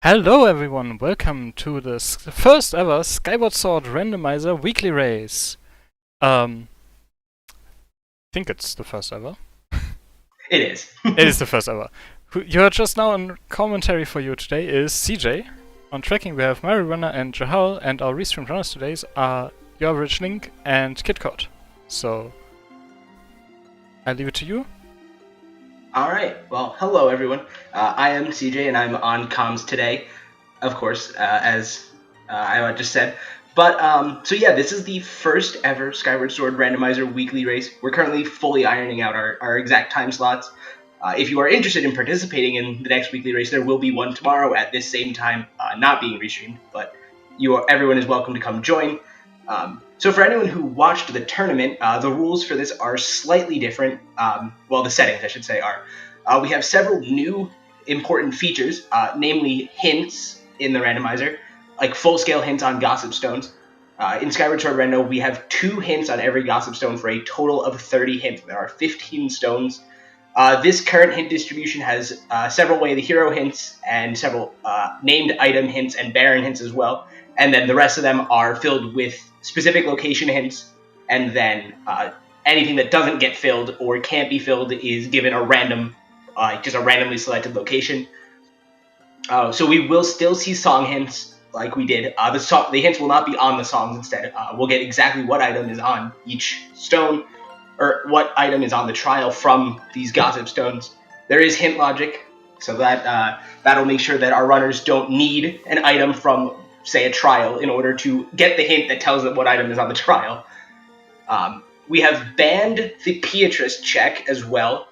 Hello everyone, welcome to the first ever Skyward Sword Randomizer weekly race. I think it's the first ever. It is. It is the first ever. Who you heard just now on commentary for you today is CJ. On tracking we have Mary Runner and Jahal, and our restreamed runners today are Your Rich Link and KidCode. So, I leave it to you. Alright, well, hello everyone. I am CJ and I'm on comms today, of course, as I just said. But, so yeah, this is the first ever Skyward Sword Randomizer weekly race. We're currently fully ironing out our exact time slots. If you are interested in participating in the next weekly race, there will be one tomorrow at this same time, not being restreamed, but everyone is welcome to come join. So for anyone who watched the tournament, the rules for this are slightly different. Well, the settings, I should say, are. We have several new important features, namely hints in the randomizer, like full-scale hints on Gossip Stones. In Skyward Sword Rendo, we have 2 hints on every Gossip Stone for a total of 30 hints. There are 15 stones. This current hint distribution has several Way of the Hero hints and several named item hints and Baron hints as well. And then the rest of them are filled with specific location hints, and then anything that doesn't get filled or can't be filled is given a random, just a randomly selected location. So we will still see song hints like we did. The hints will not be on the songs instead. We'll get exactly what item is on each stone, or what item is on the trial from these Gossip Stones. There is hint logic, so that that'll make sure that our runners don't need an item from, say, a trial in order to get the hint that tells them what item is on the trial. We have banned the Beatrice check as well,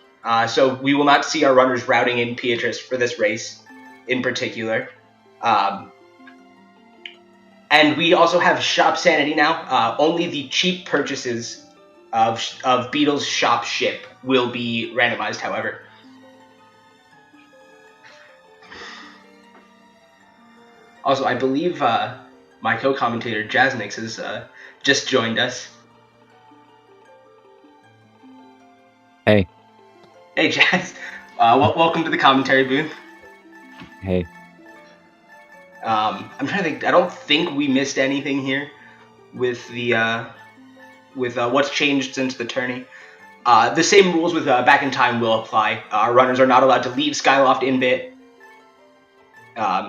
so we will not see our runners routing in Beatrice for this race in particular. And we also have shop sanity now. Only the cheap purchases of Beetle's shop ship will be randomized, however. Also, I believe my co-commentator Jaznix has just joined us. Hey. Hey, Jazz. Welcome to the commentary booth. Hey. I'm trying to think. I don't think we missed anything here with the what's changed since the tourney. The same rules with Back in Time will apply. Our runners are not allowed to leave Skyloft in bit.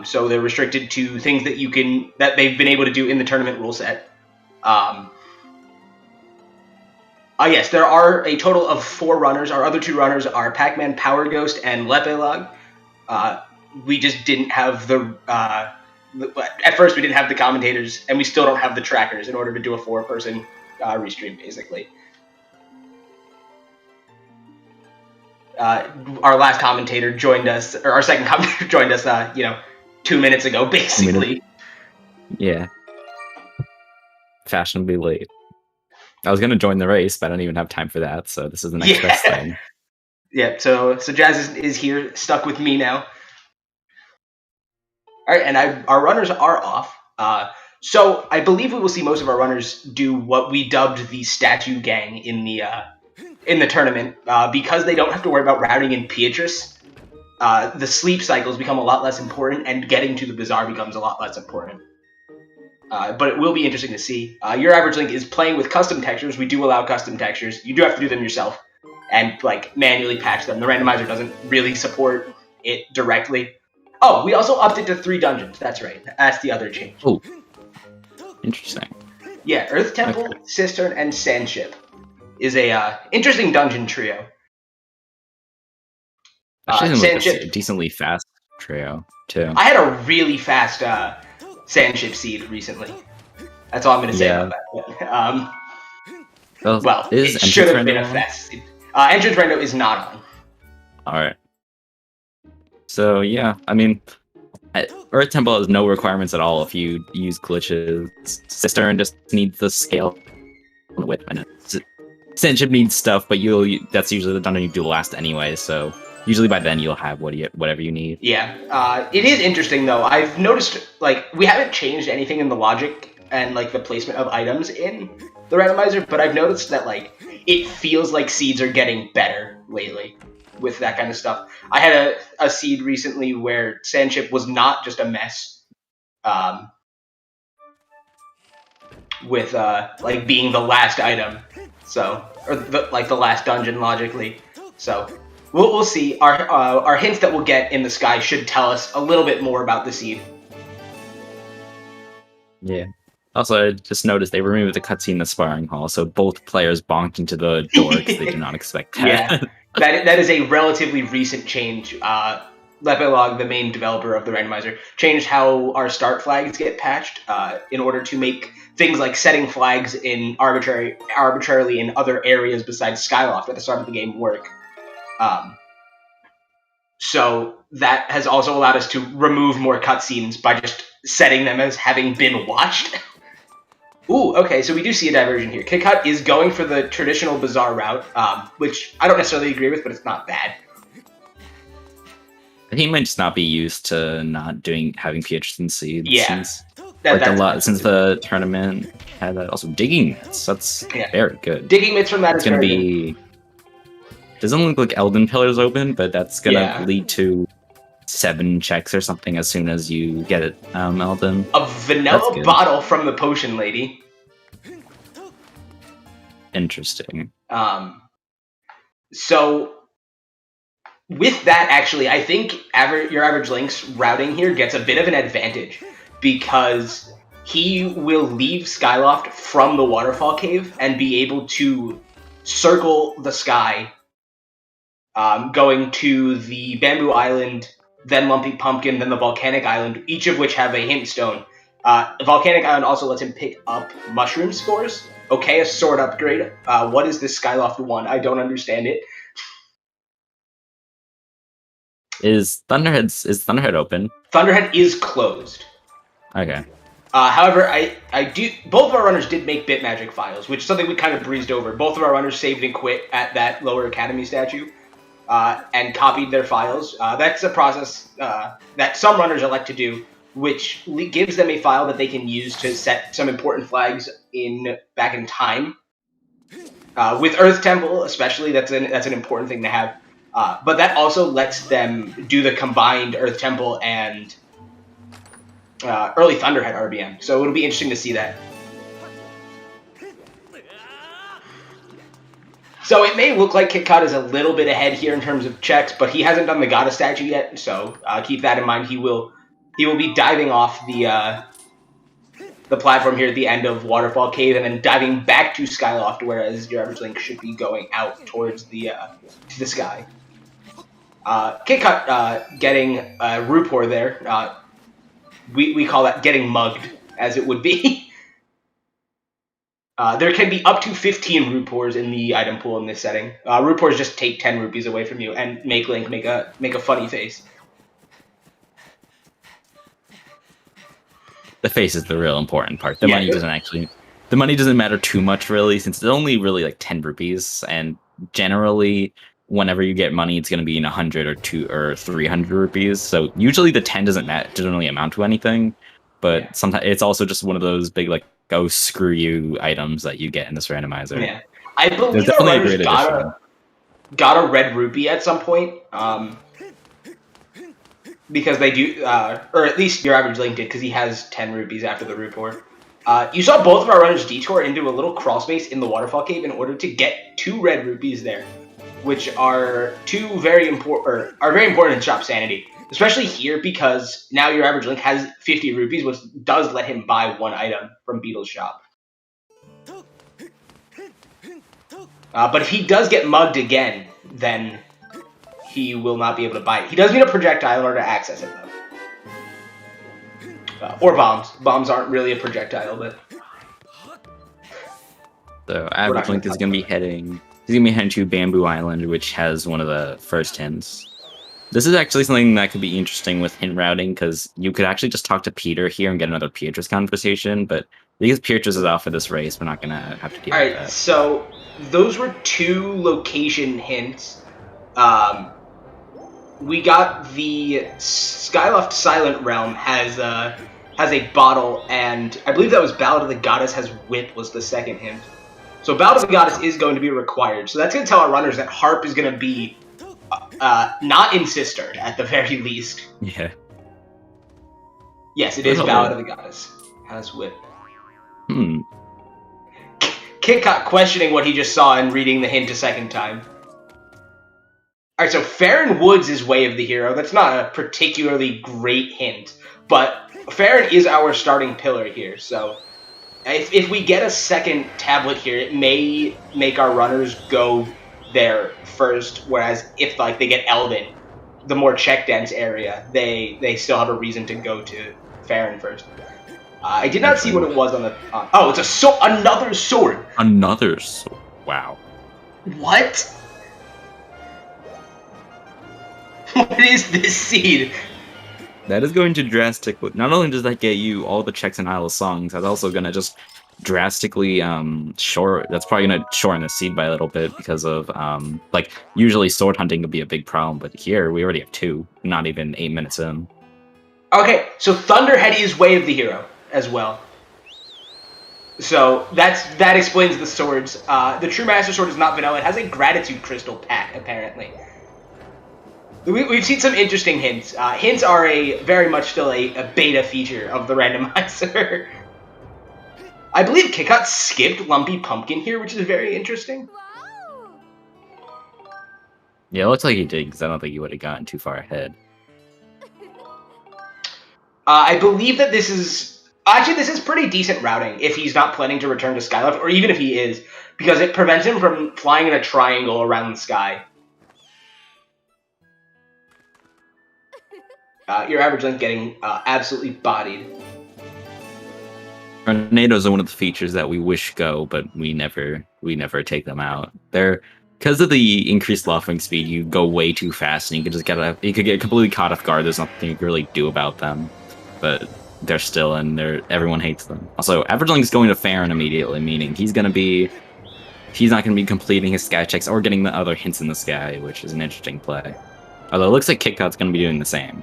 So they're restricted to things that they've been able to do in the tournament rule set. Yes, there are a total of 4 runners. Our other 2 runners are Pac-Man, Power Ghost, and Lepelog. We just didn't have at first we didn't have the commentators, and we still don't have the trackers in order to do a 4-person restream, basically. Our last commentator joined us, or our second commentator joined us, 2 minutes ago, basically. Yeah. Fashionably late. I was gonna join the race, but I don't even have time for that, so this is the next best thing. Yeah, so Jazz is here, stuck with me now. Alright, and our runners are off. So I believe we will see most of our runners do what we dubbed the Statue Gang in the tournament, because they don't have to worry about routing in Beatrice. The sleep cycles become a lot less important, and getting to the bazaar becomes a lot less important. But it will be interesting to see. Your Average Link is playing with custom textures. We do allow custom textures. You do have to do them yourself and manually patch them. The randomizer doesn't really support it directly. Oh, we also upped it to 3 dungeons. That's right. That's the other change. Oh, interesting. Yeah, Earth Temple, okay. Cistern, and Sandship is a interesting dungeon trio. Actually, Sandship, a decently fast trio too. I had a really fast Sandship seed recently. That's all I'm going to say about that. Well, it should have been a fast seed. Entrance Rando is not on. Alright. So, yeah, I mean, Earth Temple has no requirements at all if you use glitches. Cistern just needs the scale on the width. Sandship needs stuff, but that's usually the dungeon you do last anyway, so usually by then you'll have whatever you need. Yeah, it is interesting though. I've noticed, we haven't changed anything in the logic and, the placement of items in the randomizer, but I've noticed that, it feels like seeds are getting better lately with that kind of stuff. I had a seed recently where Sandship was not just a mess, with like being the last item, so or like the last dungeon logically. So we'll see. Our hints that we'll get in the sky should tell us a little bit more about the seed. Yeah. Also, I just noticed they removed the cutscene in the sparring hall, so both players bonked into the door because they did not expect that. Yeah, that is a relatively recent change. Lepelog, the main developer of the randomizer, changed how our start flags get patched in order to make things like setting flags in arbitrarily in other areas besides Skyloft at the start of the game work. So that has also allowed us to remove more cutscenes by just setting them as having been watched. Ooh, okay, so we do see a diversion here. KitKat is going for the traditional Bazaar route, which I don't necessarily agree with, but it's not bad. He might just not be used to not having Pietrisan seeds. Yeah. Since the tournament had that. Also, digging mitts. That's very good. Digging mitts from that is gonna be good. Doesn't look like Elden Pillars open, but that's gonna lead to 7 checks or something as soon as you get it, Elden. A vanilla bottle from the potion lady. Interesting. So with that, actually, I think your average Link's routing here gets a bit of an advantage because he will leave Skyloft from the waterfall cave and be able to circle the sky, going to the Bamboo Island, then Lumpy Pumpkin, then the Volcanic Island, each of which have a hint stone. Volcanic Island also lets him pick up mushroom spores. Okay, a sword upgrade. What is this Skyloft one? I don't understand it. Is Thunderhead open? Thunderhead is closed. Okay. However, both of our runners did make bit magic files, which is something we kind of breezed over. Both of our runners saved and quit at that lower academy statue, and copied their files. That's a process that some runners elect to do, which gives them a file that they can use to set some important flags back in time. With Earth Temple, especially, that's an important thing to have. But that also lets them do the combined Earth Temple and early Thunderhead RBM. So it'll be interesting to see that. So it may look like KitKat is a little bit ahead here in terms of checks, but he hasn't done the Goddess statue yet, so keep that in mind. He will be diving off the platform here at the end of Waterfall Cave and then diving back to Skyloft, whereas your average Link should be going out towards the to the sky. KitKat getting Rupor there. We call that getting mugged, as it would be. There can be up to 15 Rupors in the item pool in this setting. Rupors just take 10 rupees away from you and make Link make a funny face. The face is the real important part. The money doesn't matter too much, really, since it's only really like 10 rupees, and generally whenever you get money, it's going to be in 100 or 200 or 300 rupees. So usually the 10 doesn't really amount to anything, but sometimes it's also just one of those big like go screw you items that you get in this randomizer. Yeah, I believe our runners got a red rupee at some point, because they do, or at least your average Link did, because he has 10 rupees after the Rupor. You saw both of our runners detour into a little crawl space in the waterfall cave in order to get 2 red rupees there, which are very important in shop sanity, especially here because now your average Link has 50 rupees, which does let him buy 1 item from Beetle's shop. But if he does get mugged again, then he will not be able to buy it. He does need a projectile in order to access it, though. Or bombs. Bombs aren't really a projectile, but... So average Link is going to be heading to Bamboo Island, which has one of the first hints. This is actually something that could be interesting with hint routing, because you could actually just talk to Peter here and get another Beatrice conversation, but because Beatrice is off for this race, we're not going to have to deal with that. Alright, so those were 2 location hints. We got the Skyloft Silent Realm has a bottle, and I believe that was Ballad of the Goddess has whip was the second hint. So Ballad of the Goddess is going to be required. So that's going to tell our runners that Harp is going to be Not in Sister, at the very least. Yeah. Yes, it is Ballad of the Goddess. Has whip. Hmm. Kit Kat questioning what he just saw and reading the hint a second time. Alright, so Farron Woods is Way of the Hero. That's not a particularly great hint, but Farron is our starting pillar here, so if we get a second tablet here, it may make our runners go there first, whereas if like they get Eldin, the more check-dense area, they still have a reason to go to Farron first. I did not see what it was on the... oh, it's another sword! Another sword. Wow. What? What is this seed? That is going to drastically... Not only does that get you all the checks in Isle of Songs, that's also going to just drastically short... That's probably going to shorten the seed by a little bit because of... like, usually sword hunting would be a big problem, but here we already have 2. Not even 8 minutes in. Okay, so Thunderhead is Way of the Hero as well. So that explains the swords. The True Master Sword is not vanilla. It has a Gratitude Crystal pack, apparently. We've seen some interesting hints. Hints are very much still a beta feature of the randomizer. I believe Kit Kat skipped Lumpy Pumpkin here, which is very interesting. Yeah, it looks like he did, because I don't think he would have gotten too far ahead. I believe that this is... Actually, this is pretty decent routing if he's not planning to return to Skylift, or even if he is, because it prevents him from flying in a triangle around the sky. Your average length getting absolutely bodied. Tornadoes are one of the features that we wish go, but we never take them out. They're because of the increased lofting speed, you go way too fast, and you could get completely caught off guard. There's nothing you can really do about them, but they're still in there. Everyone hates them. Also, average length is going to Farron immediately, meaning he's not going to be completing his sky checks or getting the other hints in the sky, which is an interesting play. Although it looks like Kit Kat's going to be doing the same.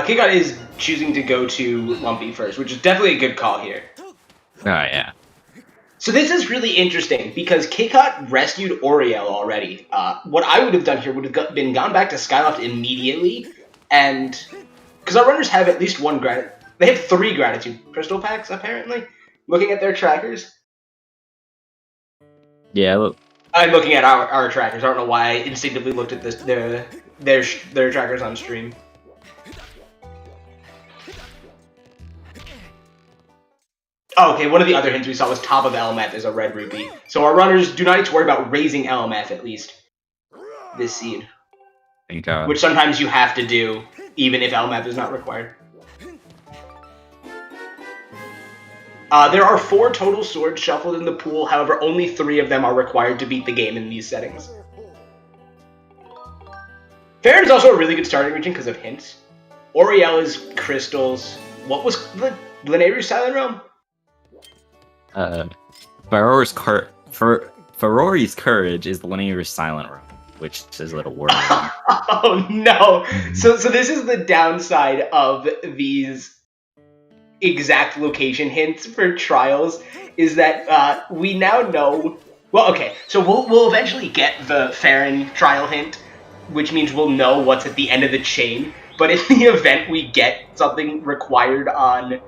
Kit Kat is choosing to go to Lumpy first, which is definitely a good call here. Oh, yeah. So this is really interesting, because Kit Kat rescued Oriel already. What I would have done here would have been gone back to Skyloft immediately, and... Because our runners have at least one they have 3 Gratitude Crystal Packs, apparently, looking at their trackers. Yeah, look. I'm looking at our trackers. I don't know why I instinctively looked at their trackers on stream. Oh, okay, one of the other hints we saw was top of LMF is a red rupee. So our runners do not need to worry about raising LMF, at least, this seed. Thank God. Which sometimes you have to do, even if LMF is not required. There are 4 total swords shuffled in the pool, however, only 3 of them are required to beat the game in these settings. Farron is also a really good starting region because of hints. Oriel is crystals. What was the Lanayru's Silent Realm? Ferrori's Courage is the Lanayru's Silent Realm, which is a little worrying. Oh no! So this is the downside of these exact location hints for trials, is that we now know... Well, okay, so we'll eventually get the Farron trial hint, which means we'll know what's at the end of the chain, but in the event we get something required on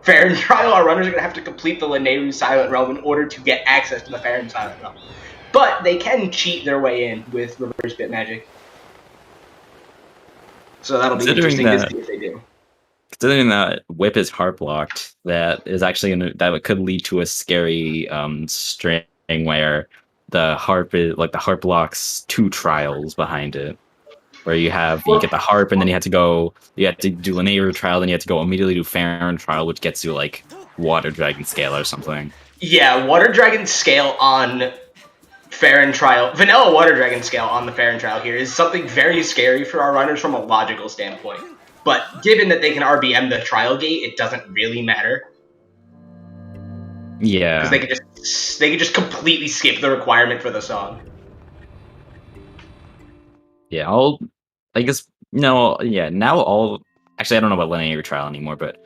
Farron trial, our runners are going to have to complete the Lanayru Silent Realm in order to get access to the Farron Silent Realm. But they can cheat their way in with reverse bit magic. So that'll be interesting to see if they do. Considering that whip is heart blocked, that could lead to a scary string where the harp blocks 2 trials behind it. Where you get the harp, and then you have to do Lanayru trial, then you have to go immediately do Farron trial, which gets you like Water Dragon scale or something. Yeah, Water Dragon scale on Farron trial, vanilla Water Dragon scale on the Farron trial here is something very scary for our runners from a logical standpoint. But given that they can RBM the trial gate, it doesn't really matter. Yeah, because they could just completely skip the requirement for the song. Yeah, I guess, no, yeah, now actually, I don't know about Lanayru trial anymore, but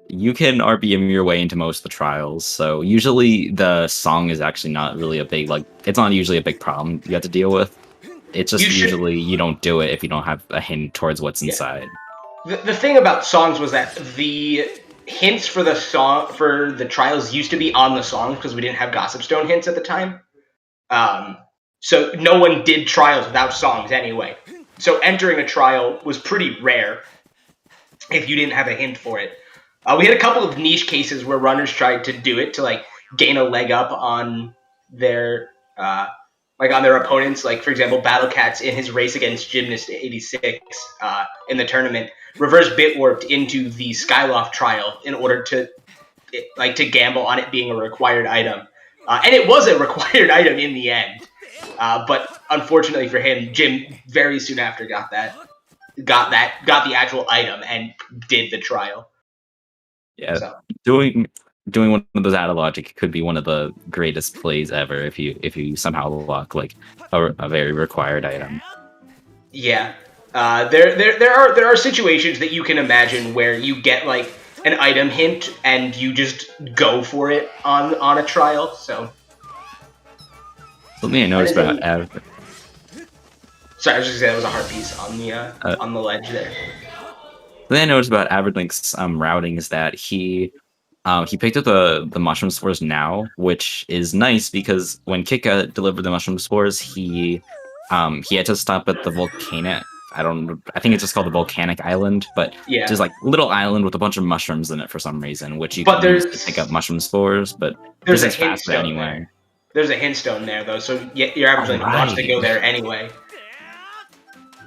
you can RBM your way into most of the trials. So usually the song is actually not really a big it's not usually a big problem you have to deal with. It's just usually you don't do it if you don't have a hint towards what's inside. The thing about songs was that the hints for the trials used to be on the songs because we didn't have Gossip Stone hints at the time. So no one did trials without songs anyway. So entering a trial was pretty rare if you didn't have a hint for it. We had a couple of niche cases where runners tried to do it to gain a leg up on their on their opponents. Like, for example, Battlecats in his race against Gymnast 86 in the tournament reverse bit warped into the Skyloft trial in order to gamble on it being a required item. And it was a required item in the end. But unfortunately for him, Jim very soon after got the actual item and did the trial. Yeah, so. Doing one of those out of logic could be one of the greatest plays ever if you somehow lock a very required item. Yeah, there are situations that you can imagine where you get an item hint and you just go for it on a trial. So something I noticed about sorry, I was just gonna say that was a hard piece on the ledge there. The thing I noticed about Averlink's routing is that he picked up the mushroom spores now, which is nice because when Kika delivered the mushroom spores, he had to stop at the volcanic. I think it's just called the volcanic island, but just little island with a bunch of mushrooms in it for some reason, which you can use to pick up mushroom spores. But there's a hint stone anyway. There's a hint stone there though, so your Averlink wants to go there anyway.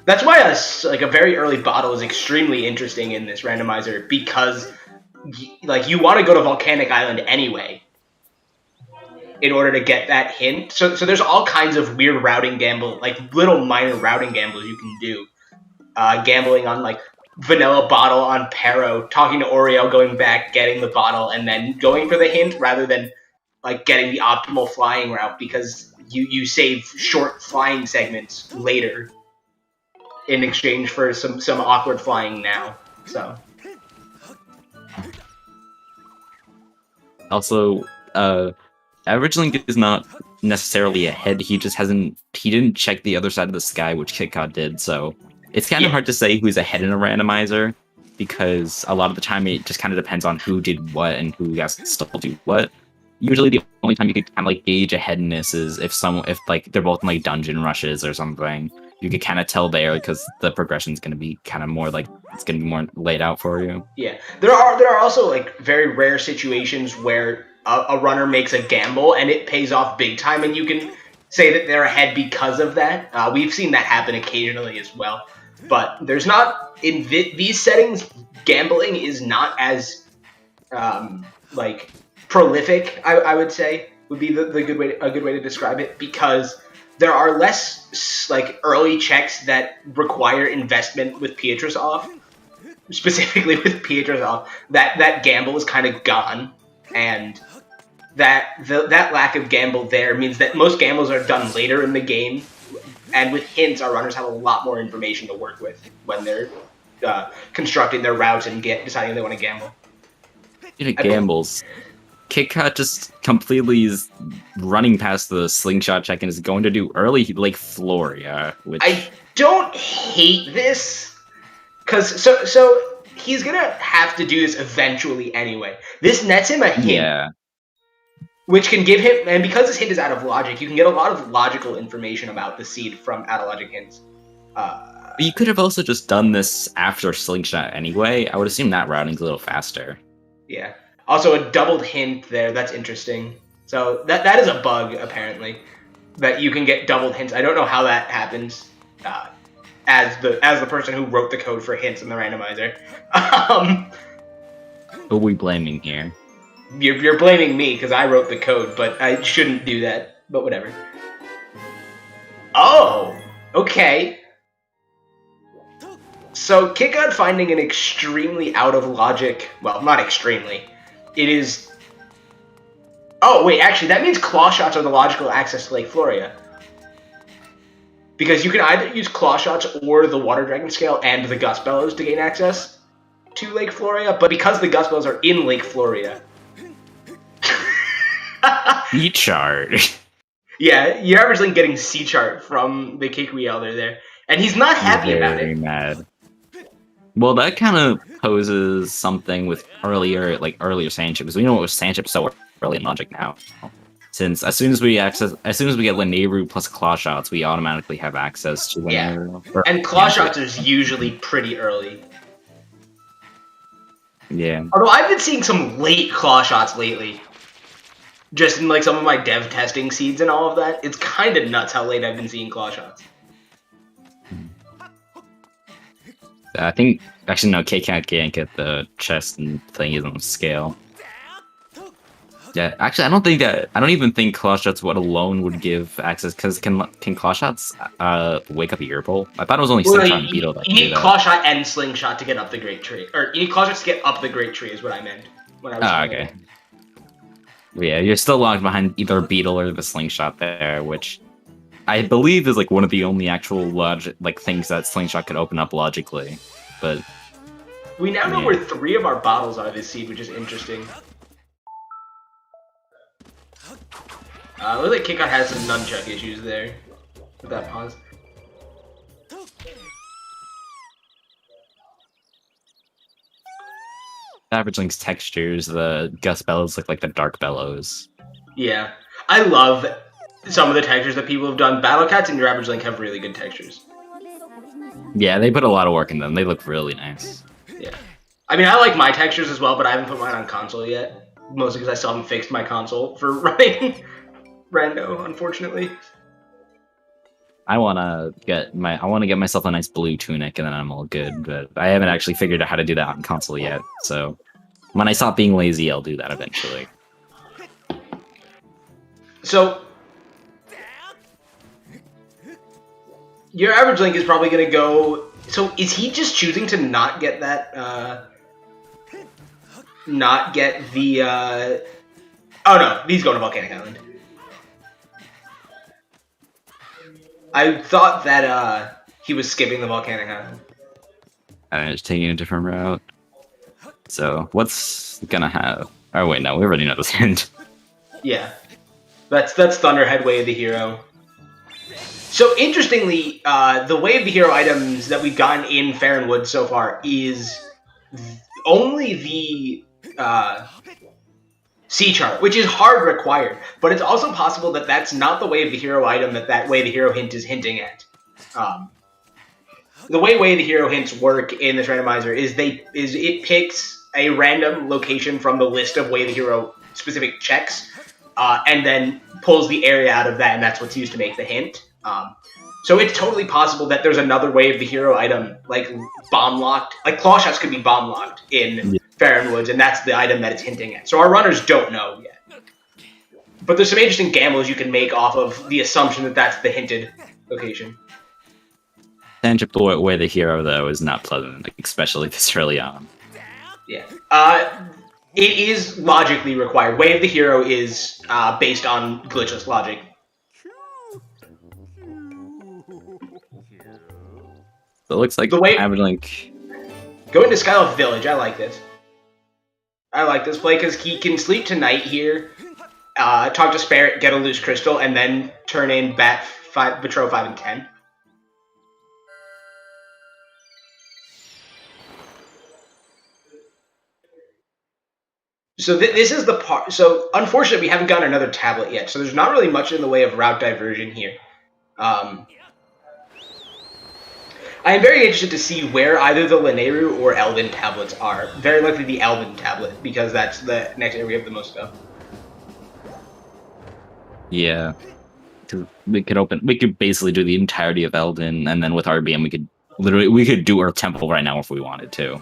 That's why a very early bottle is extremely interesting in this randomizer because you want to go to Volcanic Island anyway in order to get that hint. So there's all kinds of weird routing gamble, little minor routing gambles you can do. Gambling on vanilla bottle on Pero, talking to Oreo, going back, getting the bottle, and then going for the hint rather than getting the optimal flying route because you save short flying segments later in exchange for some awkward flying now. So also, Average Link is not necessarily ahead. He didn't check the other side of the sky, which KitKat did. So it's kind of hard to say who's ahead in a randomizer because a lot of the time it just kind of depends on who did what and who has to still do what. Usually the only time you can kind of gauge aheadness is if they're both in dungeon rushes or something. You could kind of tell there because the progression is going to be kind of more it's going to be more laid out for you. Yeah, there are also very rare situations where a runner makes a gamble and it pays off big time, and you can say that they're ahead because of that. We've seen that happen occasionally as well, but there's not in these settings. Gambling is not as prolific. I would say would be a good way to describe it because there are less early checks that require investment with Pietrus off. Specifically with Pietrus off, that gamble is kind of gone, and that lack of gamble there means that most gambles are done later in the game, and with hints, our runners have a lot more information to work with when they're constructing their routes and deciding they want to gamble. Gambles. KitKat just completely is running past the slingshot check and is going to do early Floria, which I don't hate this. Because so he's gonna have to do this eventually anyway. This nets him a hint, which can give him, and because this hint is out of logic, you can get a lot of logical information about the seed from out of logic hints. You could have also just done this after slingshot anyway. I would assume that routing's a little faster. Yeah. Also, a doubled hint there. That's interesting. So that is a bug apparently, that you can get doubled hints. I don't know how that happens. As the person who wrote the code for hints in the randomizer. Who are we blaming here? You're blaming me because I wrote the code, but I shouldn't do that. But whatever. Oh, okay. So KitKat finding an extremely out of logic. Well, not extremely. It is. Oh wait, actually, that means claw shots are the logical access to Lake Floria. Because you can either use claw shots or the water dragon scale and the gust bellows to gain access. to Lake Floria, but because the gust bells are in Lake Floria. Sea chart. Yeah, you're average Link getting C chart from the Kikui Elder there. And he's not happy about Very it. mad. Well, that kind of poses something with earlier Sand Chip, because we know what was Sand Chip so early in Logic now. Since as soon as we get Lanayru plus Claw Shots, we automatically have access to Lanayru. Yeah. And Claw Shots is usually pretty early. Yeah. Although I've been seeing some late Claw Shots lately. Just in like some of my dev testing seeds and all of that. It's kind of nuts how late I've been seeing Claw Shots. I think actually no, K-Cat can't get the chest and thingies on the scale. Yeah, actually I don't even think Claw Shots alone would give access, because can Claw Shots wake up a Ear Bowl? I thought it was only Slingshot and Beetle that you could do need that. Claw Shot and Slingshot to get up the Great Tree. Or you need Claw Shots to get up the Great Tree is what I meant when I was saying Okay. it. Yeah, you're still locked behind either Beetle or the Slingshot there, which I believe is like one of the only actual things that Slingshot could open up logically. But we now know where 3 of our bottles are this seed, which is interesting. Looks like Kickout has some nunchuck issues there. With that pause. Average Link's textures, the Gust Bellows look like the Dark Bellows. Yeah. I love some of the textures that people have done. Battle Cats and your Average Link have really good textures. Yeah, they put a lot of work in them. They look really nice. Yeah. I mean, I like my textures as well, but I haven't put mine on console yet. Mostly because I still haven't fixed my console for running Rando, unfortunately. I wanna get myself a nice blue tunic and then I'm all good, but I haven't actually figured out how to do that on console yet. So when I stop being lazy, I'll do that eventually. So your Average Link is probably gonna go. So is he just choosing to not get that? Not get the. Oh no, he's going to Volcanic Island. I thought that he was skipping the Volcanic Island. I'm just taking a different route. So what's gonna have? Oh wait, no, we already know this end. Yeah, that's Thunderhead, Way of the Hero. So interestingly, the Way of the Hero items that we've gotten in Farronwood so far is only the C chart, which is hard required, but it's also possible that that's not the Way of the Hero item that Way of the Hero hint is hinting at. The way of the Hero hints work in this randomizer is it picks a random location from the list of Way of the Hero specific checks, and then pulls the area out of that, and that's what's used to make the hint. So it's totally possible that there's another Way of the Hero item, like bomb locked, like Claw Shots could be bomb locked in Farronwoods, and that's the item that it's hinting at. So our runners don't know yet. But there's some interesting gambles you can make off of the assumption that that's the hinted location. Tangible Way of the Hero, though, is not pleasant, especially this early on. Yeah. It is logically required. Way of the Hero is based on glitchless logic. So it looks like the way Average Link. Going to Skyloft Village, I like this. I like this play because he can sleep tonight here, talk to Spirit, get a loose crystal, and then turn in Betrow 5 and 10. So this is the part. So unfortunately, we haven't gotten another tablet yet. So there's not really much in the way of route diversion here. I am very interested to see where either the Lanayru or Elven tablets are. Very likely the Elven tablet, because that's the next area we have the most of. Yeah. We could basically do the entirety of Elden, and then with RBM we could do Earth Temple right now if we wanted to,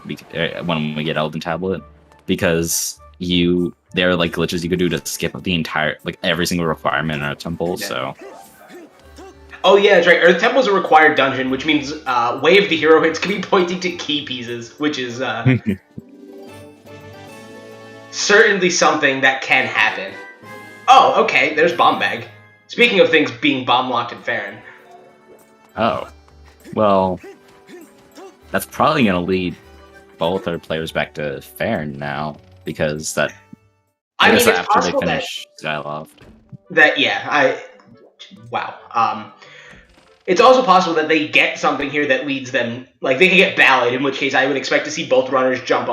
when we get Elden tablet, because there are like glitches you could do to skip the entire, like every single requirement in Earth Temple, yeah. So. Oh yeah, that's right. Earth Temple is a required dungeon, which means Way of the Hero hits can be pointing to key pieces, which is certainly something that can happen. Oh, okay, there's Bomb Bag. Speaking of things being bomb-locked in Farron. Oh. Well, that's probably going to lead both our players back to fair now because that. I mean, guess it's after they possible finish Skyloft. Wow. It's also possible that they get something here that leads them, like they can get Ballad, in which case I would expect to see both runners jump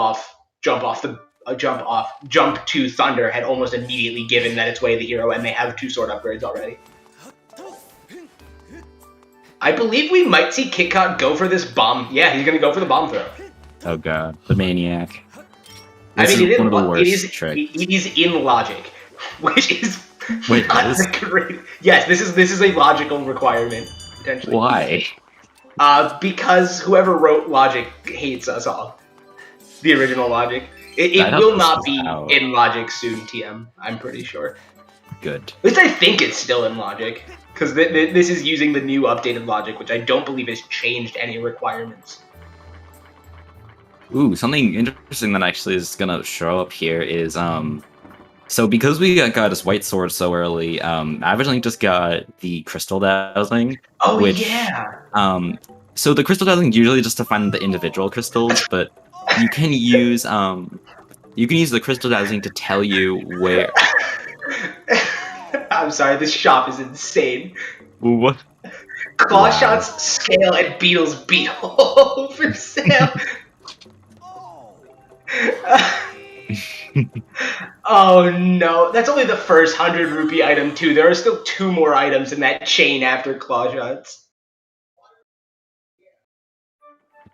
to Thunder had almost immediately given that it's Way of the Hero, and they have 2 sword upgrades already. I believe we might see KitKat go for this bomb. Yeah, he's gonna go for the bomb throw. Oh god, the maniac. I mean, One of the worst tricks. It is in logic, which is Wait, not great. Yes, this is a logical requirement potentially. Why? Because whoever wrote logic hates us all. The original logic. It will not be in logic soon, TM. I'm pretty sure. Good. At least I think it's still in logic, because this is using the new updated logic, which I don't believe has changed any requirements. Ooh, something interesting that actually is gonna show up here is so because we got this white sword so early, Average Link just got the crystal dowsing. Oh which, yeah. So the crystal dowsing usually just to find the individual crystals, but you can use the crystal dowsing to tell you where. I'm sorry, this shop is insane. What? Claw Shots, Scale, and Beetle's Beetle for sale. Oh no, that's only the first 100 rupee item too. There are still 2 more items in that chain after Claw Shots.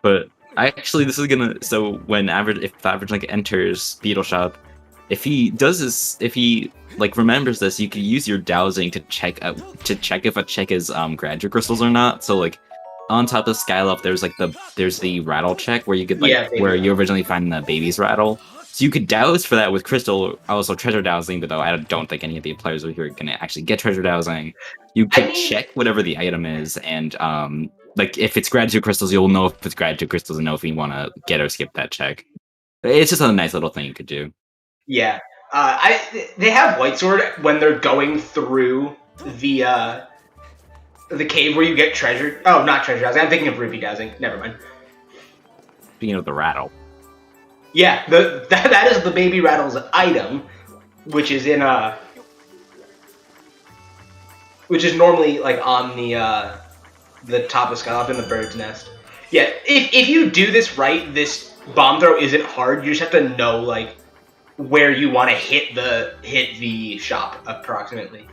But actually, this is gonna. So when if Average Link enters Beetle Shop, if he remembers this, you can use your dowsing to check if a check is graduate crystals or not. So like on top of Skyloft, there's the rattle check where you could where you originally find the baby's rattle. So you could douse for that with crystal, also treasure dowsing, but though I don't think any of the players are gonna actually get treasure dowsing. You can check whatever the item is, and like if it's gratitude crystals, you'll know if it's gratitude crystals and know if you want to get or skip that check. It's just a nice little thing you could do. Yeah, they have White Sword when they're going through the cave where you get treasure. Oh, not treasure dowsing. I'm thinking of rupee dowsing. Never mind. Speaking of the rattle. Yeah, that is the baby rattle's item, which is which is normally like on the top of Skyloft in the bird's nest. Yeah, if you do this right, this bomb throw isn't hard. You just have to know like where you want to hit the shop approximately.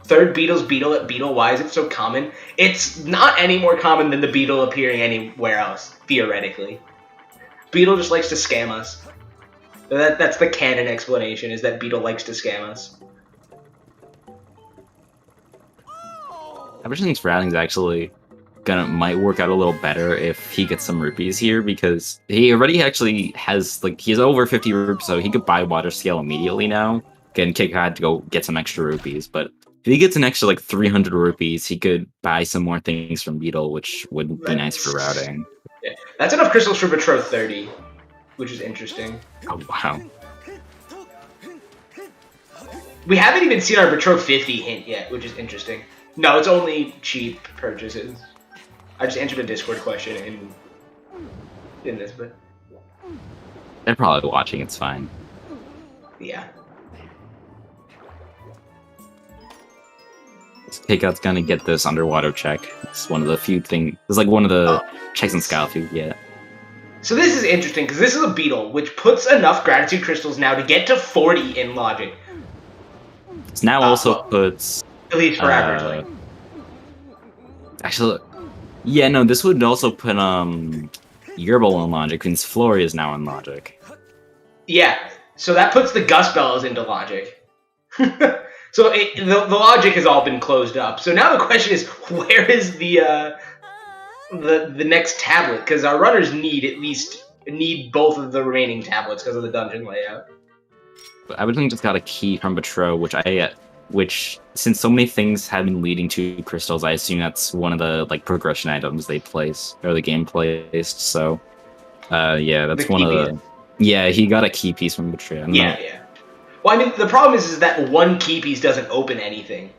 Third Beetle's Beetle at Beetle. Why is it so common? It's not any more common than the Beetle appearing anywhere else, theoretically. Beetle just likes to scam us. That's the canon explanation, is that Beetle likes to scam us. Average Link's routing is actually might work out a little better if he gets some rupees here, because he already actually has he's over 50 rupees, so he could buy Water Scale immediately now. Again, Kik had to go get some extra rupees, but if he gets an extra 300 rupees, he could buy some more things from Beetle, which would be nice for routing. Yeah, that's enough crystals for Betroth 30, which is interesting. Oh wow. We haven't even seen our Betroth 50 hint yet, which is interesting. No, it's only cheap purchases. I just answered a Discord question in this, but they're probably watching. It's fine. Yeah. Takeout's gonna get this underwater check. It's one of the few things. It's like one of the checks in Skyloft you get. So this is interesting because this is a Beetle, which puts enough gratitude crystals now to get to 40 in logic. This now also puts at least for Average Link. Actually, yeah, no, this would also put Yerbal in logic, since Flory is now in logic. Yeah, so that puts the Gus Bells into logic. So the logic has all been closed up. So now the question is, where is the next tablet? Because our runners need both of the remaining tablets because of the dungeon layout. I would think just got a key from Betro, which since so many things have been leading to crystals, I assume that's one of the progression items they place or the game placed. So, yeah, that's one of the. Yeah, he got a key piece from Betro. Yeah. Well, I mean, the problem is that one key piece doesn't open anything.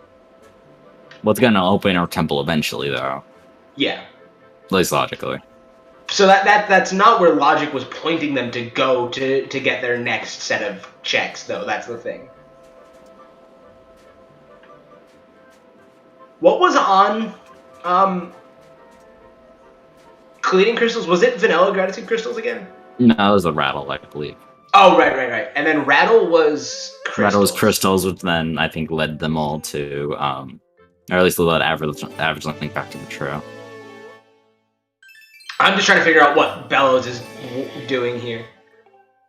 Well, it's gonna open our temple eventually, though. Yeah. At least logically. So that's not where logic was pointing them to go to get their next set of checks, though. That's the thing. What was on Cleaning crystals? Was it vanilla gratitude crystals again? No, it was a rattle, I believe. Oh, right. And then rattle was crystals. Rattle was crystals, which then I think led them all to, or at least led average link back to the trail. I'm just trying to figure out what Bellows is doing here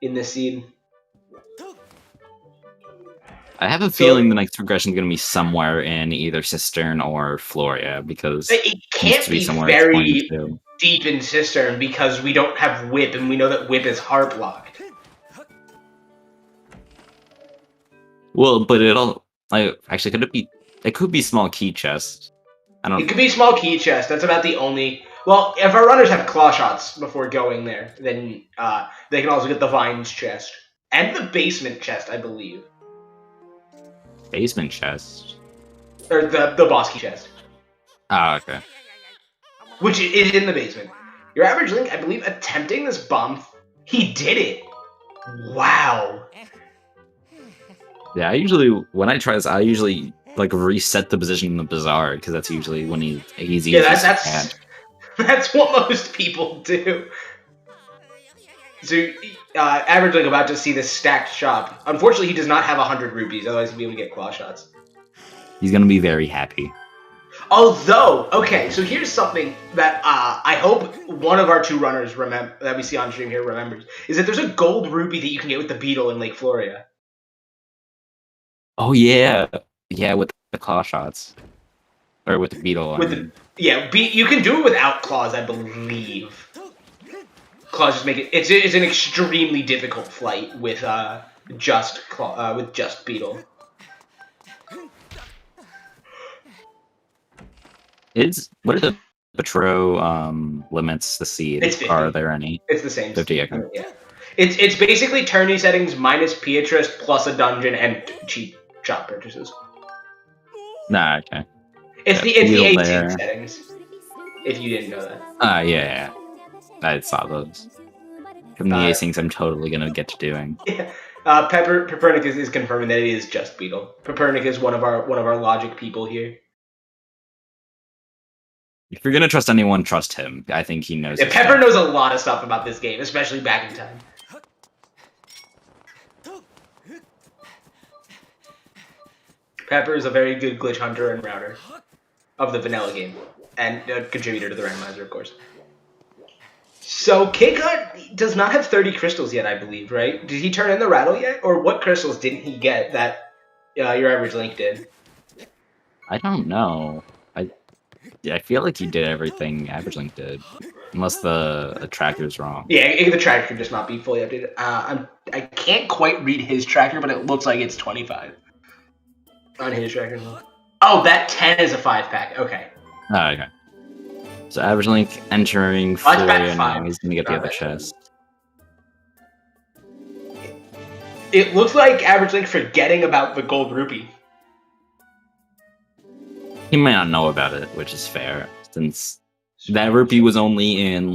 in this scene. I have a feeling the next progression is going to be somewhere in either Cistern or Floria, because it can't be very deep in Cistern because we don't have Whip, and we know that Whip is heart locked. Well, but actually, could it be? It could be small key chest. I don't. It could be small key chest. That's about the only. Well, if our runners have claw shots before going there, then they can also get the Vines chest and the basement chest, I believe. Basement chest. Or the boss key chest. Oh, okay. Which is in the basement. Your average Link, I believe, attempting this bomb, he did it. Wow. Yeah, when I try this, I usually like reset the position in the bazaar because that's usually when he's easy. Yeah, that's what most people do. So, average Link about to see this stacked shop. Unfortunately, he does not have 100 rupees, otherwise he'd be able to get claw shots. He's gonna be very happy. Although, okay, so here's something that I hope one of our two runners that we see on stream here remembers, is that there's a gold rupee that you can get with the beetle in Lake Floria. Oh yeah, with the claw shots, or with the beetle. You can do it without claws, I believe. Claws just make it. It's an extremely difficult flight with just beetle. What are the Petro limits the seed? It's 50. Are there any? It's the same. 50. Okay. Yeah. It's basically tourney settings minus Beatrice plus a dungeon and cheap shop purchases. Nah, okay. It's the 18 settings. If you didn't know that. Yeah. I saw those. From the things I'm totally gonna get to doing. Yeah. Peppernicus is confirming that it is just beetle. Peppernicus is one of our logic people here. If you're gonna trust anyone, trust him. I think he knows. Yeah, Pepper knows a lot of stuff about this game, especially back in time. Pepper is a very good glitch hunter and router of the vanilla game, and a contributor to the randomizer, of course. So Kika does not have 30 crystals yet, I believe, right? Did he turn in the rattle yet, or what crystals didn't he get that your average Link did? I don't know. I feel like he did everything average Link did, unless the tracker's wrong. Yeah, the tracker could just not be fully updated. I can't quite read his tracker, but it looks like it's 25 on his tracker. Oh, that 10 is a 5-pack. Okay. Oh, okay. So average Link entering Floria now. He's gonna get the other chest. It looks like average Link forgetting about the gold rupee. He might not know about it, which is fair, since that rupee was only in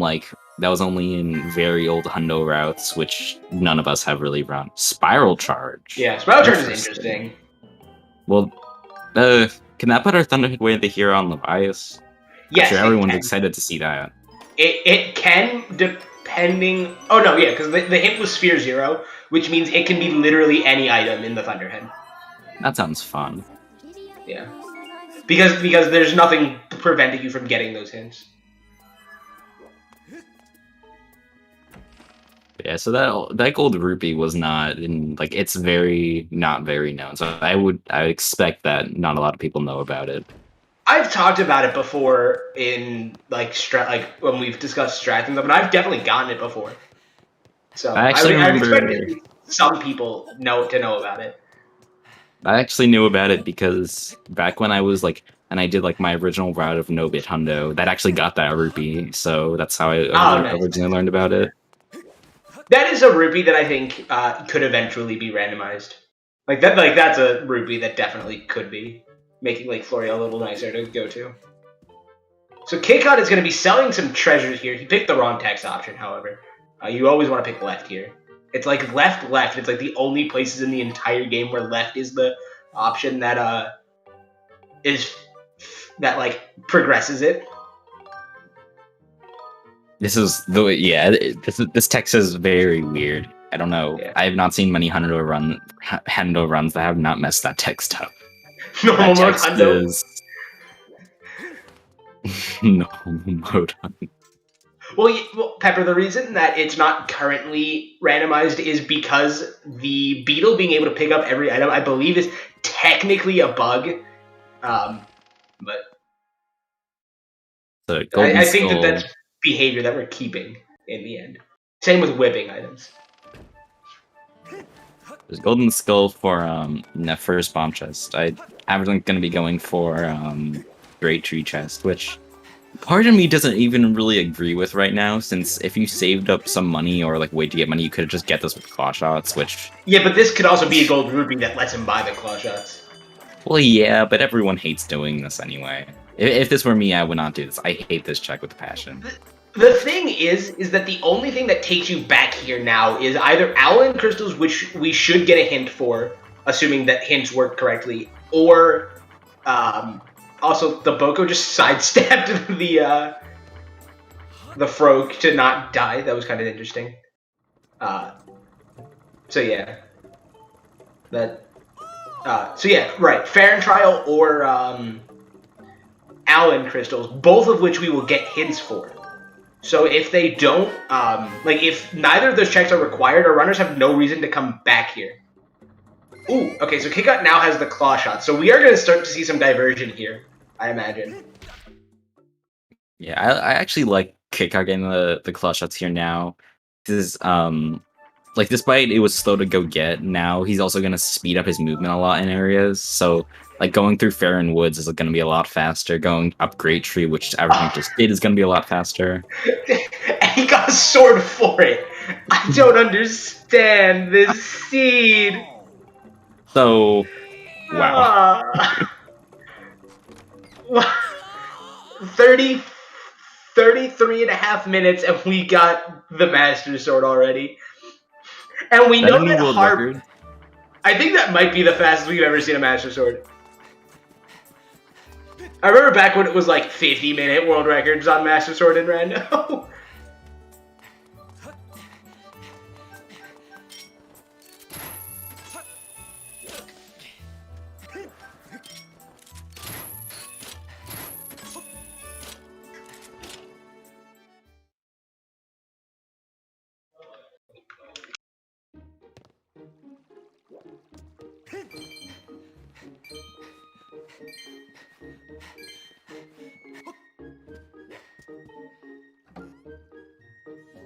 very old hundo routes, which none of us have really run. Spiral charge. Yeah, spiral charge is interesting. Well, can that put our Thunderhead way of the hero on Levias? Yes, I'm sure everyone's excited to see that. It can, depending. Oh no, yeah, because the hint was Sphere 0, which means it can be literally any item in the Thunderhead. That sounds fun. Yeah. Because there's nothing preventing you from getting those hints. Yeah, so that gold rupee was not in it's not very known. So I would expect that not a lot of people know about it. I've talked about it before in when we've discussed strats and stuff, and I've definitely gotten it before. So I expect some people know about it. I actually knew about it because back when I was and I did my original route of no bit hundo, that actually got that rupee, so that's how I originally learned about it. That is a rupee that I think could eventually be randomized. That's a rupee that definitely could be making Lake Floria a little nicer to go to. So KitKat is going to be selling some treasures here. He picked the wrong text option, however. You always want to pick left here. It's like left, left. It's like the only places in the entire game where left is the option that like progresses it. This is this text is very weird. I don't know. Yeah. I have not seen many Hundo runs that have not messed that text up. Normal That mode text Hundo. is normal mode. Well, Pepper, the reason that it's not currently randomized is because the beetle being able to pick up every item, I believe, is technically a bug. But I think that's behavior that we're keeping in the end. Same with whipping items. There's golden skull for the first bomb chest. I'm going to be going for great tree chest, which part of me doesn't even really agree with right now, since if you saved up some money or like wait to get money, you could just get this with claw shots, which... Yeah, but this could also be a gold rupee that lets him buy the claw shots. Well, yeah, but everyone hates doing this anyway. If this were me, I would not do this. I hate this check with passion. The thing is that the only thing that takes you back here now is either Allen crystals, which we should get a hint for, assuming that hints work correctly, or also the Boko just sidestepped the Frog to not die. That was kind of interesting. So yeah, right. Fair and Trial or Allen crystals, both of which we will get hints for. So if they don't, if neither of those checks are required, our runners have no reason to come back here. Ooh, okay, so KitKat now has the claw shot, so we are going to start to see some diversion here, I imagine. Yeah, I actually like KitKat getting the claw shots here now. Because, despite it was slow to go get, now he's also going to speed up his movement a lot in areas, so... Like, going through Farron Woods is going to be a lot faster. Going up Great Tree, which everything just did, is going to be a lot faster. And he got a sword for it. I don't understand this seed. So, wow. 33 and a half minutes, and we got the Master Sword already. And we know that Harp... I think that might be the fastest we've ever seen a Master Sword. I remember back when it was like 50-minute world records on Master Sword and Rando.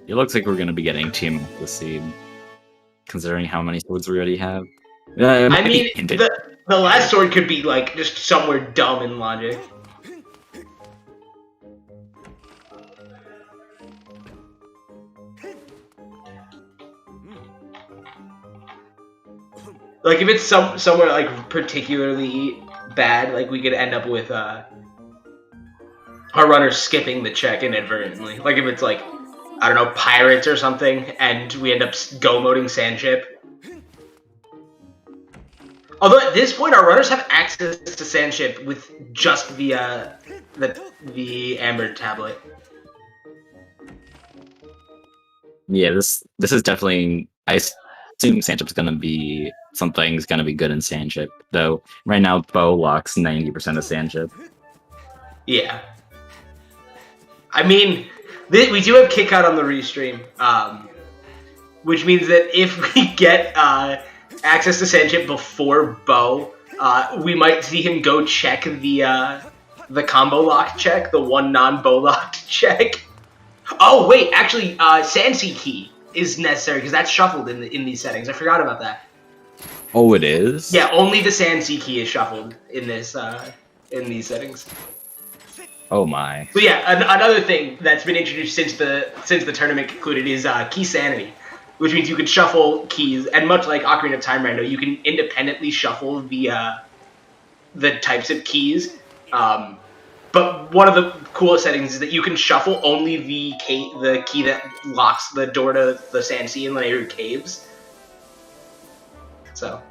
It looks like we're going to be getting Team of the Seed, considering how many swords we already have. I mean, the last sword could be, like, just somewhere dumb in logic. Like, if it's somewhere, like, particularly bad, like, we could end up with, our runner skipping the check inadvertently. Like, if it's, like, I don't know, pirates or something, and we end up go-moding Sandship. Although at this point, our runners have access to Sandship with just the Amber Tablet. Yeah, this is definitely... I assume Sandship's gonna be... Something's gonna be good in Sandship, though right now Bo locks 90% of Sandship. Yeah. I mean... We do have KitKat on the restream, which means that if we get access to Sandship before Bo, we might see him go check the combo lock check, the one non-Bo locked check. Oh wait, actually, Sandsea key is necessary because that's shuffled in these settings. I forgot about that. Oh, it is? Yeah, only the Sandsea key is shuffled in this in these settings. Oh my. So yeah, another thing that's been introduced since the tournament concluded is Key Sanity, which means you can shuffle keys, and much like Ocarina of Time Rando, you can independently shuffle the types of keys. But one of the coolest settings is that you can shuffle only the key that locks the door to the Sand Sea and Layered Caves. So.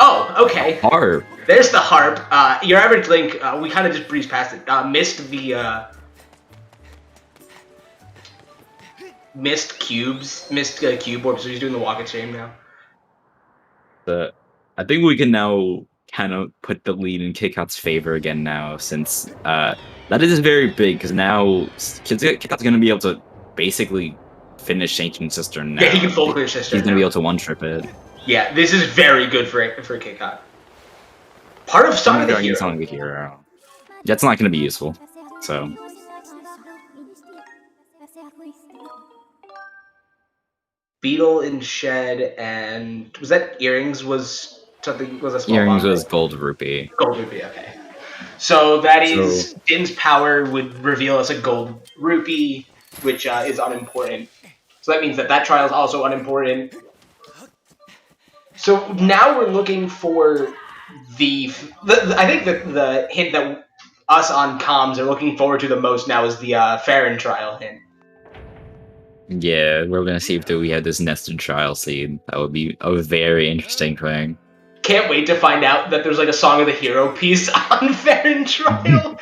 Oh, okay. Harp. There's the harp. Your average Link, we kind of just breezed past it. Missed cube orbs, so he's doing the walk of shame now. I think we can now kind of put the lead in KitKat's favor again now, since that is very big, because now KitKat's going to be able to basically finish Ancient Cistern now. Yeah, he can full clear Cistern. He's going to be able to one-trip it. Yeah, this is very good for KitKat. Part of Song of the Hero. Song of the Hero. That's not going to be useful, so... Beetle and Shed, and was that Earrings? Was a small Earrings bomb, was right? Gold Rupee. Gold Rupee, okay. So that is Din's power would reveal us a Gold Rupee, which is unimportant. So that means that trial is also unimportant. So now we're looking for I think that the hint that us on comms are looking forward to the most now is the Farron trial hint. Yeah, we're gonna see if we have this nested trial seed. That would be a very interesting thing. Can't wait to find out that there's like a Song of the Hero piece on Farron trial.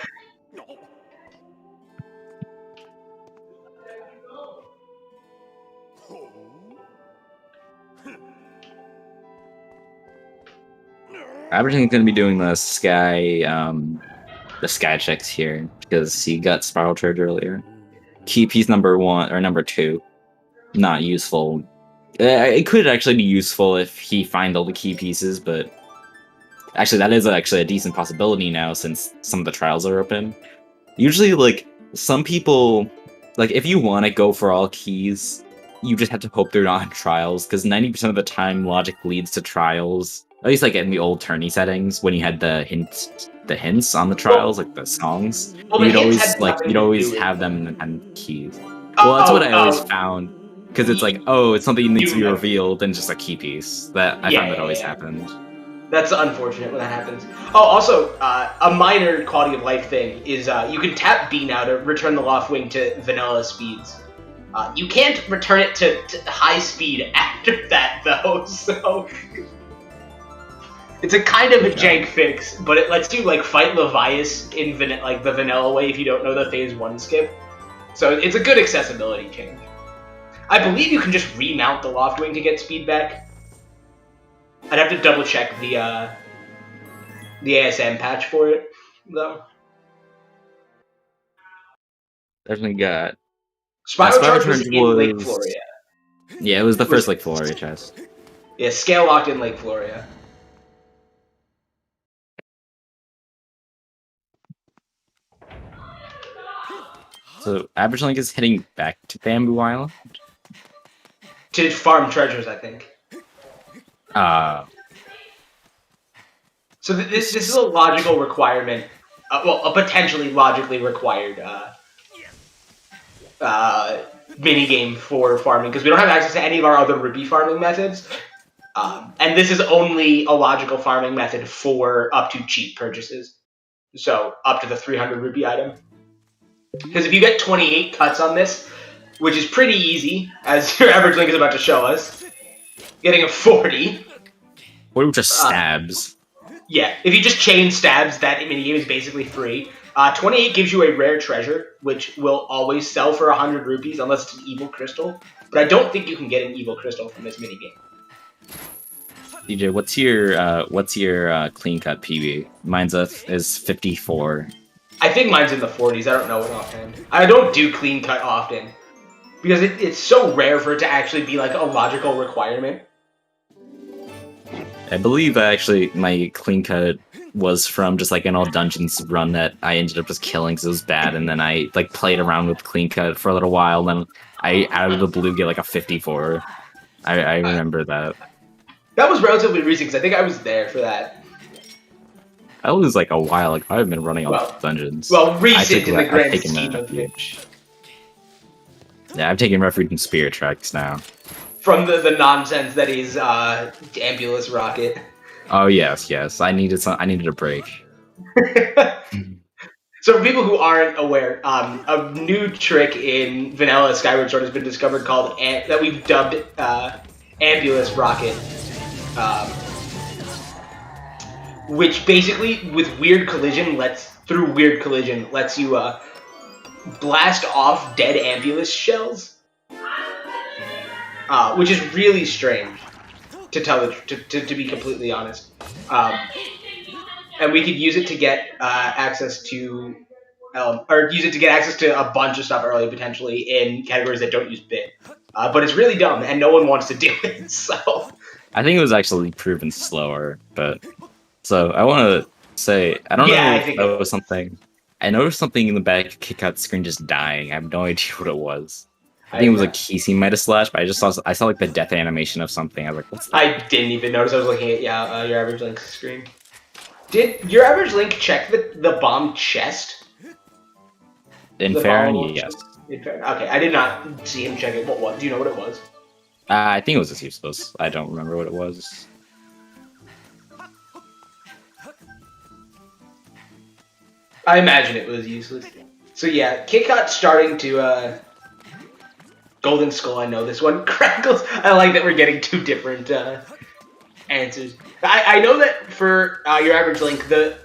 Aberdeen's gonna be doing the sky checks here because he got Spiral Charge earlier. Key piece number 1 or number 2, not useful. It could actually be useful if he finds all the key pieces, but actually that is actually a decent possibility now since some of the trials are open. Usually, like, some people, like, if you want to go for all keys, you just have to hope they're not trials, because 90% of the time logic leads to trials. At least, like, in the old tourney settings, when you had the hints on the trials, like the songs, you'd always have them and keys. Well, that's what I always found, because it's like, oh, it's something that needs to be revealed, and just a key piece. That I found that always happened. That's unfortunate when that happens. Oh, also, a minor quality of life thing is you can tap B now to return the Loft Wing to vanilla speeds. You can't return it to high speed after that, though, so... It's a kind of a jank fix, but it lets you like fight Levias in the vanilla way if you don't know the phase 1 skip. So it's a good accessibility change. I believe you can just remount the Loft Wing to get speed back. I'd have to double check the ASM patch for it, though. Definitely got Spiral Charge was in Lake Floria. Yeah, it was the first Lake Floria chest. Yeah, scale locked in Lake Floria. So Average Link is heading back to Bamboo Island? To farm treasures, I think. So this is a logical requirement. Well, a potentially logically required minigame for farming, because we don't have access to any of our other rupee farming methods. And this is only a logical farming method for up to cheap purchases. So, up to the 300 rupee item. Because if you get 28 cuts on this, which is pretty easy, as your average Link is about to show us, getting a 40. What are just stabs? Yeah, if you just chain stabs, that minigame is basically free. 28 gives you a rare treasure, which will always sell for 100 rupees, unless it's an evil crystal. But I don't think you can get an evil crystal from this minigame. DJ, what's your clean cut PB? Mine's is 54. I think mine's in the 40s. I don't know it offhand. I don't do clean cut often because it's so rare for it to actually be like a logical requirement. I believe actually my clean cut was from just like an old Dungeons run that I ended up just killing because it was bad, and then I like played around with clean cut for a little while. Then I out of the blue get like a 54. I remember that. That was relatively recent because I think I was there for that. That was like a while. Like I've been running on Dungeons. Well, recent in the grand scheme of things. Yeah, I've taken refuge in Spirit Tracks now. From the nonsense that is Ambulance Rocket. Oh yes. I needed a break. So for people who aren't aware, a new trick in vanilla Skyward Sword has been discovered called that we've dubbed Ambulance Rocket, which basically with weird collision lets you blast off dead Ambulance shells, which is really strange to be completely honest. And we could use it to get access to, or use it to get access to a bunch of stuff early, potentially in categories that don't use bit. But it's really dumb, and no one wants to do it. So I think it was actually proven slower, but so I want to say I don't know if that was something. I noticed something in the back kickout screen just dying. I have no idea what it was. I think it was a key seam might have slashed, but I saw like the death animation of something. I was like, what's that? I didn't even notice. I was looking at your average link screen. Did your average link check the bomb chest? In fairness, yes. Okay, I did not see him check it. What? Do you know what it was? I think it was just useless. I don't remember what it was. I imagine it was useless. So yeah, Kickout starting to Golden Skull. I know this one. Crackles. I like that we're getting two different answers. I know that for your average link, the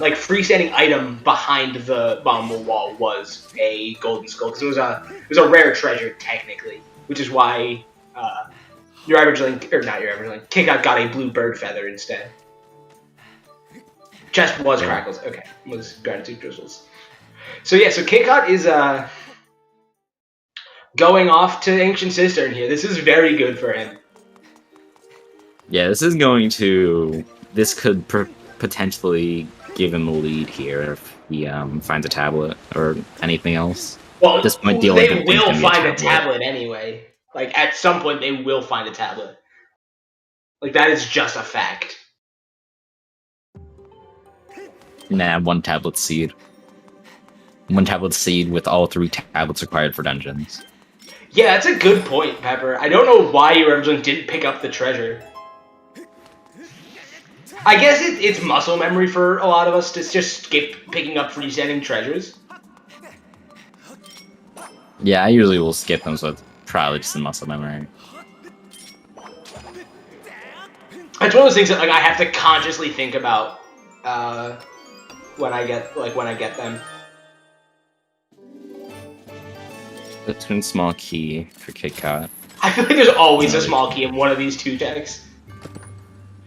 like freestanding item behind the bomb wall was a golden skull because it was a rare treasure technically, which is why your average link, or not your average link, Kickout got a blue bird feather instead. Chest was Crackles. Okay, was gratitude crystals. So yeah, so Kickout is going off to Ancient Cistern here. This is very good for him. Yeah, this is going to. This could potentially give him a lead here if he finds a tablet or anything else. Well, at this point, they will find a tablet anyway. Like at some point, they will find a tablet. Like that is just a fact. Nah, one tablet seed. One tablet seed with all 3 tablets required for dungeons. Yeah, that's a good point, Pepper. I don't know why your originally didn't pick up the treasure. I guess it's muscle memory for a lot of us to just skip picking up freestanding treasures. Yeah, I usually will skip them, so it's probably just in muscle memory. It's one of those things that like I have to consciously think about when I get them. Between small key for Kickout. I feel like there's always a small key in one of these 2 decks.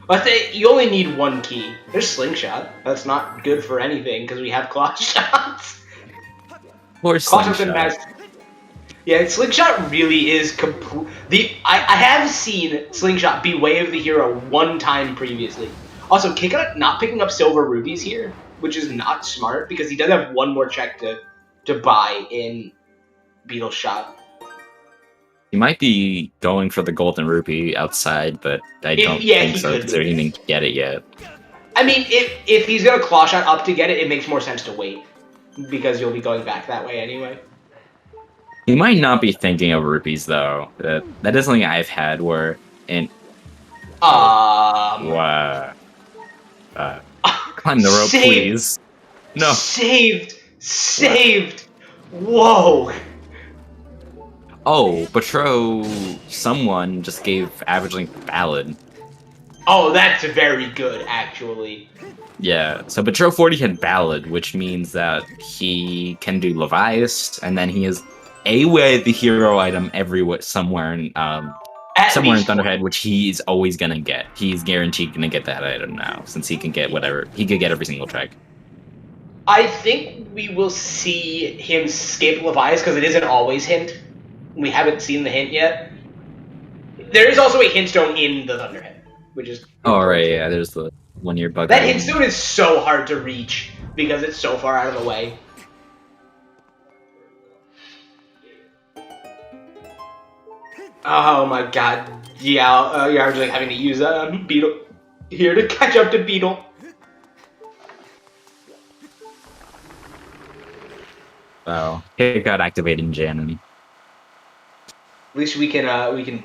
But you only need 1 key. There's Slingshot. That's not good for anything because we have Claw Shots. Or Slingshot. Yeah, Slingshot really is I have seen Slingshot be Way of the Hero 1 time previously. Also, Kickout not picking up silver rubies here, which is not smart because he does have 1 more check to buy in Beetle Shot. He might be going for the golden rupee outside, but I don't think so because he didn't get it yet. I mean, if he's gonna Claw Shot up to get it, it makes more sense to wait because you'll be going back that way anyway. He might not be thinking of rupees though. That is something I've had where wow. Climb the rope, please. No. Saved. Whoa. Oh, Betro, someone just gave Average Link Ballad. Oh, that's very good, actually. Yeah, so Betro 40 had Ballad, which means that he can do Levias, and then he has a Way of the Hero item somewhere in Thunderhead, which he's always gonna get. He's guaranteed gonna get that item now, since he can get whatever. He could get every single track. I think we will see him skip Levias, because it isn't always hint. We haven't seen the hint yet. There is also a hint stone in the Thunderhead, which is... Oh, right, yeah, there's the 1 year bug. That hint stone is so hard to reach, because it's so far out of the way. Oh my god. Yeah, you're actually having to use Beetle here to catch up to Beetle. Oh, it got activated in Jan. At least we can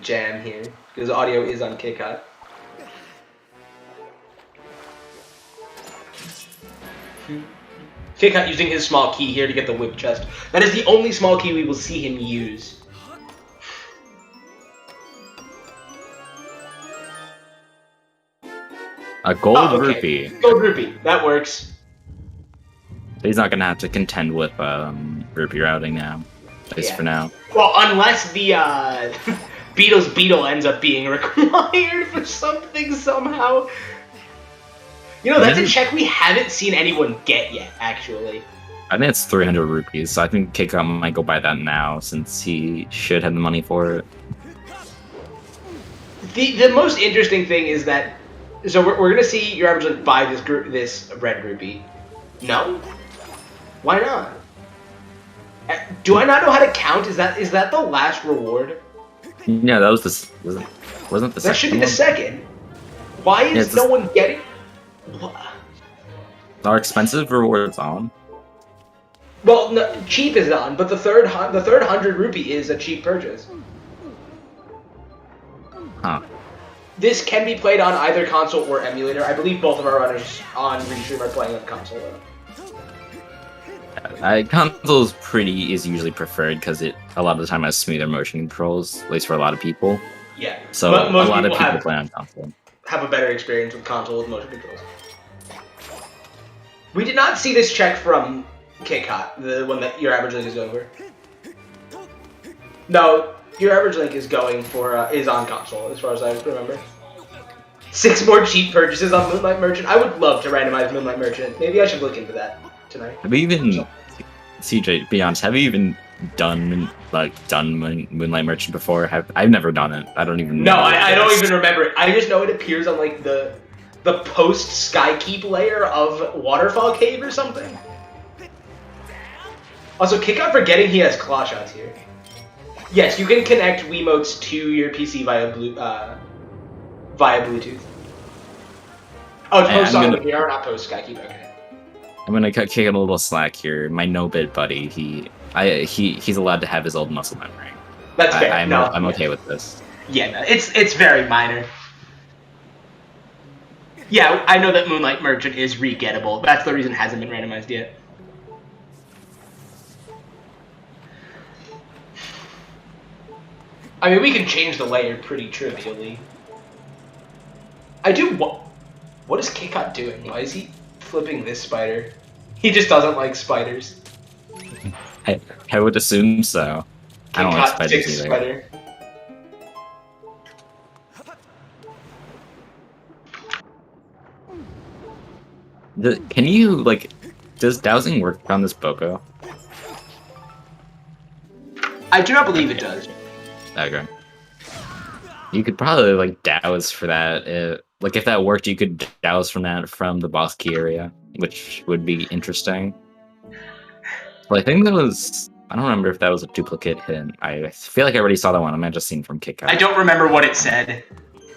jam here because audio is on Kickout. Kit using his small key here to get the whip chest. That is the only small key we will see him use. A gold Oh, okay. rupee. Gold rupee. That works. He's not gonna have to contend with rupee routing now. At least for now. Well, unless the Beetle's Beetle ends up being required for something somehow. You know, that's a check we haven't seen anyone get yet, actually. I think it's 300 rupees, so I think Kickout might go buy that now, since he should have the money for it. The most interesting thing is that, so we're gonna see your average Link buy this red rupee. No? Why not? Do I not know how to count? Is that the last reward? Yeah, that was wasn't the second. That should be the second. Why is no one getting? Are expensive rewards on? Well, no, cheap is on, but the third 100 rupee is a cheap purchase. Huh. This can be played on either console or emulator. I believe both of our runners on Restream are playing on console. Console is usually preferred because it a lot of the time has smoother motion controls, at least for a lot of people. Yeah. So a lot of people play on console. Have a better experience with console with motion controls. We did not see this check from Kick-Hot, the one that your average Link is going for. No, your average Link is going for is on console, as far as I remember. 6 more cheap purchases on Moonlight Merchant. I would love to randomize Moonlight Merchant. Maybe I should look into that tonight. Have you even, CJ? Be honest. Have you even done Moonlight Merchant before? I've never done it. I don't even. No, I don't even remember it. I just know it appears on like the post Skykeep layer of Waterfall Cave or something. Also, kick out forgetting he has claw shots here. Yes, you can connect Wiimotes to your PC via Bluetooth. Oh, it's post Sonic VR, not post Skykeep. Okay. I'm gonna kick him a little slack here. My no-bid buddy, he's allowed to have his old muscle memory. That's fair. I'm okay with this. Yeah, no, it's very minor. Yeah, I know that Moonlight Merchant is re-gettable. That's the reason it hasn't been randomized yet. I mean, we can change the layer pretty trivially. What is Kicot doing? Why is he flipping this spider? He just doesn't like spiders. I would assume so. I don't like spiders either. Spider. Can you, does dowsing work on this Boko? I do not believe it does. Okay. You could probably, douse for that. If that worked, you could douse from the boss key area, which would be interesting. Well, I think that was... I don't remember if that was a duplicate hit. I feel like I already saw that one. I might have just seen from Kickout. I don't remember what it said.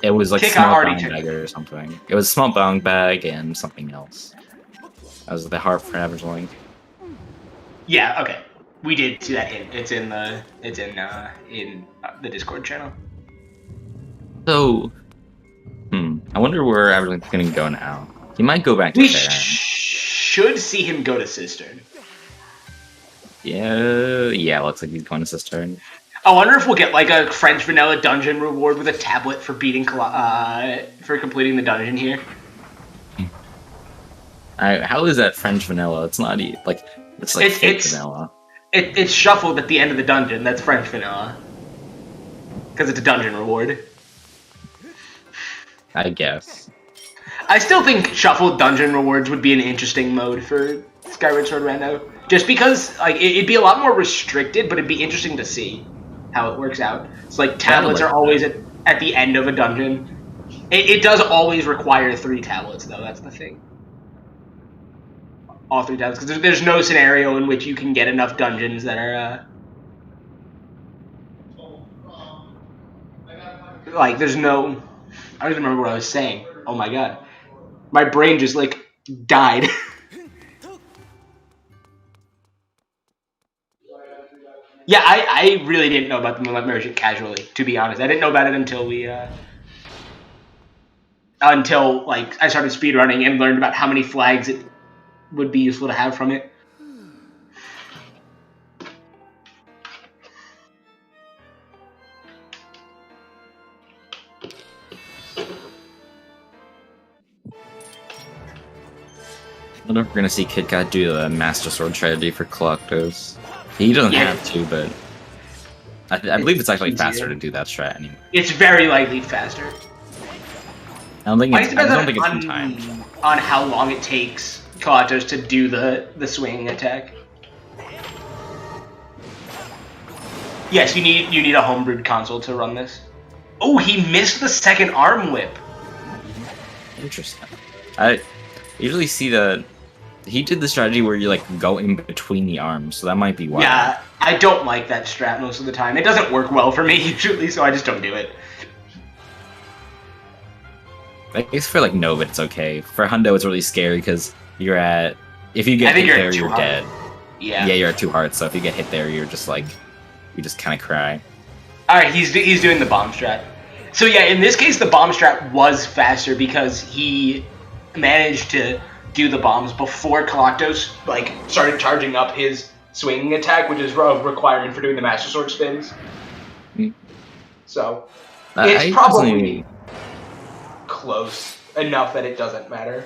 It was small bound bag or something. It was small bound bag and something else. That was the heart for average Link. Yeah. Okay. We did see that hint. It's in the Discord channel. So, I wonder where average Link's gonna go now. He might go back to We should see him go to Cistern. Yeah. Looks like he's going to Cistern. I wonder if we'll get a French vanilla dungeon reward with a tablet for beating for completing the dungeon here. How is that French vanilla? It's not it's fake vanilla. It's shuffled at the end of the dungeon. That's French vanilla because it's a dungeon reward. I guess. I still think shuffled dungeon rewards would be an interesting mode for Skyward Sword Rando. Just because it'd be a lot more restricted, but it'd be interesting to see how it works out. It's tablets are always at the end of a dungeon. It does always require 3 tablets, though. That's the thing. All 3 tablets, because there's no scenario in which you can get enough dungeons that are there's no. I don't even remember what I was saying. Oh my god, my brain just died. Yeah, I really didn't know about the Moonlight Merchant casually, to be honest. I didn't know about it until I started speedrunning and learned about how many flags it would be useful to have from it. I wonder if we're gonna see Kit Kat do the Master Sword strategy for Collectos. He doesn't have to, but I believe it's actually faster to do that strat anyway. It's very likely faster. I don't think it's in time. On how long it takes Collectos to do the swinging attack. Yes, you need a homebrewed console to run this. Oh, he missed the second arm whip. Interesting. I usually see that he did the strategy where you like go in between the arms, so that might be why. Yeah, I don't like that strat most of the time. It doesn't work well for me usually, so I just don't do it. I guess for like Nova it's okay. For Hundo it's really scary because you're at if you get hit there you're dead. Yeah. Yeah, you're at 2 hearts, so if you get hit there you're just like you just kind of cry. Alright, he's doing the bomb strat. So yeah, in this case the bomb strat was faster because he managed to do the bombs before Collectos like started charging up his swinging attack, which is a requirement for doing the Master Sword spins. So it's probably close enough that it doesn't matter.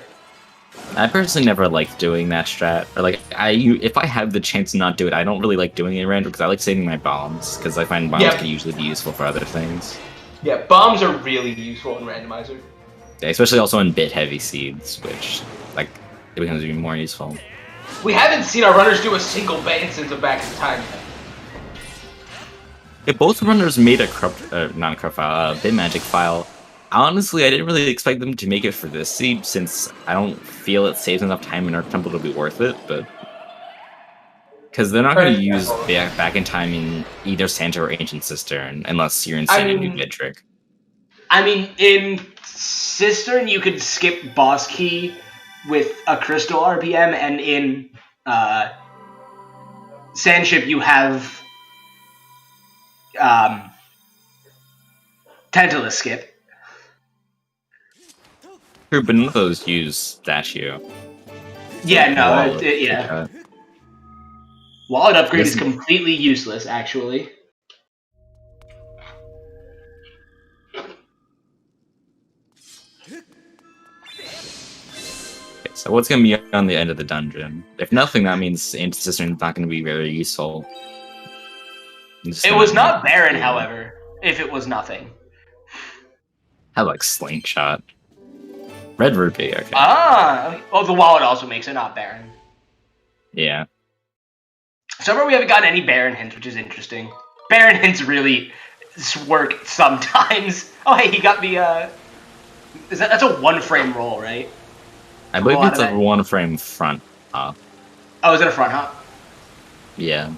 I personally never liked doing that strat. Or like if I have the chance to not do it, I don't really like doing it in random because I like saving my bombs because I find bombs can usually be useful for other things. Yeah, bombs are really useful in Randomizer. Yeah, especially also in bit heavy seeds, which like it becomes even more useful. We haven't seen our runners do a single ban since a back in time yet. Yeah, both runners made a not a corrupt file, a bit magic file. Honestly, I didn't really expect them to make it for this seed since I don't feel it saves enough time in Earth Temple to be worth it, but because they're not going to use back in time in either Santa or Ancient Cistern unless you're in Santa New Vidric. I mean, in Cistern you could skip boss key with a crystal RPM, and in Sandship you have Tantalus skip. True, but none of those use statue. Yeah, no, yeah. Wallet upgrade is completely useless, actually. So what's going to be on the end of the dungeon? If nothing, that means Ancient Cistern is not going to be very useful. It was not barren, however, if it was nothing. I like Slingshot. Red Rupee, okay. Ah! Oh, the wallet also makes it not barren. Yeah. So far we haven't gotten any barren hints, which is interesting. Barren hints really work sometimes. Oh, hey, he got the, that's a one-frame roll, right? I believe it's a one-frame front hop. Oh, is it a front hop? Yeah.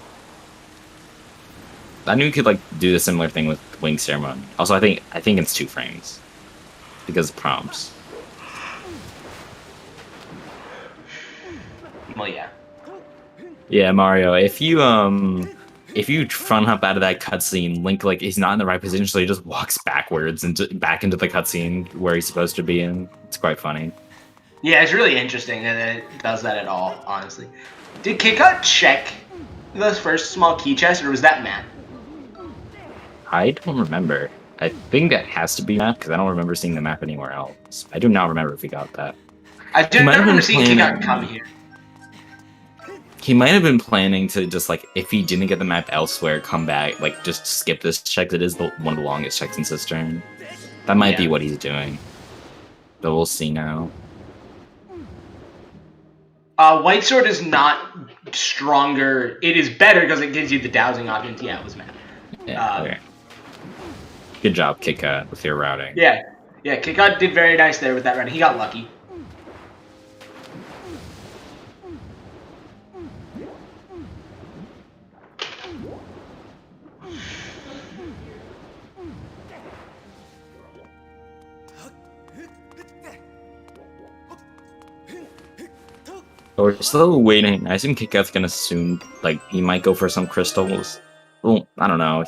I knew you could, like, do the similar thing with Wing Ceremony. Also, I think it's 2 frames. Because of prompts. Well, yeah. Yeah, Mario, if you front hop out of that cutscene, Link, like, he's not in the right position, so he just walks backwards and back into the cutscene where he's supposed to be in. It's quite funny. Yeah, it's really interesting that it does that at all, honestly. Did Kit check the first small key chest, or was that Matt? I don't remember. I think that has to be Matt, because I don't remember seeing the map anywhere else. I do not remember if we got that. I do not remember seeing Kit come here. He might have been planning to just, like, if he didn't get the map elsewhere, come back, like, just skip this check. It is one of the longest checks in Cistern. That might be what he's doing. But we'll see now. White Sword is not stronger. It is better because it gives you the dowsing options. Yeah, it was Matt. Yeah, okay. Good job, Kit Kat, with your routing. Yeah, Kit Kat did very nice there with that routing. He got lucky. We're still waiting. I assume Kit Kat's gonna soon, like, he might go for some crystals. Well, I don't know.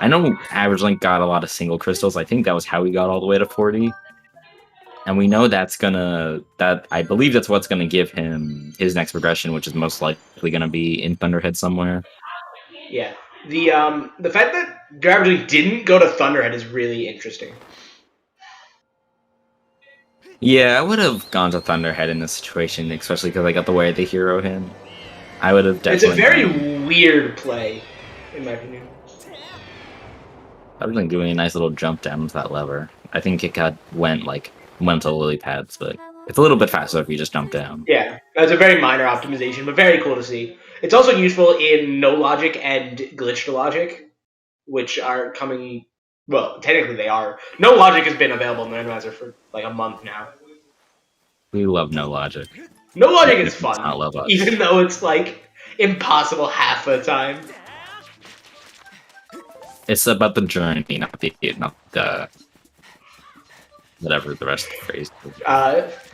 I know Average Link got a lot of single crystals. I think that was how he got all the way to 40. And And we know I believe that's what's gonna give him his next progression, which is most likely gonna be in Thunderhead somewhere. Yeah. The fact that Gravity didn't go to Thunderhead is really interesting. Yeah, I would have gone to Thunderhead in this situation, especially because I got the way they hero him. I would have definitely. It's a very weird play, in my opinion. I was doing a nice little jump down with that lever. I think it went to lily pads, but it's a little bit faster if you just jump down. Yeah, that's a very minor optimization, but very cool to see. It's also useful in no logic and glitch to logic, which are coming. Well, technically they are. No logic has been available in the Randomizer for like a month now. We love no logic. No logic is fun, not love us. even though it's like impossible half the time. It's about the journey, not the whatever the rest of the phrase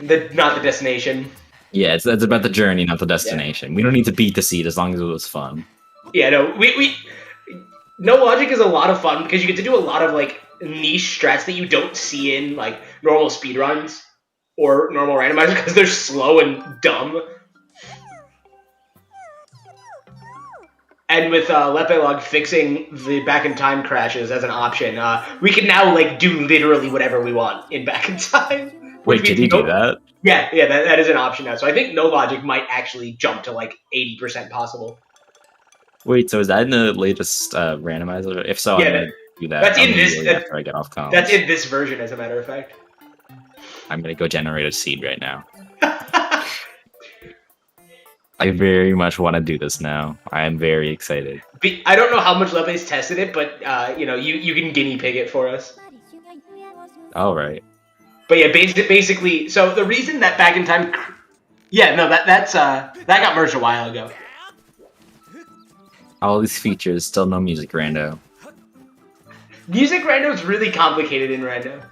is. Not the destination. Yeah, it's about the journey, not the destination. Yeah. We don't need to beat the seed as long as it was fun. Yeah, no, we no logic is a lot of fun because you get to do a lot of like niche strats that you don't see in like normal speedruns or normal randomizer because they're slow and dumb. And with Lepelog fixing the back in time crashes as an option, we can now like do literally whatever we want in back in time. Wait, did he do that? Yeah, that is an option now. So I think no logic might actually jump to like 80% possible. Wait, so is that in the latest randomizer? If so, yeah, I'm gonna do that. That's in this. After I get off comms. That's in this version, as a matter of fact. I'm gonna go generate a seed right now. I very much want to do this now. I am very excited. I don't know how much Levias tested it, but you can guinea pig it for us. All right. But yeah, basically, so the reason that back in time, that got merged a while ago. All these features, still no music rando. Music rando is really complicated in rando.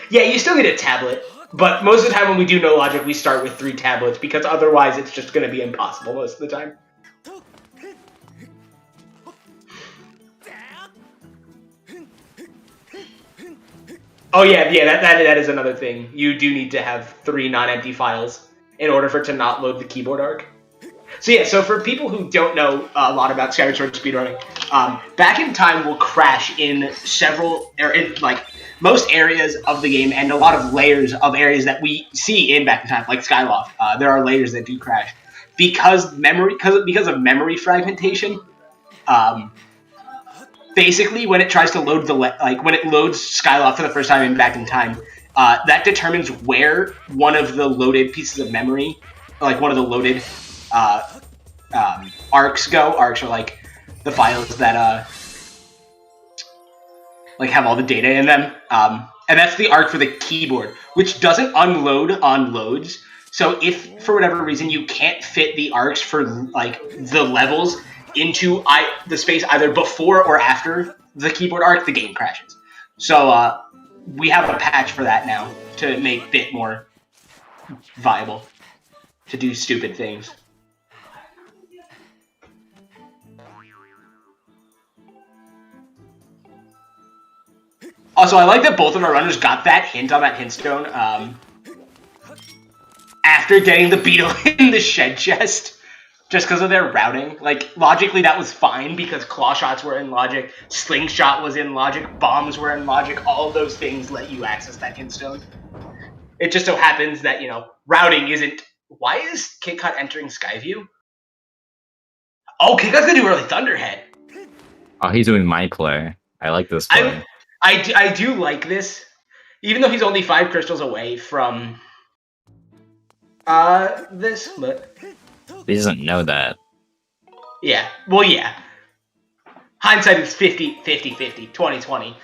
Yeah, you still need a tablet. But most of the time when we do no logic, we start with 3 tablets, because otherwise it's just going to be impossible most of the time. Oh yeah, that is another thing. You do need to have 3 non-empty files in order for it to not load the keyboard arc. So yeah, so for people who don't know a lot about Skyward Sword speedrunning, back in time will crash in most areas of the game and a lot of layers of areas that we see in back in time, like Skyloft. There are layers that do crash because of memory fragmentation. Basically, when it tries to load when it loads Skyloft for the first time in back in time, that determines where one of the loaded pieces of memory, like one of the loaded arcs go. Arcs are like the files that have all the data in them. And that's the arc for the keyboard, which doesn't unload on loads. So if, for whatever reason, you can't fit the arcs for, the levels into the space either before or after the keyboard arc, the game crashes. So we have a patch for that now to make Bit more viable to do stupid things. Also, I like that both of our runners got that hint on that hint stone after getting the beetle in the shed chest, just because of their routing. Like, logically, that was fine because claw shots were in logic, slingshot was in logic, bombs were in logic. All of those things let you access that hint stone. It just so happens that, routing isn't. Why is KitKat entering Skyview? Oh, KitKat's gonna do early Thunderhead. Oh, he's doing my play. I like this play. I do like this, even though he's only 5 crystals away from this, but he doesn't know that. Yeah, well, yeah. Hindsight is 50-50, 20-20.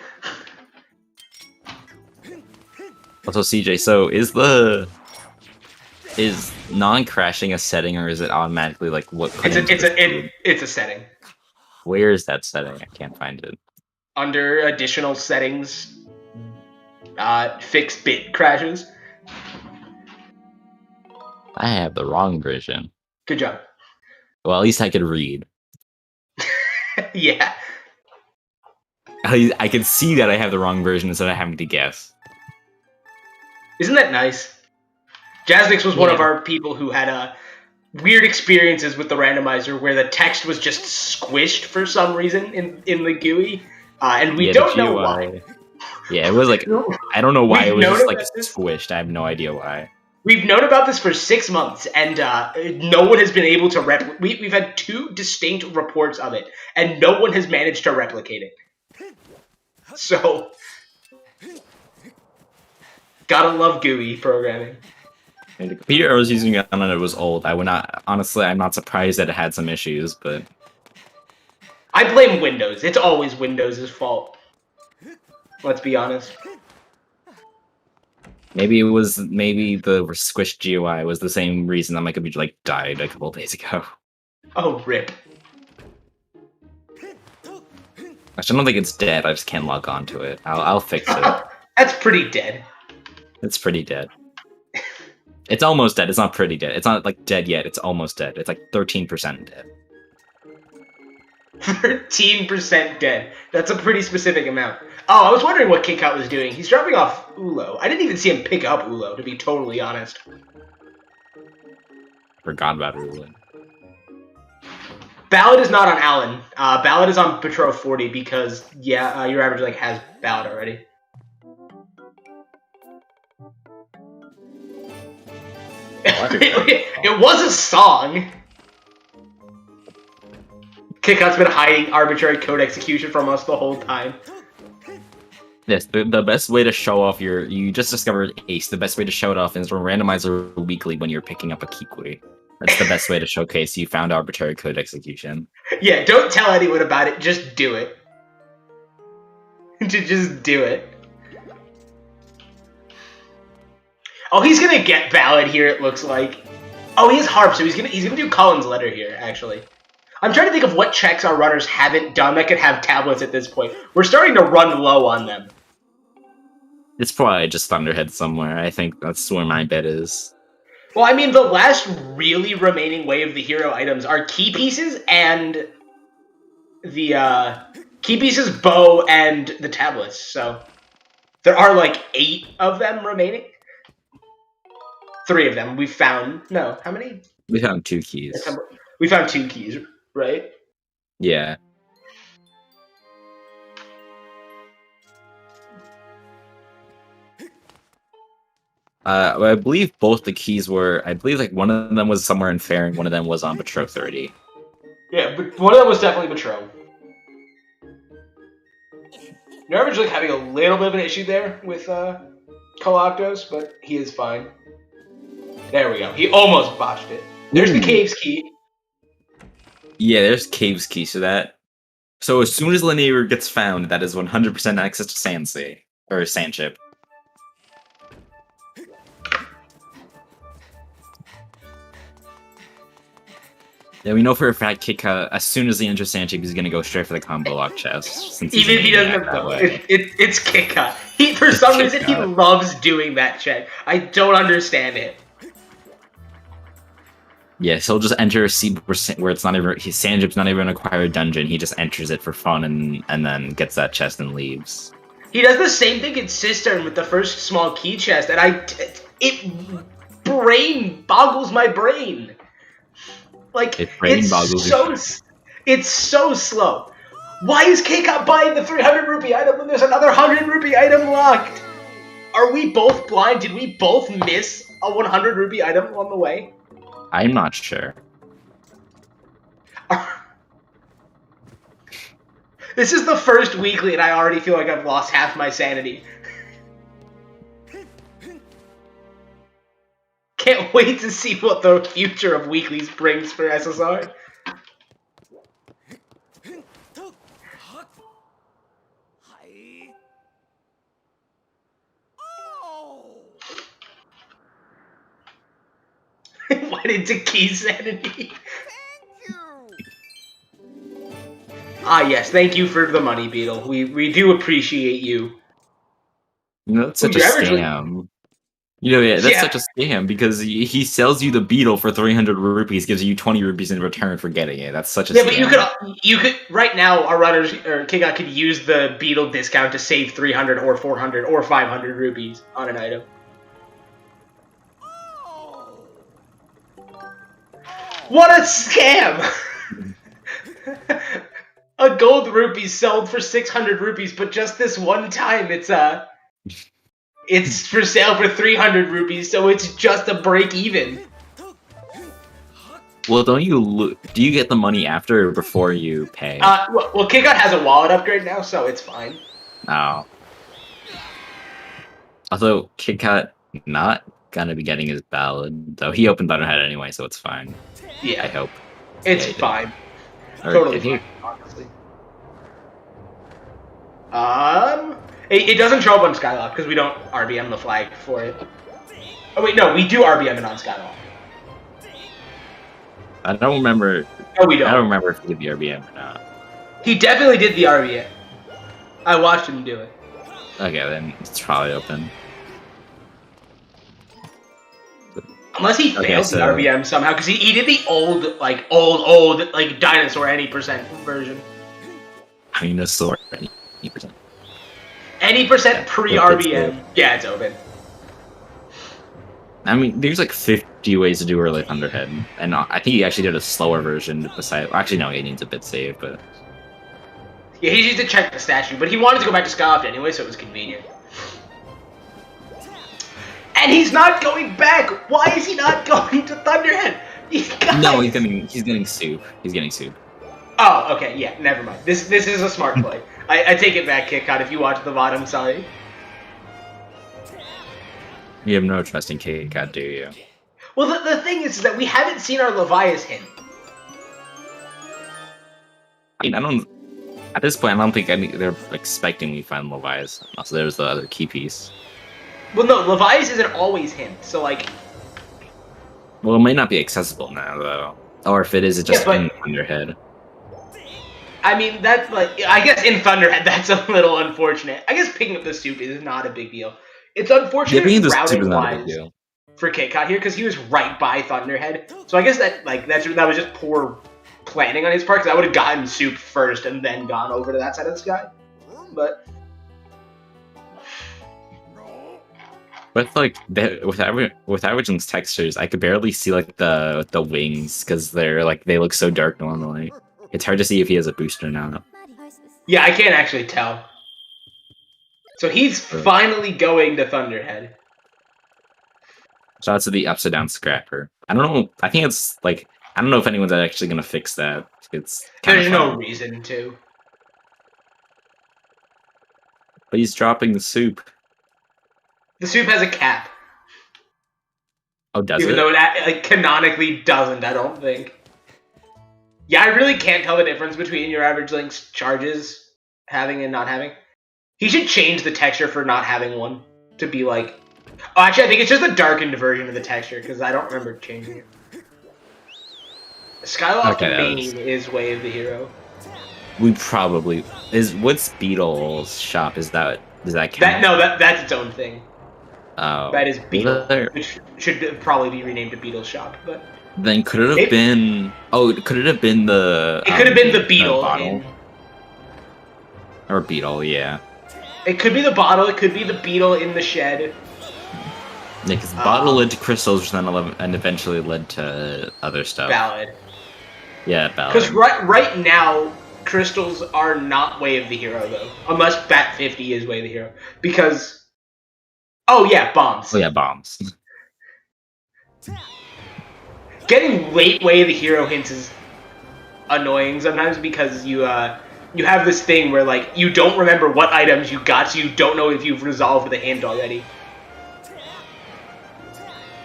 Also, CJ, so is non-crashing a setting, or is it automatically what? It's a setting. Where is that setting? I can't find it. Under additional settings, fix bit crashes. I have the wrong version. Good job. Well, at least I could read. Yeah. At least I can see that I have the wrong version instead of having to guess. Isn't that nice? Jaznix was one of our people who had weird experiences with the randomizer where the text was just squished for some reason in the GUI, and we don't know why. Yeah, it was like, I don't know why it was just like squished. I have no idea why. We've known about this for 6 months, and no one has been able to replicate. We've had 2 distinct reports of it, and no one has managed to replicate it. So, gotta love GUI programming. And the computer I was using on it was old. I would not, honestly, I'm not surprised that it had some issues, but I blame Windows. It's always Windows' fault. Let's be honest. maybe the squished GUI was the same reason that my computer like died a couple of days ago. Oh, rip. Actually, I don't think it's dead. I just can't log on to it. I'll fix it. That's pretty dead. It's pretty dead. It's almost dead. It's not pretty dead. It's not like dead yet. It's almost dead. It's like 13% dead. 13% dead. That's a pretty specific amount. Oh, I was wondering what KitKat was doing. He's dropping off Ulo. I didn't even see him pick up Ulo, to be totally honest. Forgot about Ulo. Ballad is not on Alan. Ballad is on Patrol 40 because, yeah, your average like has Ballad already. It was a song. KitKat's been hiding arbitrary code execution from us the whole time. Yes, the best way to show off you just discovered Ace. The best way to show it off is from Randomizer Weekly when you're picking up a Kikui. That's the best way to showcase you found arbitrary code execution. Yeah, don't tell anyone about it. Just do it. Just do it. Oh, he's gonna get Ballad here. It looks like. Oh, he has Harp, so he's gonna do Cullen's letter here. Actually, I'm trying to think of what checks our runners haven't done that could have tablets at this point. We're starting to run low on them. It's probably just Thunderhead somewhere. I think that's where my bet is. Well, I mean, the last really remaining wave of the hero items are key pieces and the key pieces, bow, and the tablets. So there are like 8 of them remaining. 3 of them. We found... No, how many? We found 2 keys. We found 2 keys, right? Yeah. I believe both the keys were... I believe like one of them was somewhere in Fair and one of them was on Patrol 30. Yeah, but one of them was definitely Patrol. You're average like having a little bit of an issue there with Coloctos, but he is fine. There we go. He almost botched it. There's the Caves key. Yeah, there's Caves key, so as soon as Linear gets found, that is 100% access to Sandsea. Or Sandship. Yeah, we know for a fact KitKat, as soon as he enters Sandship, he's gonna go straight for the combo lock chest. Since even if he doesn't have it's KitKat. For some reason, he loves doing that check. I don't understand it. Yes, he'll just enter a seat where it's not even his Sandship's not even an acquired dungeon. He just enters it for fun and then gets that chest and leaves. He does the same thing in Cistern with the first small key chest, and it brain boggles my brain. Like it's so slow. Why is KitKat buying the 300 rupee item when there's another 100 rupee item locked? Are we both blind? Did we both miss a 100 rupee item on the way? I'm not sure. This is the first weekly, and I already feel like I've lost half my sanity. Can't wait to see what the future of weeklies brings for SSR. Went into key sanity. Ah, yes, thank you for the money, Beetle. We do appreciate you. You know, that's such a scam. You know, yeah, that's such a scam because he sells you the Beetle for 300 rupees, gives you 20 rupees in return for getting it. That's such a scam. But you could right now our runners or KitKat could use the Beetle discount to save 300 or 400 or 500 rupees on an item. What a scam! A gold rupee sold for 600 rupees, but just this one time it's for sale for 300 rupees, so it's just a break even. Well, do you get the money after or before you pay? Well, KitKat has a wallet upgrade now, so it's fine. Oh. Although KitKat not gonna be getting his ballad, though he opened Thunderhead anyway, so it's fine. Yeah, I hope. it's Yeah, fine. Or Totally did he? fine, honestly. It doesn't show up on Skylock because we don't RBM the flag for it. Oh wait, no, we do RBM it on Skylock. I don't remember. No, we don't. I don't remember if he did the RBM or not. He definitely did the RBM. I watched him do it. Okay, then it's probably open. Unless he failed the RBM somehow, because he did the old dinosaur any percent version. Dinosaur any percent. Any percent pre-RBM. Yeah, it's open. I mean, there's like 50 ways to do early Thunderhead, and I think he actually did a slower version. Actually, no, he needs a bit save, but yeah, he needs to check the statue, but he wanted to go back to Skyloft anyway, so it was convenient. And he's not going back. Why is he not going to Thunderhead? No, he's getting soup. He's getting soup. Oh, okay, yeah, never mind. This is a smart play. I take it back, KitKat. If you watch the bottom, sorry. You have no trust in KitKat, do you? Well, the thing is that we haven't seen our Levias hint. I mean, I don't. At this point, I don't think they're expecting we find Levias. Also, there's the other key piece. Well, no, Levias isn't always hint, so like. Well, it might not be accessible now, though. Or if it is, it's just in Thunderhead. I mean, that's like. I guess in Thunderhead, that's a little unfortunate. I guess picking up the soup is not a big deal. It's unfortunate routing-wise for KitKat here because he was right by Thunderhead. So I guess that was just poor planning on his part because I would have gotten soup first and then gone over to that side of the sky. But with Averaging's textures, I could barely see like the wings because they look so dark normally. It's hard to see if he has a booster now. Yeah, I can't actually tell. So he's finally going to Thunderhead. Shout out to the upside down scrapper. I don't know. I think it's like I don't know if anyone's actually gonna fix that. There's no reason to. But he's dropping the soup. The soup has a cap. Oh, does it? Even though it canonically doesn't, I don't think. Yeah, I really can't tell the difference between your average Link's charges having and not having. He should change the texture for not having one to be like. Oh, actually, I think it's just a darkened version of the texture because I don't remember changing it. Skyloft main is Way of the Hero. We probably what's Beetle's shop? Does that count? That's its own thing. Oh, that is Beetle, which should probably be renamed to Beetle's shop. But then could it have been? Oh, could it have been the? It could have been the Beetle or Beetle, yeah. It could be the bottle. It could be the Beetle in the shed. Yeah, because the bottle led to crystals, which then and eventually led to other stuff. Ballad. Yeah, ballad. Because right now, crystals are not Way of the Hero though, unless Bat 50 is Way of the Hero. Because, oh yeah, bombs. Oh yeah, bombs. Getting late Way of the Hero hints is annoying sometimes because you have this thing where like you don't remember what items you got, so you don't know if you've resolved the hint already.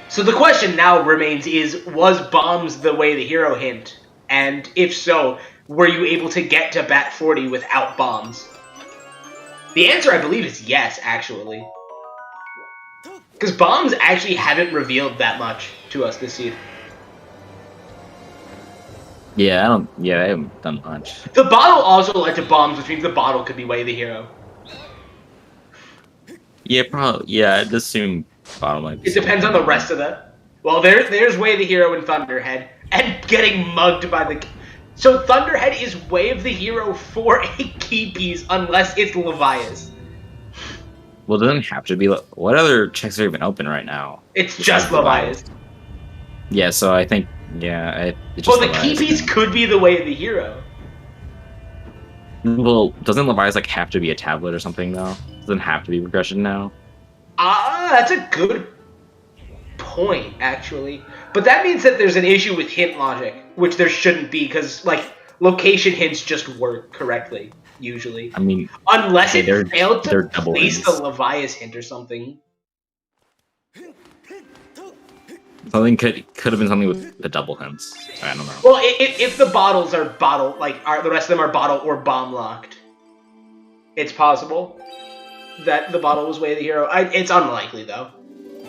So the question now remains was bombs the Way of the Hero hint? And if so, were you able to get to Bat 40 without bombs? The answer, I believe, is yes, actually. Because bombs actually haven't revealed that much to us this season. Yeah, I haven't done much. The bottle also led to bombs, which means the bottle could be Way of the Hero. Yeah, probably. Yeah, I'd assume bottle might be. It depends on the rest of the. Well, there's Way of the Hero in Thunderhead, and getting mugged by the. So Thunderhead is Way of the Hero for a key piece, unless it's Levias. Well, it doesn't have to be. What other checks are even open right now? It's just Levias. Yeah, so I think Yeah, it Well, just the key Levias piece now. could be the way of the hero. Well, doesn't Levias like have to be a tablet or something though? Doesn't have to be regression now. Ah, that's a good point, actually. But that means that there's an issue with hint logic, which there shouldn't be, because like location hints just work correctly usually, I mean, unless okay, it failed to they're double place the hints. Levias hint or something. Something could have been something with the double hints. I don't know. Well, if the bottles are the rest of them are bottle or bomb locked, it's possible that the bottle was way of the hero. It's unlikely though.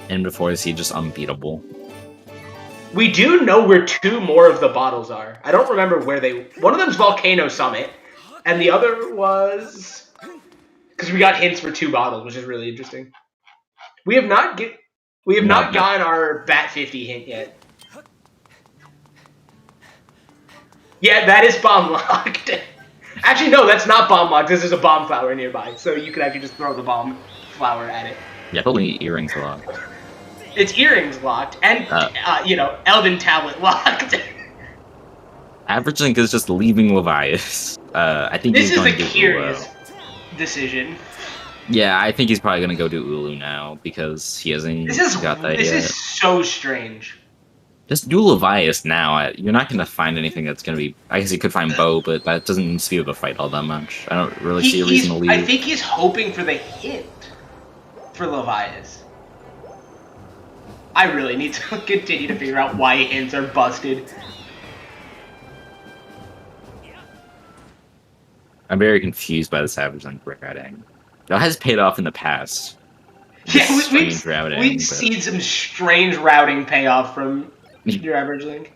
And before is he just unbeatable? We do know where two more of the bottles are. I don't remember where they. One of them's Volcano Summit, and the other was because we got hints for two bottles, which is really interesting. We have not gotten our Bat 50 hint yet. Yeah, that is bomb locked. Actually, no, that's not bomb locked. This is a bomb flower nearby, so you could actually just throw the bomb flower at it. Yeah, only earrings are locked. Its earrings locked, and Elven tablet locked. Average Link is just leaving Levias. I think This he's is going a to do curious Ulu. decision. Yeah, I think he's probably going to go do Ulu now because he hasn't got that This yet. is so strange. Just do Levias now. You're not going to find anything that's going to be... I guess you could find Bo, but that doesn't speed up the fight all that much. I don't really see a reason to leave. I think he's hoping for the hint for Levias. I really need to continue to figure out why hints are busted. I'm very confused by the Savage Link routing. That has paid off in the past. Yeah, we've But seen some strange routing payoff from your average link.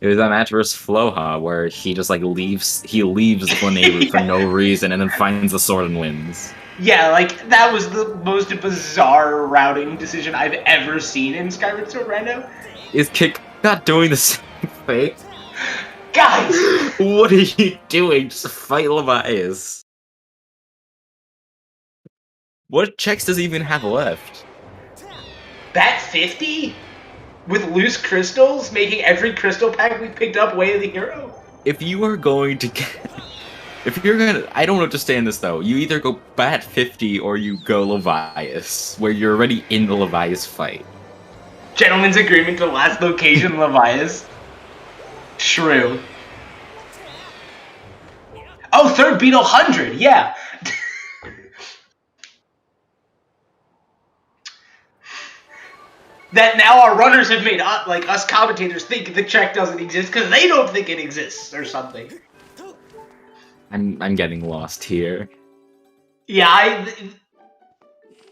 it was that match versus Floha where he just like leaves Flaneru for no reason and then finds the sword and wins. Yeah, like that was the most bizarre routing decision I've ever seen in Skyward Sword Rando. Is Kick not doing the same thing? Guys! What are you doing? Just fight Levias. What checks does he even have left? Bat 50? With loose crystals, making every crystal pack we picked up way of the hero? If you are going to get... If you're gonna... I don't understand this, though. You either go Bat 50 or you go Levias, where you're already in the Levias fight. Gentleman's agreement to last location, Levias. True. Oh, third Beetle 100, yeah! That now our runners have made us commentators think the check doesn't exist because they don't think it exists or something. I'm getting lost here. Yeah,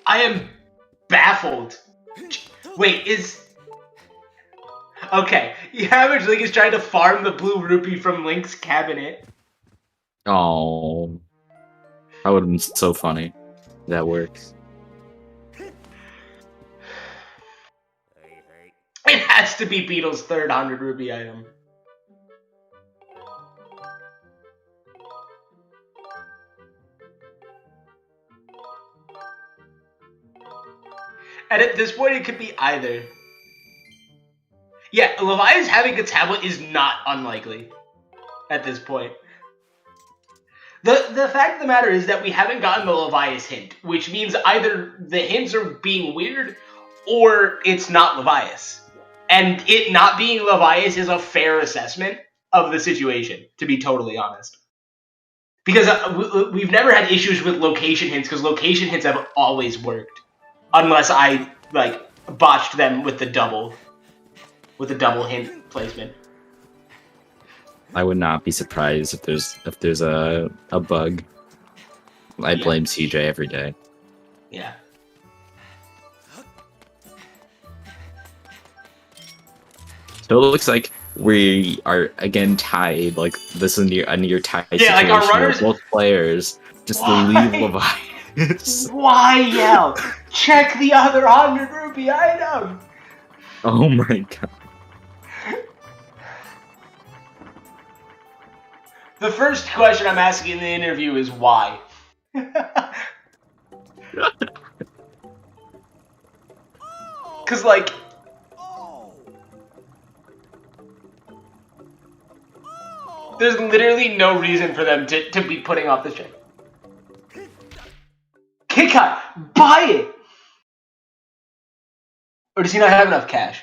I am baffled. Wait, okay, the average Link is trying to farm the blue rupee from Link's cabinet. Oh, that would have been so funny. That works. It has to be Beetle's third 100 rupee item. And at this point, it could be either. Yeah, Levias having a tablet is not unlikely at this point. The fact of the matter is that we haven't gotten the Levias hint, which means either the hints are being weird or it's not Levias. And it not being Levias is a fair assessment of the situation, to be totally honest. Because we've never had issues with location hints, because location hints have always worked. Unless I, botched them with the double hint placement. I would not be surprised if there's a bug. I blame CJ every day. Yeah. So it looks like we are again tied. Like this is a near tie situation our runners... where both players just leave Levias. Why yell? Check the other 100 rupee item. Oh my god. The first question I'm asking in the interview is why. Cause There's literally no reason for them to be putting off this check. KitKat, buy it! Or does he not have enough cash?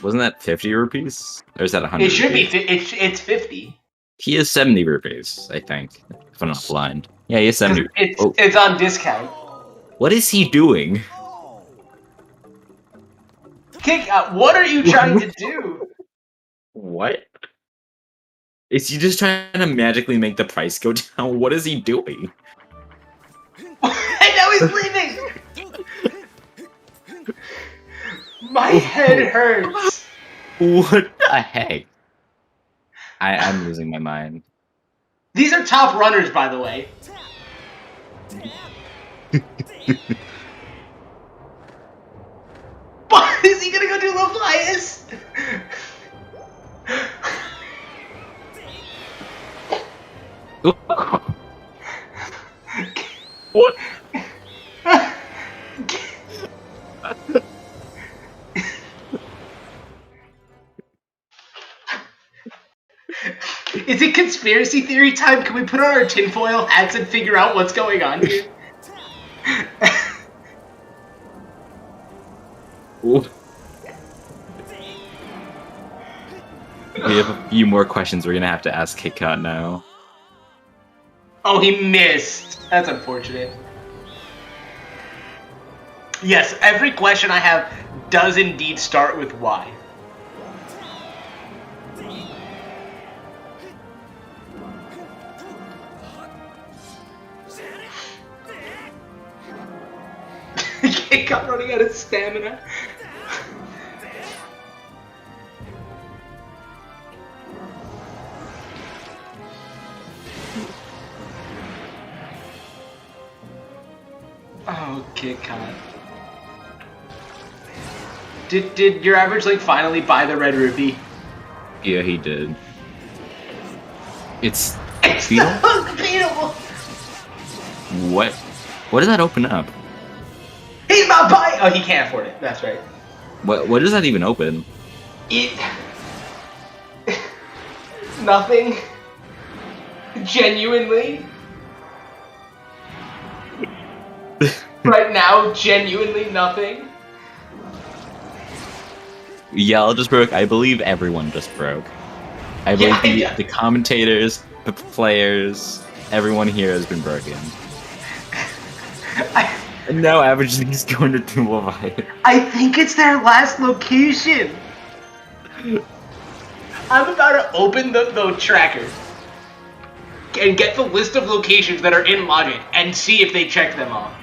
Wasn't that 50 rupees? Or is that 100? It should be. It's 50. He is 70 rupees, I think. If I'm not blind. Yeah, he is 70. It's on discount. What is he doing? KitKat, what are you trying to do? What? Is he just trying to magically make the price go down? What is he doing? And now he's leaving! My head hurts! What the heck? I'm losing my mind. These are top runners, by the way. What? Is he gonna go do Levias? What? Is it conspiracy theory time? Can we put on our tinfoil hats and figure out what's going on here? We have a few more questions we're gonna have to ask KitKat now. Oh, he missed. That's unfortunate. Yes, every question I have does indeed start with Y. KitKat running out of stamina. Oh, KitKat. Did your average Link finally buy the red rupee? Yeah, he did. It's unbeatable. What? What does that open up? He's not buying. Oh, he can't afford it. That's right. What does that even open? It. Nothing. Genuinely. Right now, genuinely nothing. Yell just broke. I believe everyone just broke. I believe the commentators, the players, everyone here has been broken. And now Average is going to do Levias. I think it's their last location. I'm about to open the tracker and get the list of locations that are in Logic and see if they check them off.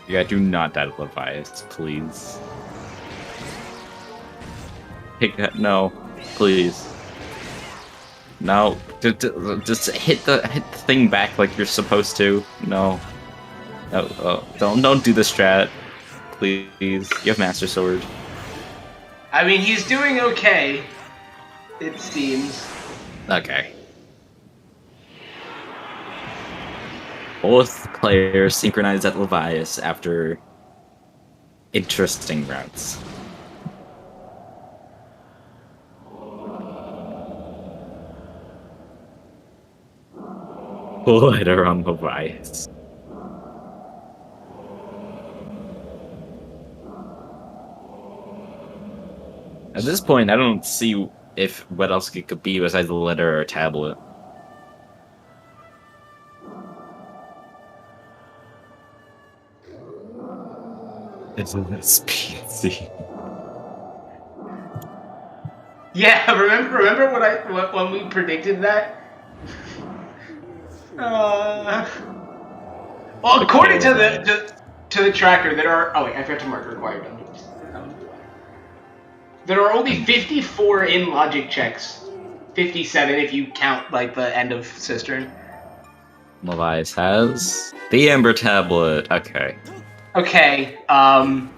Yeah, do not die to Levias, please. No, please. No, just hit the thing back like you're supposed to. No, don't do the strat, please. You have Master Sword. I mean, he's doing okay. It seems. Okay. Both players synchronized at Levias after interesting routes. Letter on Levias. At this point, I don't see what else it could be besides a letter or a tablet. It's a speed scene. Yeah, remember when we predicted that? Well, according to the tracker, there are. Oh wait, I forgot to mark required. There are only 54 in logic checks. 57 if you count like the end of Cistern. Levias has the Ember Tablet. Okay. Okay. I'm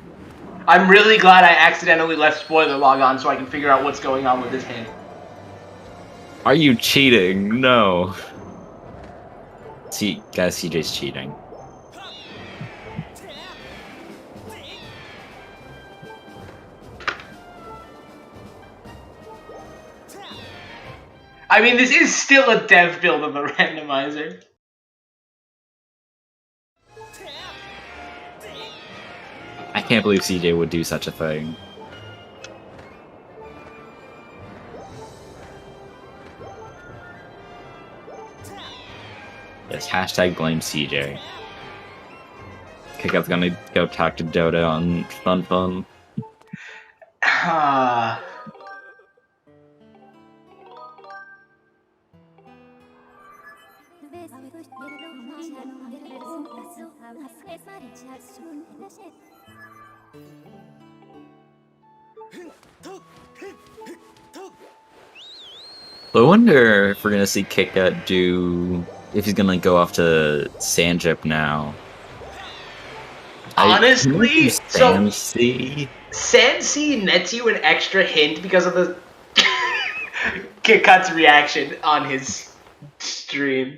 really glad I accidentally left spoiler log on so I can figure out what's going on with this hint. Are you cheating? No. Guys, CJ's cheating. I mean, this is still a dev build of the randomizer. I can't believe CJ would do such a thing. Yes, hashtag blame CJ. Kickout's gonna go talk to Dota on Fun. I wonder if we're gonna see Kickout do... if he's gonna go off to Sanjip now. Honestly, Sansea? Sansea nets you an extra hint because of the Kikut's reaction on his stream.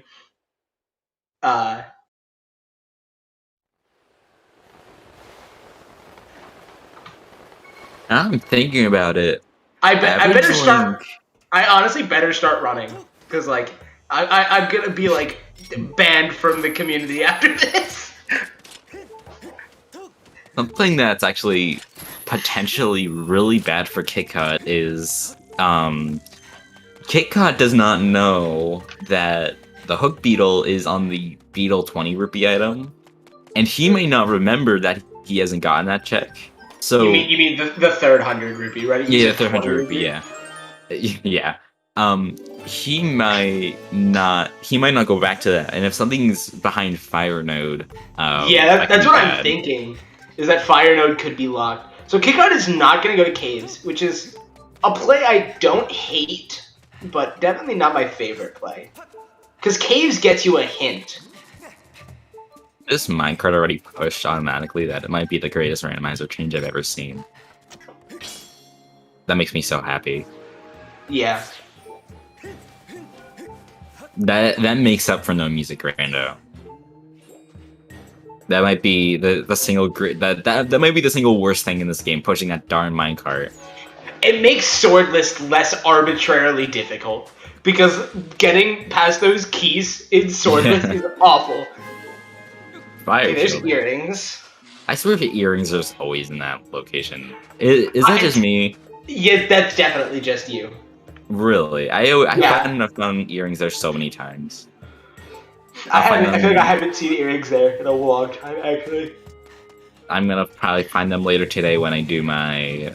I'm thinking about it. I better start. I honestly better start running because like I'm gonna be like banned from the community after this. Something that's actually potentially really bad for KitKat is KitKat does not know that the hook beetle is on the beetle 20 rupee item, and he may not remember that he hasn't gotten that check. So you mean the third 100 rupee, right? Yeah, the third 100 rupee, yeah. Yeah. He might not go back to that, and if something's behind Fire Node, that's what I'm thinking. Is that Fire Node could be locked. So Kickout is not going to go to Caves, which is a play I don't hate, but definitely not my favorite play. Because Caves gets you a hint. This minecart already pushed automatically that it might be the greatest randomizer change I've ever seen. That makes me so happy. Yeah. That makes up for no music rando. That might be the single that might be the single worst thing in this game, pushing that darn minecart. It makes Swordless less arbitrarily difficult because getting past those keys in Swordless is awful. Fire. There's earrings. I swear the earrings are just always in that location. Is that just me? Yeah, that's definitely just you. Really? I've gotten enough on earrings there so many times. I feel like I haven't seen earrings there in a long time, actually. I'm gonna probably find them later today when I do my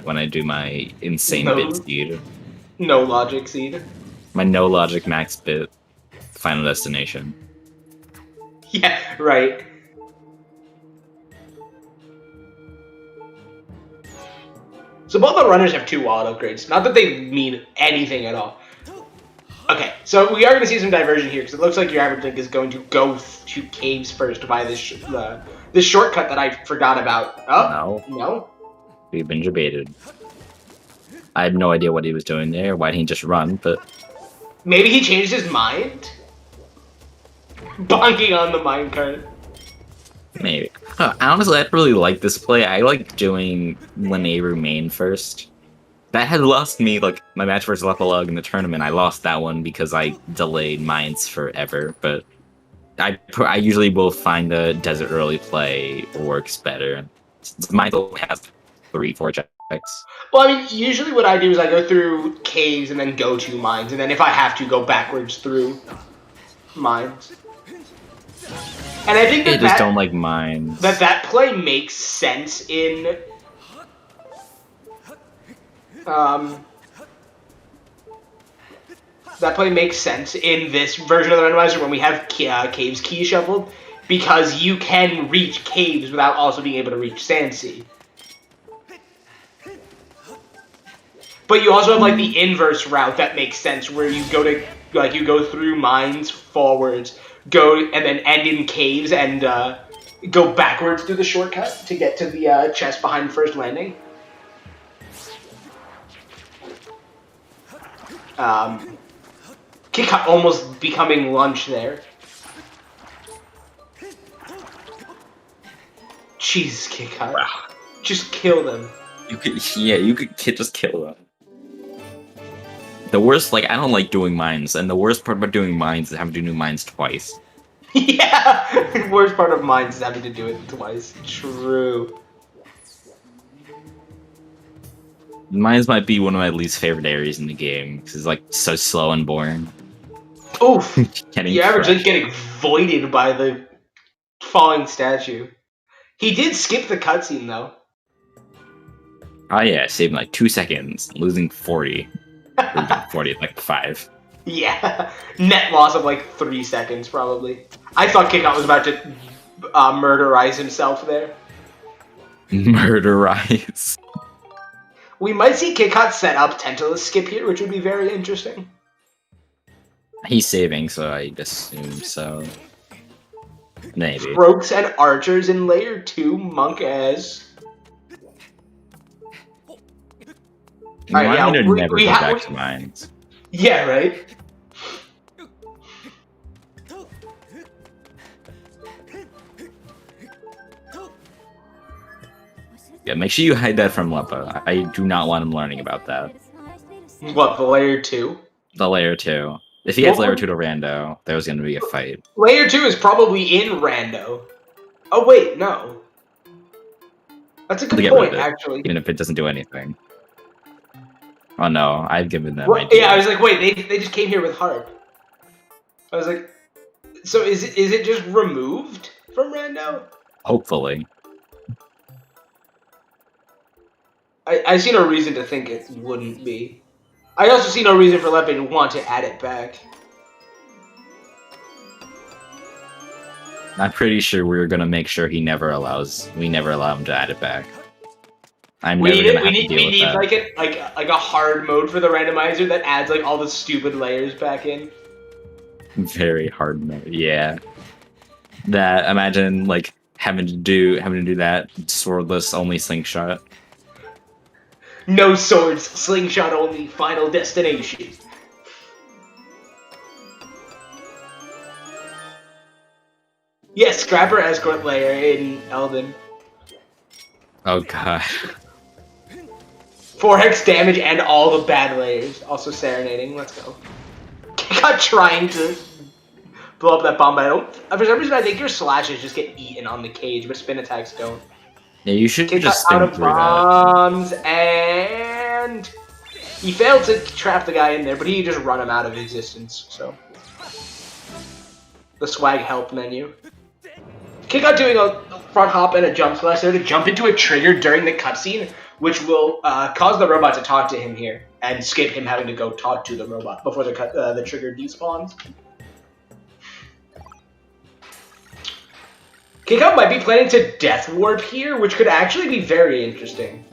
insane bit seed. No logic seed. My no logic max bit final destination. Yeah, right. So both the runners have 2 wild upgrades. Not that they mean anything at all. Okay, so we are going to see some diversion here, because it looks like your average link is going to go to Caves first by this shortcut that I forgot about. Oh, no? We've been debated. I had no idea what he was doing there. Why didn't he just run? But maybe he changed his mind? Bonking on the minecart. Maybe. Honestly, I really like this play. I like doing Linearu main first. That had lost me, like, my match versus Lepalug in the tournament. I lost that one because I delayed mines forever, but I usually will find the Desert Early play works better. Mine has 3-4 checks. Well, I mean, usually what I do is I go through caves and then go to mines, and then if I have to, go backwards through mines. And I think that don't like mines. That play makes sense in that play makes sense in this version of the randomizer when we have Caves key shuffled, because you can reach Caves without also being able to reach Sandsea. But you also have like the inverse route that makes sense, where you go to you go through mines forwards, go and then end in caves and go backwards through the shortcut to get to the chest behind first landing. Kick almost becoming lunch there. Jesus, Kickout. Wow. Just kill them. You could just kill them. The worst, like, I don't like doing mines, and the worst part about doing mines is having to do mines twice. Yeah! The worst part of mine is having to do it twice. True. Mines might be one of my least favorite areas in the game, because it's, like, so slow and boring. Oof! Getting The average crushed. getting voided by the falling statue. He did skip the cutscene, though. Oh yeah, saving like 2 seconds, losing 40. Losing 40, like 5. Yeah. Net loss of like 3 seconds, probably. I thought Kickout was about to murderize himself there. Murderize. We might see Kickout set up Tentaclus skip here, which would be very interesting. He's saving, so I assume so. Maybe. Strokes and archers in layer 2, monk as. Mine Alright, yeah, never we go have- back to mines. Yeah, right? Yeah, make sure you hide that from Leppa. I do not want him learning about that. What, the layer 2? The layer 2. If he adds What layer would- 2 to Rando, there's gonna be a fight. Layer 2 is probably in Rando. Oh, wait, no. That's a To good get rid point, of it, actually. even if it doesn't do anything. Oh no, I've given them Well, idea. yeah, I was like, wait, they just came here with Harp. I was like, so is it just removed from Rando? Hopefully. I see no reason to think it wouldn't be. I also see no reason for Lepe to want to add it back. I'm pretty sure we're gonna make sure we never allow him to add it back. I'm never gonna have to deal with that. like a hard mode for the randomizer that adds like all the stupid layers back in. Very hard mode. Yeah. That imagine like having to do that swordless only slingshot. No swords, slingshot only, final destination. Yes, Scrapper escort layer in Elden. Oh god. 4x damage and all the bad layers. Also serenading, let's go. Got trying to blow up that bomb, but I don't. For some reason, I think your slashes just get eaten on the cage, but spin attacks don't. Yeah, you should Kick just out spin of through that. bombs, and he failed to trap the guy in there, but he just run him out of existence. So the swag help menu. Kick out doing a front hop and a jump splash there to jump into a trigger during the cutscene, which will cause the robot to talk to him here and skip him having to go talk to the robot before the trigger despawns. Kickout might be planning to death warp here, which could actually be very interesting.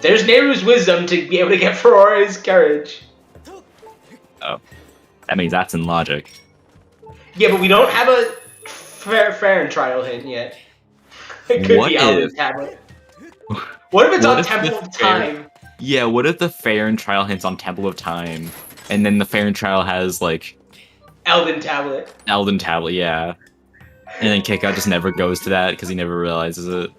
There's Nehru's wisdom to be able to get Ferrari's courage. Oh. That means that's in logic. Yeah, but we don't have a fair and trial hint yet. It could What be if- Alvin's tablet. What if it's What on if Temple the of Time? Yeah, what if the fair and trial hints on Temple of Time, and then the fair and trial has like Elden tablet. Elden Tablet, yeah. And then Kickout just never goes to that because he never realizes it.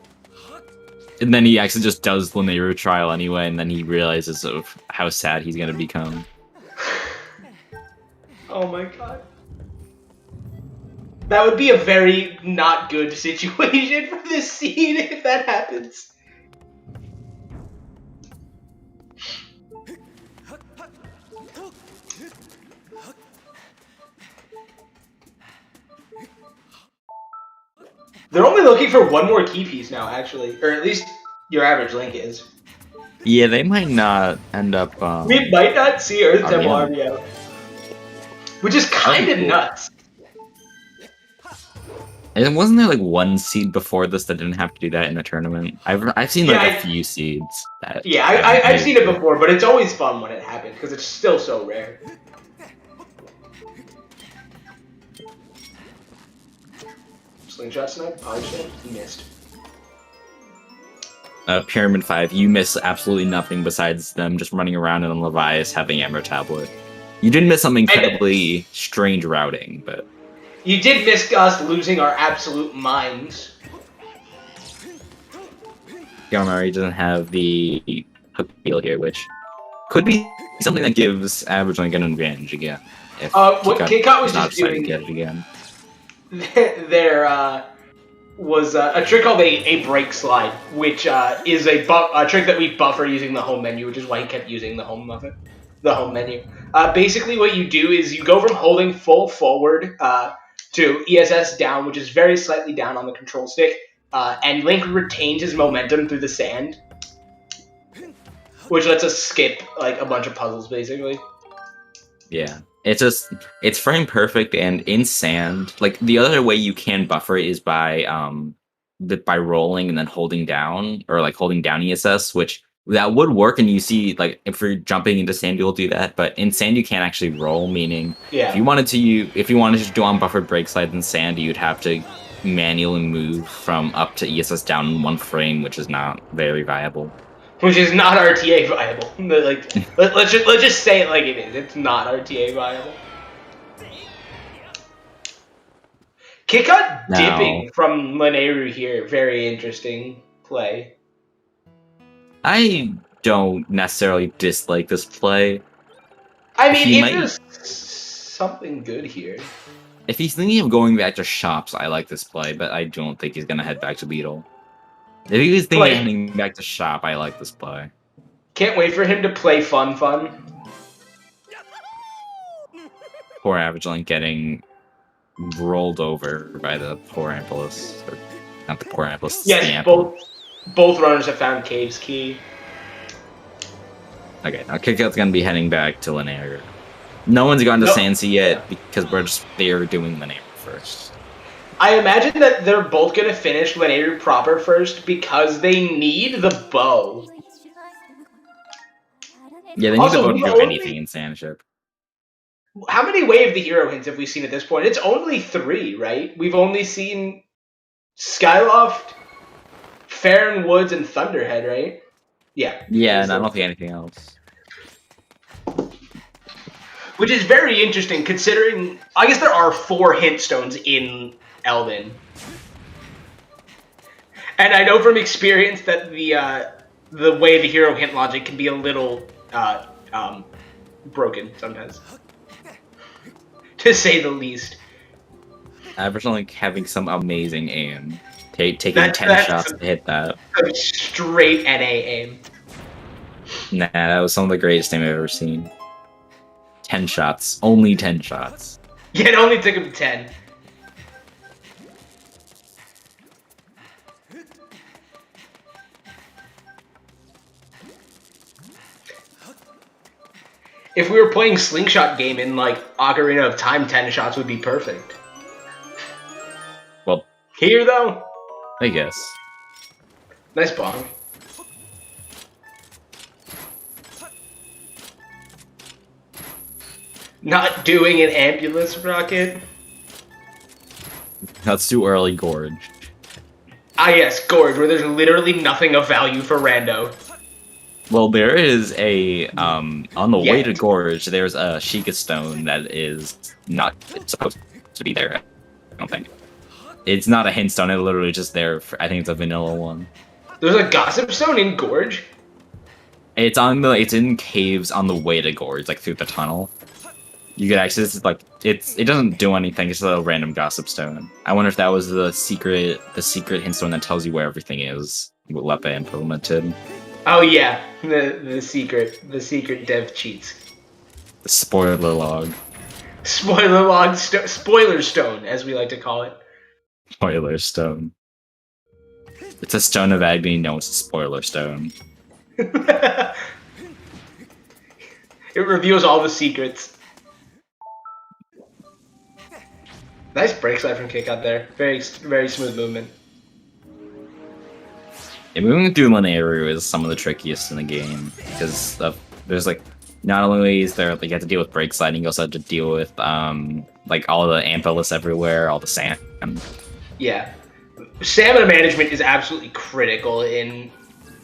And then he actually just does the Nehru trial anyway, and then he realizes of how sad he's gonna become. Oh my god. That would be a very not good situation for this scene if that happens. They're only looking for one more key piece now, actually. Or at least your average Link is. Yeah, they might not end up. We might not see Earth Temple Arena. already out. Which is kind of cool. nuts. And wasn't there like one seed before this that didn't have to do that in a tournament? I've seen like Yeah, a few seeds that. Yeah, haven't I've made seen it before, but it's always fun when it happens, because it's still so rare. Slingshot snipe, poly snipe, missed. Pyramid 5, you miss absolutely nothing besides them just running around in Levias having Ember Tablet. You did miss some incredibly strange routing, but... You did miss us losing our absolute minds. Yarmari doesn't have the hook deal here, which could be something that gives average Link an advantage again. If what KitKat was not just decided to doing get it again. there was a trick called a break slide, which is a trick that we buffer using the home menu, which is why he kept using the home menu. Basically, what you do is you go from holding full forward to ESS down, which is very slightly down on the control stick, and Link retains his momentum through the sand, which lets us skip like a bunch of puzzles, basically. Yeah, it's frame perfect and in sand. Like the other way you can buffer it is by rolling and then holding down, or like holding down ESS, which that would work. And you see, like if you're jumping into sand, you'll do that. But in sand, you can't actually roll. Meaning, if you wanted to do unbuffered break slides in sand, you'd have to manually move from up to ESS down in one frame, which is not very viable. Which is not RTA viable. Like, let's just say it like it is. It's not RTA viable. KitKat dipping from Laneru here. Very interesting play. I don't necessarily dislike this play. I mean, there's something good here. If he's thinking of going back to shops, I like this play, but I don't think he's gonna head back to Beetle. If he's thinking of heading back to shop, I like this play. Can't wait for him to play fun. Poor Average Link getting rolled over by the poor Ampulus. Or not the poor Ampulus. Yes, both runners have found Cave's key. Okay, now KitKat's gonna be heading back to Laneru. No one's gone to Sansi yet because we're just there doing Laneru first. I imagine that they're both gonna finish Laneru proper first because they need the bow. Yeah, they need the bow to do anything in Sandship. How many Way of the Hero hints have we seen at this point? It's only 3, right? We've only seen Skyloft, Farron Woods, and Thunderhead, right? Yeah. Yeah, and I don't think anything else. Which is very interesting considering, I guess there are 4 hint stones in Elden. And I know from experience that the Way of the Hero hint logic can be a little broken sometimes. To say the least. Average Link having some amazing aim. Taking 10 shots to hit that. Straight NA aim. Nah, that was some of the greatest aim I've ever seen. 10 shots. Only 10 shots. Yeah, it only took him 10. If we were playing Slingshot game in, like, Ocarina of Time, 10 shots would be perfect. Well... Here, though? I guess. Nice bomb. Not doing an ambulance rocket? That's too early, Gorge. Ah yes, Gorge, where there's literally nothing of value for Rando. Well, there is a, on the way to Gorge, there's a Sheikah Stone that is not supposed to be there, I don't think. It's not a hint stone, it's literally just there, I think it's a vanilla one. There's a Gossip Stone in Gorge? It's in caves on the way to Gorge, like through the tunnel. You could access, like, it doesn't do anything, it's a random Gossip Stone. I wonder if that was the secret hint stone that tells you where everything is, what Lepa implemented. Oh yeah, the secret dev cheats. The spoiler log. Spoiler log, spoiler stone, as we like to call it. Spoiler stone. It's a stone of agony, no, it's a spoiler stone. It reveals all the secrets. Nice break slide from KitKat there. Very smooth movement. Yeah, moving through Laneru is some of the trickiest in the game because there's like not only is there like you have to deal with break sliding, you also have to deal with like all the Ampulus everywhere, all the sand. Yeah, stamina management is absolutely critical in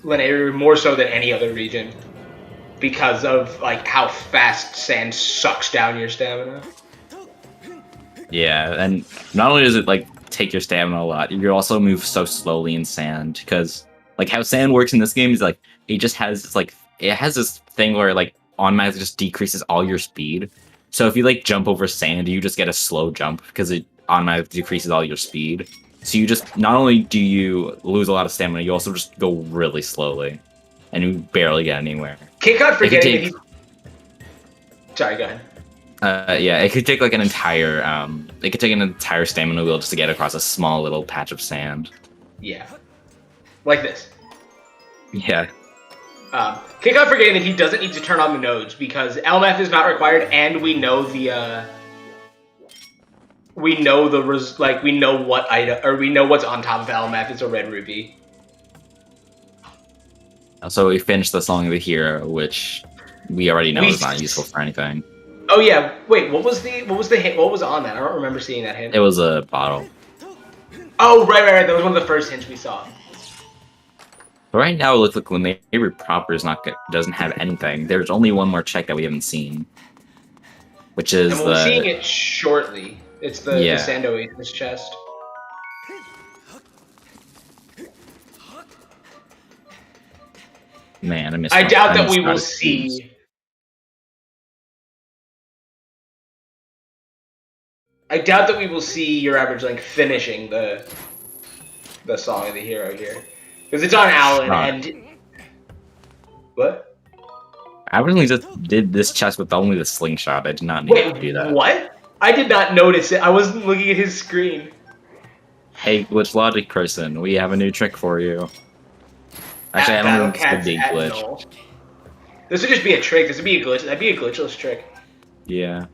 Laneru, more so than any other region, because of like how fast sand sucks down your stamina. Yeah, and not only does it like take your stamina a lot, you also move so slowly in sand because Like how sand works in this game is like it just has it has this thing where like automatically just decreases all your speed. So if you like jump over sand, you just get a slow jump because it automatically decreases all your speed. So you just not only do you lose a lot of stamina, you also just go really slowly, and you barely get anywhere. Kick out forgetting that he. Sorry, go ahead. Yeah, it could take like an entire stamina wheel just to get across a small little patch of sand. Yeah, like this. Yeah. Kick out forgetting that he doesn't need to turn on the nodes because LMF is not required, and we know what item, or we know what's on top of LMF. It's a red rupee. So we finished the Song of the Hero, which we already know is not useful for anything. Oh yeah, wait, what was the hint? What was on that? I don't remember seeing that hint. It was a bottle. Oh right. That was one of the first hints we saw. But right now, it looks like Levias proper doesn't have anything. There's only one more check that we haven't seen, which is and we're seeing it shortly. It's the Sando Aethys chest. Man, I missed. I doubt that we will see. I doubt that we will see your average link finishing the Song of the Hero here, because it's on Alan and what? I originally just did this chest with only the slingshot. I did not need to do that. What? I did not notice it. I wasn't looking at his screen. Hey, glitch logic person, we have a new trick for you. Actually, I don't think it's a big glitch. Null. This would just be a trick. This would be a glitch. That'd be a glitchless trick. Yeah.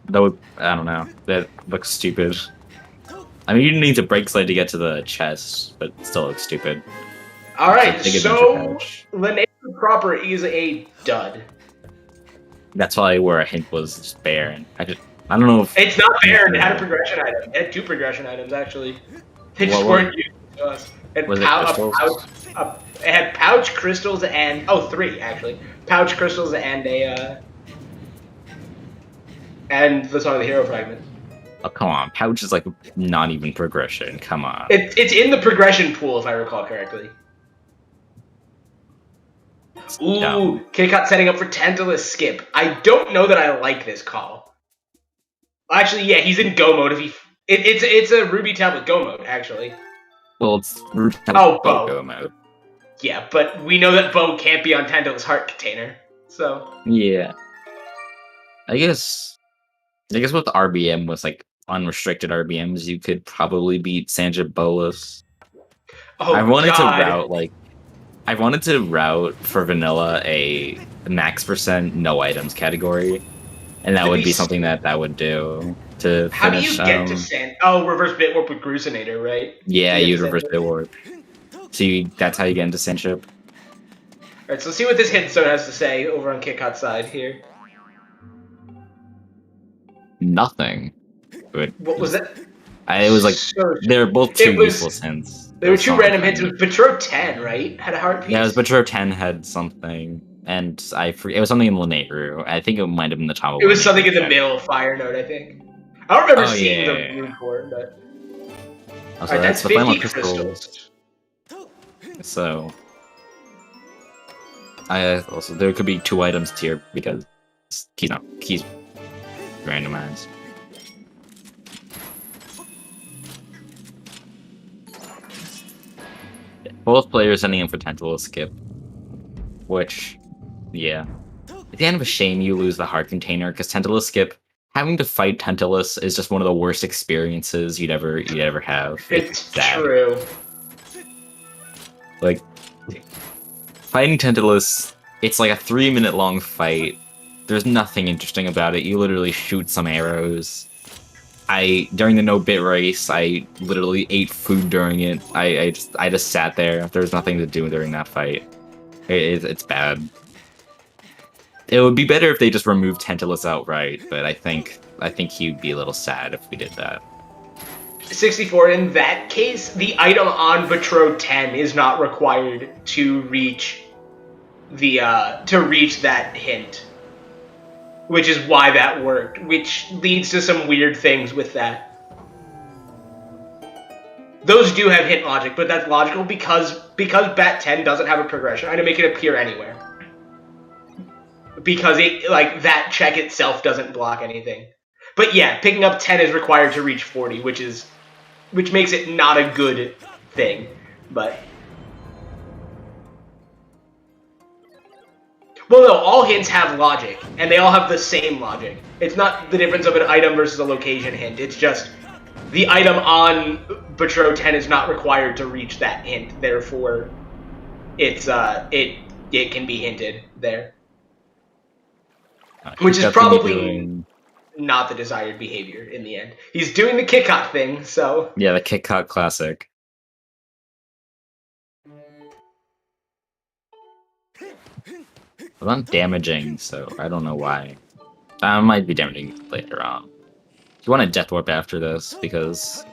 That would, I don't know. That looks stupid. I mean, you need to break slide to get to the chest, but it still looks stupid. Alright, so Levias proper is a dud. That's probably where a hint was just barren. I don't know if... It's not barren, it had a progression item. It had 2 progression items, actually. They just weren't used to us. It had pouch, crystals, and... Oh, 3, actually. Pouch, crystals, and a... And the Song of the Hero fragment. Oh, come on. Pouch is like not even progression. Come on. It's in the progression pool, if I recall correctly. Ooh, K-Cut setting up for Tantalus skip. I don't know that I like this call. Actually, yeah, he's in go mode. It's a Ruby tablet go mode, actually. Well, it's Ruby tablet go mode. Yeah, but we know that Bo can't be on Tantalus heart container, so... Yeah. I guess with RBM, with like unrestricted RBMs, you could probably beat Sanja Bolus. Oh, I wanted to route for vanilla a max % no items category, and that would be something that would do to How finish. do you get to Sand? Oh, reverse bit warp with Grusinator, right? Yeah, you'd reverse bit warp. So that's how you get into Sandship. Alright, so let's see what this hint zone has to say over on KitKat's side here. Nothing. But what was that? It was like they're both two useless hints. There were 2 random hints. It was Betrothed 10, right? Had a heart piece. Yeah, it was Betrothed 10 had something, and I forget. It was something in Lenaru. I think it might have been the top of. It was something in the middle Fire Node, I think. I don't remember seeing the rune for it, but. Also, right, that's the 50 final crystals. So, also there could be 2 items here because he's randomized. Both players sending in for Tantalus skip, which, yeah. At the end of a shame you lose the heart container, because Tantalus skip, having to fight Tantalus is just one of the worst experiences you'd ever have. It's true. Like, fighting Tantalus, it's like a 3-minute long fight. There's nothing interesting about it. You literally shoot some arrows. During the no-bit race, I literally ate food during it. I just sat there. There's nothing to do during that fight. It's bad. It would be better if they just removed Tantalus outright, but I think he'd be a little sad if we did that. 64. In that case, the item on Betrothed 10 is not required to reach that hint. Which is why that worked, which leads to some weird things with that. Those do have hint logic, but that's logical because bat 10 doesn't have a progression. I'm gonna make it appear anywhere. Because it like that check itself doesn't block anything. But yeah, picking up 10 is required to reach 40, which makes it not a good thing. But well, no, all hints have logic, and they all have the same logic. It's not the difference of an item versus a location hint. It's just the item on Betrow 10 is not required to reach that hint. Therefore, it can be hinted there. Which is probably not the desired behavior in the end. He's doing the kick-hot thing, so... Yeah, the kick-hot classic. Well, I'm damaging, so I don't know why. I might be damaging later on. You want a death warp after this, because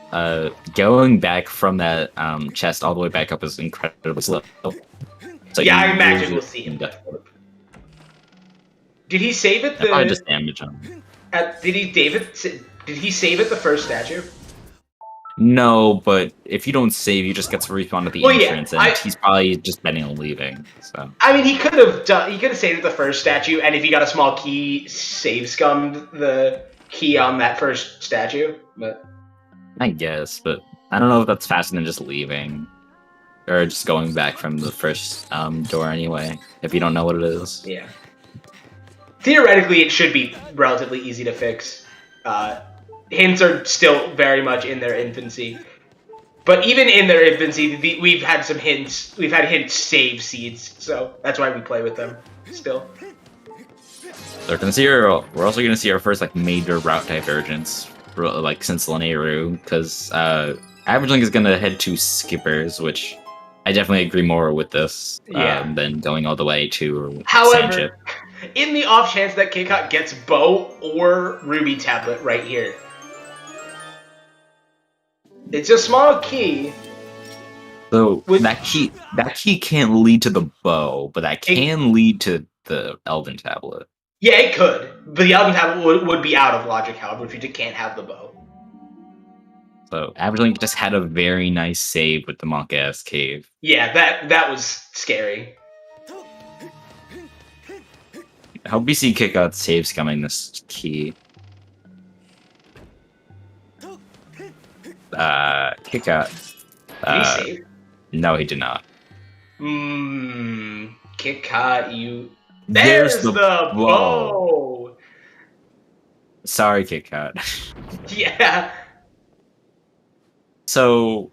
going back from that chest all the way back up is incredibly slow. So yeah, I imagine we'll see him death warp. Did he save it? I just damage him. Did he save it the first statue? No, but if you don't save, you just get to respawn at the entrance, and he's probably just planning on leaving. So I mean, he could have saved it the first statue, and if he got a small key, save scummed the key on that first statue. But I guess, but I don't know if that's faster than just leaving, or just going back from the first door anyway. If you don't know what it is. Yeah. Theoretically, it should be relatively easy to fix. Hints are still very much in their infancy. But even in their infancy, we've had some hints. We've had hints save seeds, so that's why we play with them still. We're also gonna see our first like major route divergence, like since Lanayru, because Average Link is gonna head to Skippers, which I definitely agree more with this than going all the way to However, in the off chance that Kick-Hot gets Bow or Ruby Tablet right here. It's a small key. So that key can't lead to the bow, but that can lead to the Elden Tablet. Yeah, it could. But the Elden Tablet would be out of logic, however, if you just can't have the bow. So Average Link just had a very nice save with the monk-ass cave. Yeah, that was scary. I hope we see Kick-Out saves coming this key. Kick-Out. Did he save? No, he did not. Kick-Out, you... There's the bow! Sorry, Kick-Out. Yeah. So,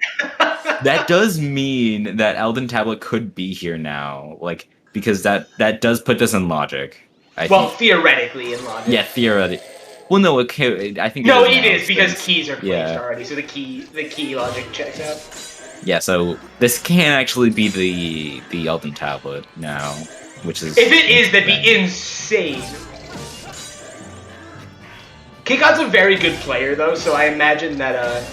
that does mean that Elden Tablet could be here now. Like, because that does put this in logic. I think. Theoretically in logic. Yeah, theoretically. Well, no, okay, I think it is because keys are placed already, so the key logic checks out. Yeah, so this can actually be the Elden Tablet now, which is... If it is, that'd be insane. Kick-Out's a very good player, though, so I imagine that,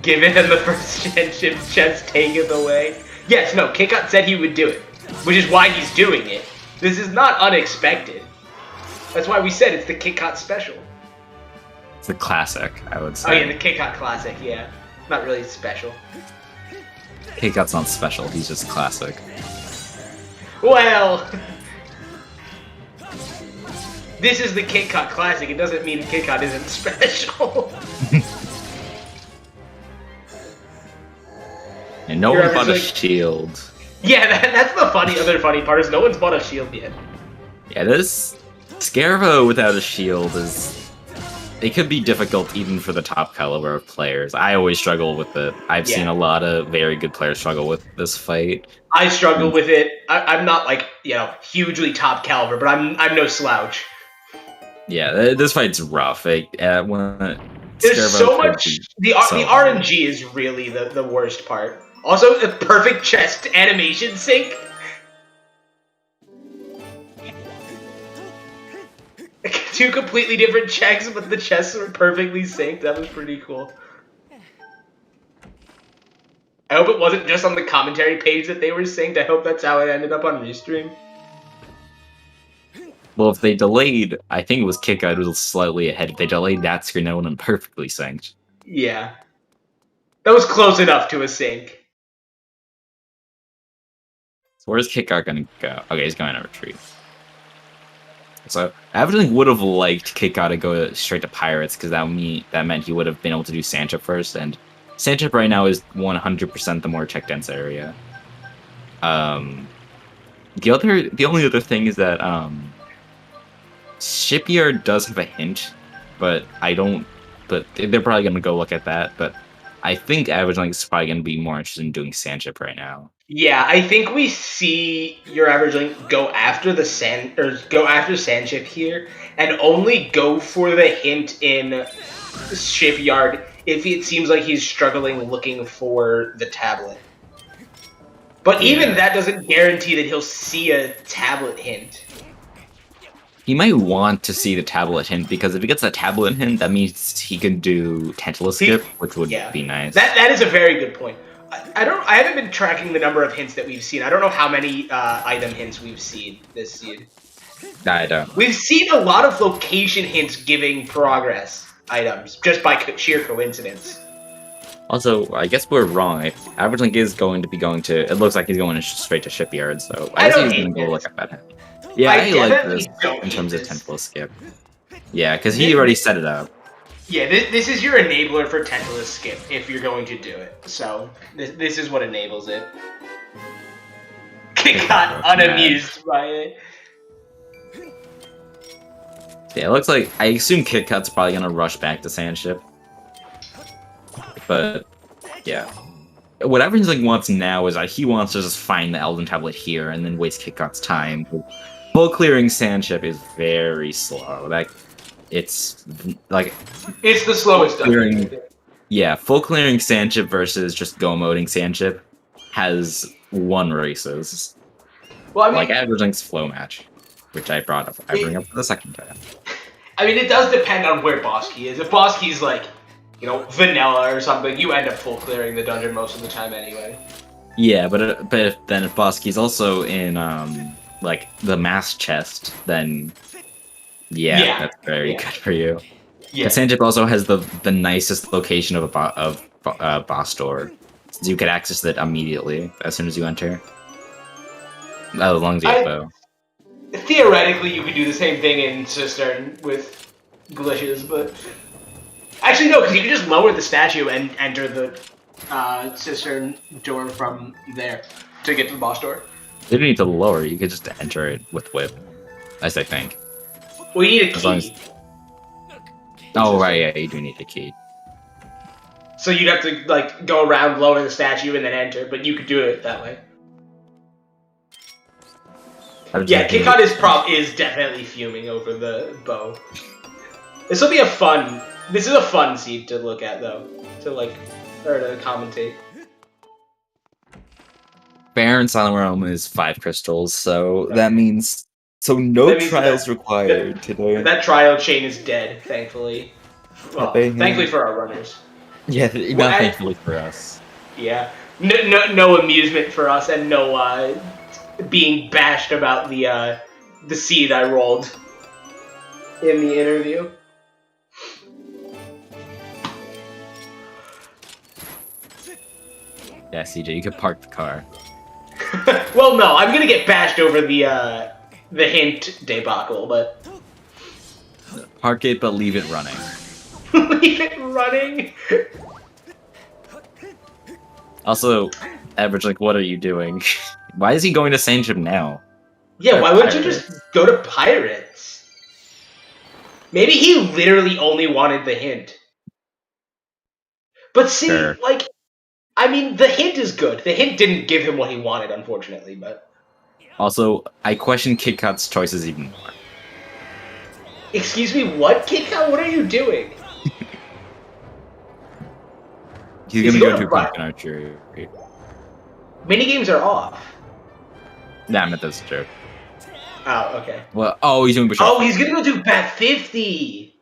give it in the first chest, take it away. Yes, no, Kick-Out said he would do it, which is why he's doing it. This is not unexpected. That's why we said it's the Kick-Out special. It's the classic, I would say. Oh yeah, the Kick-Out classic, yeah. Not really special. Kick-Out's not special, he's just classic. Well... This is the Kick-Out classic, it doesn't mean Kick-Out isn't special. And no one bought a shield. Yeah, that's the other funny part is no one's bought a shield yet. Yeah, this Scarvo without a shield it could be difficult even for the top caliber of players. I always struggle with it. I've seen a lot of very good players struggle with this fight. I struggle with it. I'm not like, hugely top caliber, but I'm no slouch. Yeah, this fight's rough. There's so much. The RNG is really the worst part. Also, the perfect chest animation sync. Two completely different checks, but the chests were perfectly synced. That was pretty cool. I hope it wasn't just on the commentary page that they were synced. I hope that's how it ended up on Restream. Well, if they delayed, I think it was kick out was slightly ahead. If they delayed that screen, that would have been perfectly synced. Yeah. That was close enough to a sync. So where's kick out going to go? Okay, he's going to retreat. So I actually would have liked kick out to go straight to pirates because that meant he would have been able to do Sanchip first, and Sanchip right now is 100% the more check dense area. The only other thing is that Shipyard does have a hint, but I don't. But they're probably gonna go look at that. But I think Average Link is probably gonna be more interested in doing Sanchip right now. Yeah, I think we see your Average Link go after Sanchip here, and only go for the hint in Shipyard if it seems like he's struggling looking for the tablet. But even that doesn't guarantee that he'll see a tablet hint. He might want to see the tablet hint, because if he gets that tablet hint, that means he can do Tentacles Skip, which would be nice. That is a very good point. I haven't been tracking the number of hints that we've seen. I don't know how many item hints we've seen this season. I don't. We've seen a lot of location hints giving progress items, just by sheer coincidence. Also, I guess we're wrong. Average Link is going to be going to... It looks like he's going straight to Shipyard, so I guess he's going to go look at that. Yeah, I like this in terms of Tentacle Skip. Yeah, because he already set it up. Yeah, this is your enabler for Tentacle Skip, if you're going to do it. So, this is what enables it. Got unamused by it. Yeah, it looks like... I assume Kit Kat's probably going to rush back to Sandship. But, yeah. What Average Link wants now is that he wants to just find the Elden Tablet here and then waste Kit Kat's time. Full clearing Sandship is very slow. It's the slowest clearing. Yeah, full clearing Sandship versus just go moding Sandship has won races. Well, I mean, like Average Link's flow match, which I brought up. I bring up for the second time. I mean, it does depend on where boss key is. If boss key's like, vanilla or something, you end up full clearing the dungeon most of the time anyway. Yeah, but if boss key's also in like the mass chest, then that's very good for you. Yeah, Sandship also has the nicest location of a boss door, so you could access it immediately as soon as you enter. As long as you have bow. Theoretically, you could do the same thing in Cistern with glitches, but actually no, because you can just lower the statue and enter the Cistern door from there to get to the boss door. You don't need to lower; you could just enter it with whip, as I think. Well, you need a key. Oh right, yeah, you do need a key. So you'd have to go around, lower the statue, and then enter, but you could do it that way. Yeah, Kikon is definitely fuming over the bow. This is a fun seed to look at though, to commentate. Fair and Silent Realm is 5 crystals, so that means no trials required today. That trial chain is dead, thankfully. Well, thankfully for our runners. Yeah, not thankfully for us. Yeah, no amusement for us, and no being bashed about the seed I rolled in the interview. Yeah, CJ, you could park the car. Well, no, I'm gonna get bashed over the hint debacle, but park it, but leave it running. Leave it running. Also, Average, what are you doing? Why is he going to Sandship now? Yeah, why wouldn't you just go to Pirates? Maybe he literally only wanted the hint. But see, I mean, the hint is good. The hint didn't give him what he wanted, unfortunately, but... Also, I question Kit Kat's choices even more. Excuse me, what? Kit Kat, what are you doing? He's gonna go to Pumpkin Archery. Minigames are off. Nah, I meant that's a joke. Oh, okay. Well, he's doing Bishop. Oh, he's gonna go do Bat 50!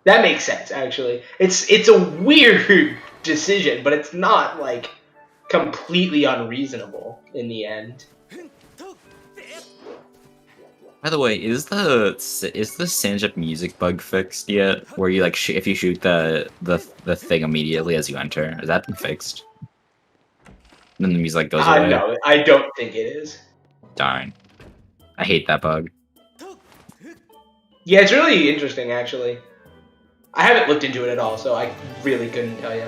That makes sense, actually. It's a weird decision, but it's not, completely unreasonable in the end. By the way, is the Sanjip music bug fixed yet? Where you like if you shoot the thing immediately as you enter, has that been fixed? And then the music goes away. No, I don't think it is. Darn, I hate that bug. Yeah, it's really interesting actually. I haven't looked into it at all, so I really couldn't tell you.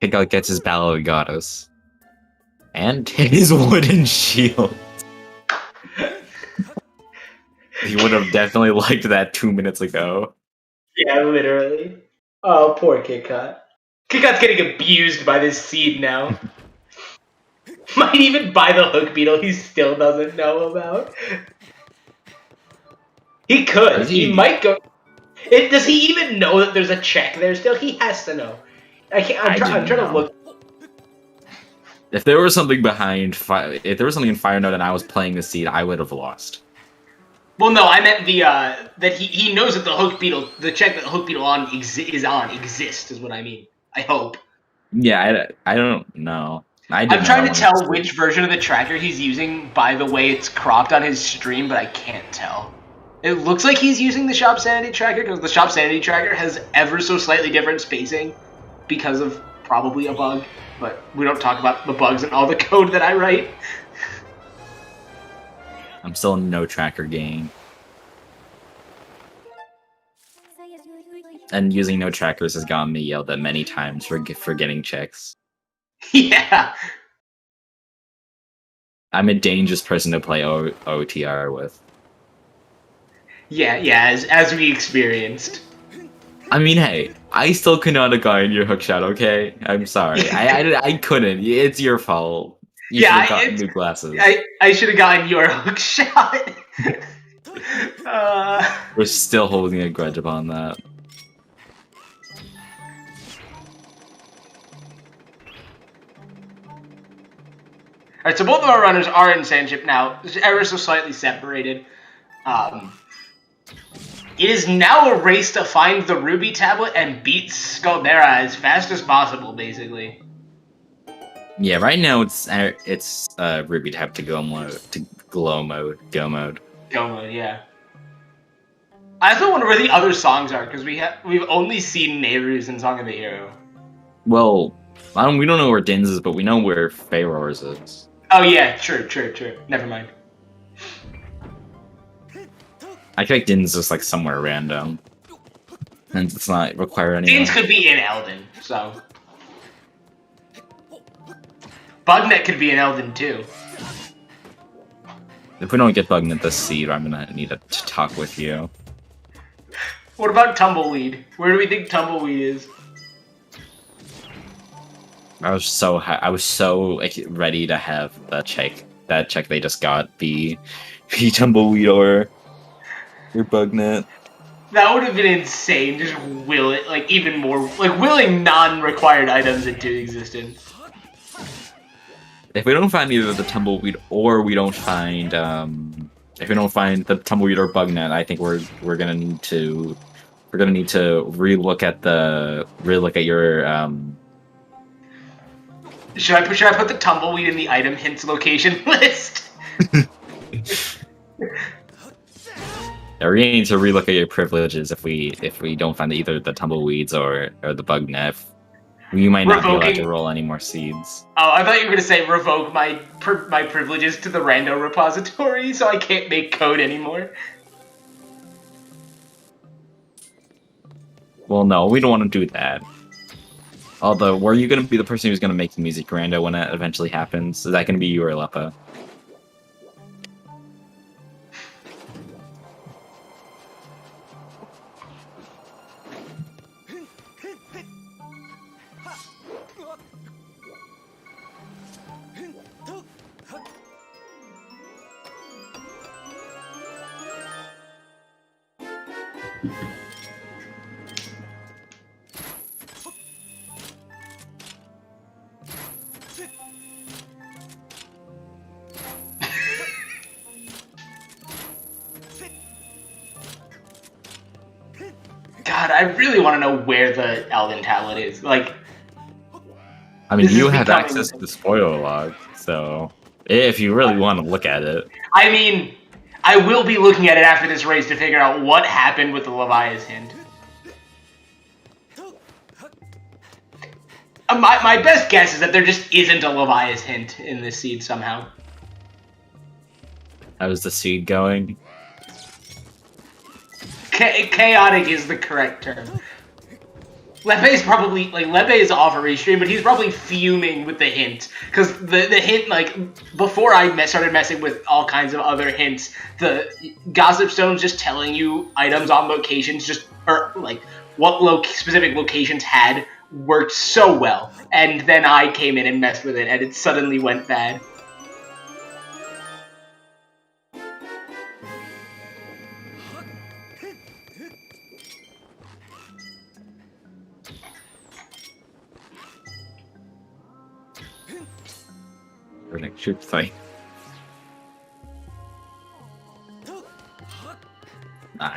Kickout gets his Battle of Goddess. And his wooden shield. He would have definitely liked that 2 minutes ago. Yeah, literally. Oh, poor KitKat. KitKat's getting abused by this seed now. Might even buy the hook beetle he still doesn't know about. He could. He might go... does he even know that there's a check there still? He has to know. I'm trying to look... If there was something behind... If there was something in Fire Note and I was playing the seed, I would have lost. Well, no, I meant the, that he knows that the hook beetle... The check that the hook beetle exists, is what I mean. I hope. Yeah, I don't know. I'm trying to tell which version of the tracker he's using by the way it's cropped on his stream, but I can't tell. It looks like he's using the Shop Sanity tracker, because the Shop Sanity tracker has ever so slightly different spacing because of probably a bug, but we don't talk about the bugs and all the code that I write. I'm still in no tracker game. And using no trackers has gotten me yelled at many times for getting checks. Yeah. I'm a dangerous person to play OTR with. Yeah, as we experienced. I mean, hey, I still could not have gotten your hookshot, okay? I'm sorry. I couldn't. It's your fault. You should have gotten new glasses. I should have gotten your hookshot. We're still holding a grudge upon that. Alright, so both of our runners are in Sandship now, ever so slightly separated. It is now a race to find the Ruby Tablet and beat Scaldera as fast as possible, basically. Yeah, right now it's Ruby Tab to go mode, go mode. Go mode, yeah. I also wonder where the other songs are, because we've only seen Nehru's in Song of the Hero. Well, we don't know where Din's is, but we know where Pharaoh's is. Oh yeah, true. Never mind. I feel like Din's just like somewhere random. And it's not required anymore. Din's could be in Elden, so. Bugnet could be in Elden too. If we don't get Bugnet this seed, I'm gonna need to talk with you. What about Tumbleweed? Where do we think Tumbleweed is? I was so like, ready to have that check they just got be Tumbleweed or Bugnet. That would have been insane. Just will it, like, even more, like, willing non-required items into existence. If we don't find either the Tumbleweed or we don't find if we don't find the Tumbleweed or Bugnet, I think we're gonna need to relook at your Should I put the Tumbleweed in the item hints location list? Yeah, we need to relook at your privileges if we don't find either the Tumbleweeds or the Bugnet. We might not be allowed to roll any more seeds. Oh, I thought you were gonna say revoke my privileges to the rando repository, so I can't make code anymore. Well, no, we don't want to do that. Although, were you going to be the person who's going to make the music rando when it eventually happens? Is that going to be you or Leppa? God, I really want to know where the Elden Tablet is. Like, I mean, you have access to the spoiler log, so if you really want to look at it. I mean, I will be looking at it after this race to figure out what happened with the Levias hint. My best guess is that there just isn't a Levias hint in this seed somehow. How's the seed going? Chaotic is the correct term. Leve is probably, like, Leve is off a restream, but he's probably fuming with the hint. Because the hint, like, before I started messing with all kinds of other hints, the Gossip Stone's just telling you items on locations, or, like, what specific locations had worked so well. And then I came in and messed with it, and it suddenly went bad. Shoot fight.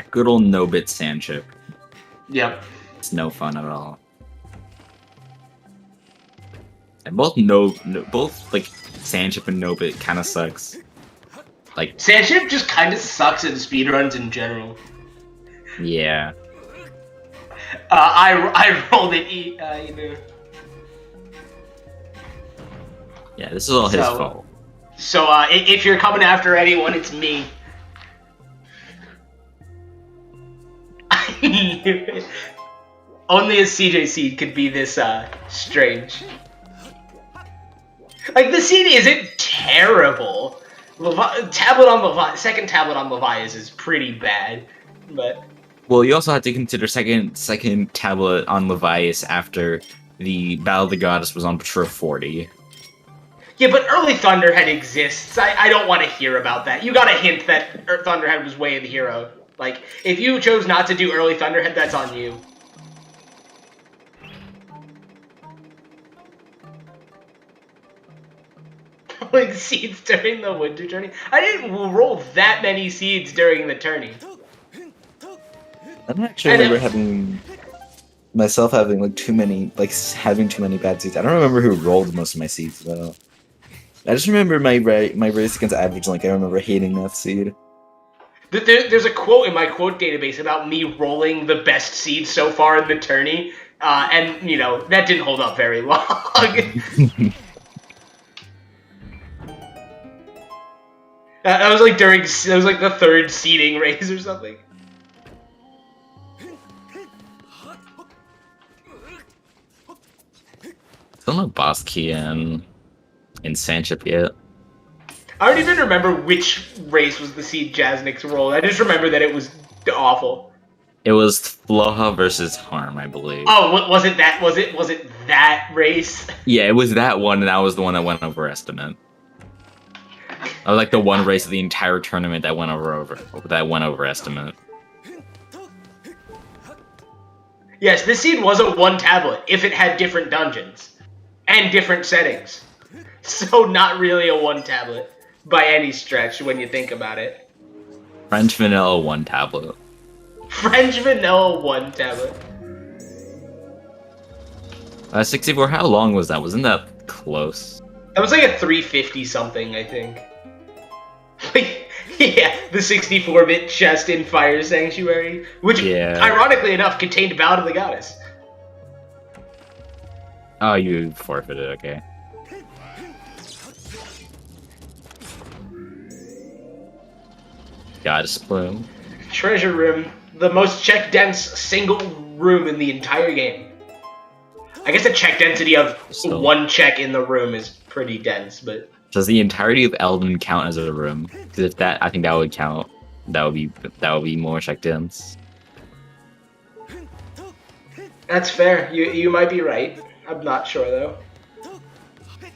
Good old no-bit sand chip. Yep. It's no fun at all. And both like sand chip and no-bit kind of sucks. Like sand chip just kind of sucks in speedruns in general. Yeah. I rolled it. You know. Yeah, this is all his fault. So, if you're coming after anyone, it's me. I knew it. Only a CJ seed could be this, strange. Like, the seed isn't terrible. Second tablet on Levias is pretty bad, but... Well, you also have to consider second tablet on Levias after the Battle of the Goddess was on Patrol 40. Yeah, but early Thunderhead exists. I don't want to hear about that. You got a hint that Thunderhead was way the hero. Like, if you chose not to do early Thunderhead, that's on you. Like, seeds during the winter tourney? I didn't roll that many seeds during the tourney. I don't actually remember having like too many bad seeds. I don't remember who rolled most of my seeds though. I just remember my race against Average Link. I remember hating that seed. There's a quote in my quote database about me rolling the best seed so far in the tourney, and you know that didn't hold up very long. That was like the third seeding race or something. Still no boss key in Sandship yet. I don't even remember which race was the seed Jaznix rolled. I just remember that it was awful. It was Floha versus Harm, I believe. Oh, was it that? Was it that race? Yeah, it was that one, and that was the one that went over estimate. That was like the one race of the entire tournament that went over estimate. Yes, this seed was a one tablet if it had different dungeons and different settings. So not really a one tablet by any stretch when you think about it. French vanilla one tablet. French vanilla one tablet. 64, how long was that? Wasn't that close? That was like a 350 something, I think. Yeah, the 64-bit chest in Fire Sanctuary, which, ironically enough, contained Battle of the Goddess. Oh, you forfeited, okay. Goddess Plume. Treasure Room, the most check-dense single room in the entire game. I guess the check density of one check in the room is pretty dense, but... Does the entirety of Elden count as a room? Because if that, I think that would count. That would be more check dense. That's fair. You might be right. I'm not sure though.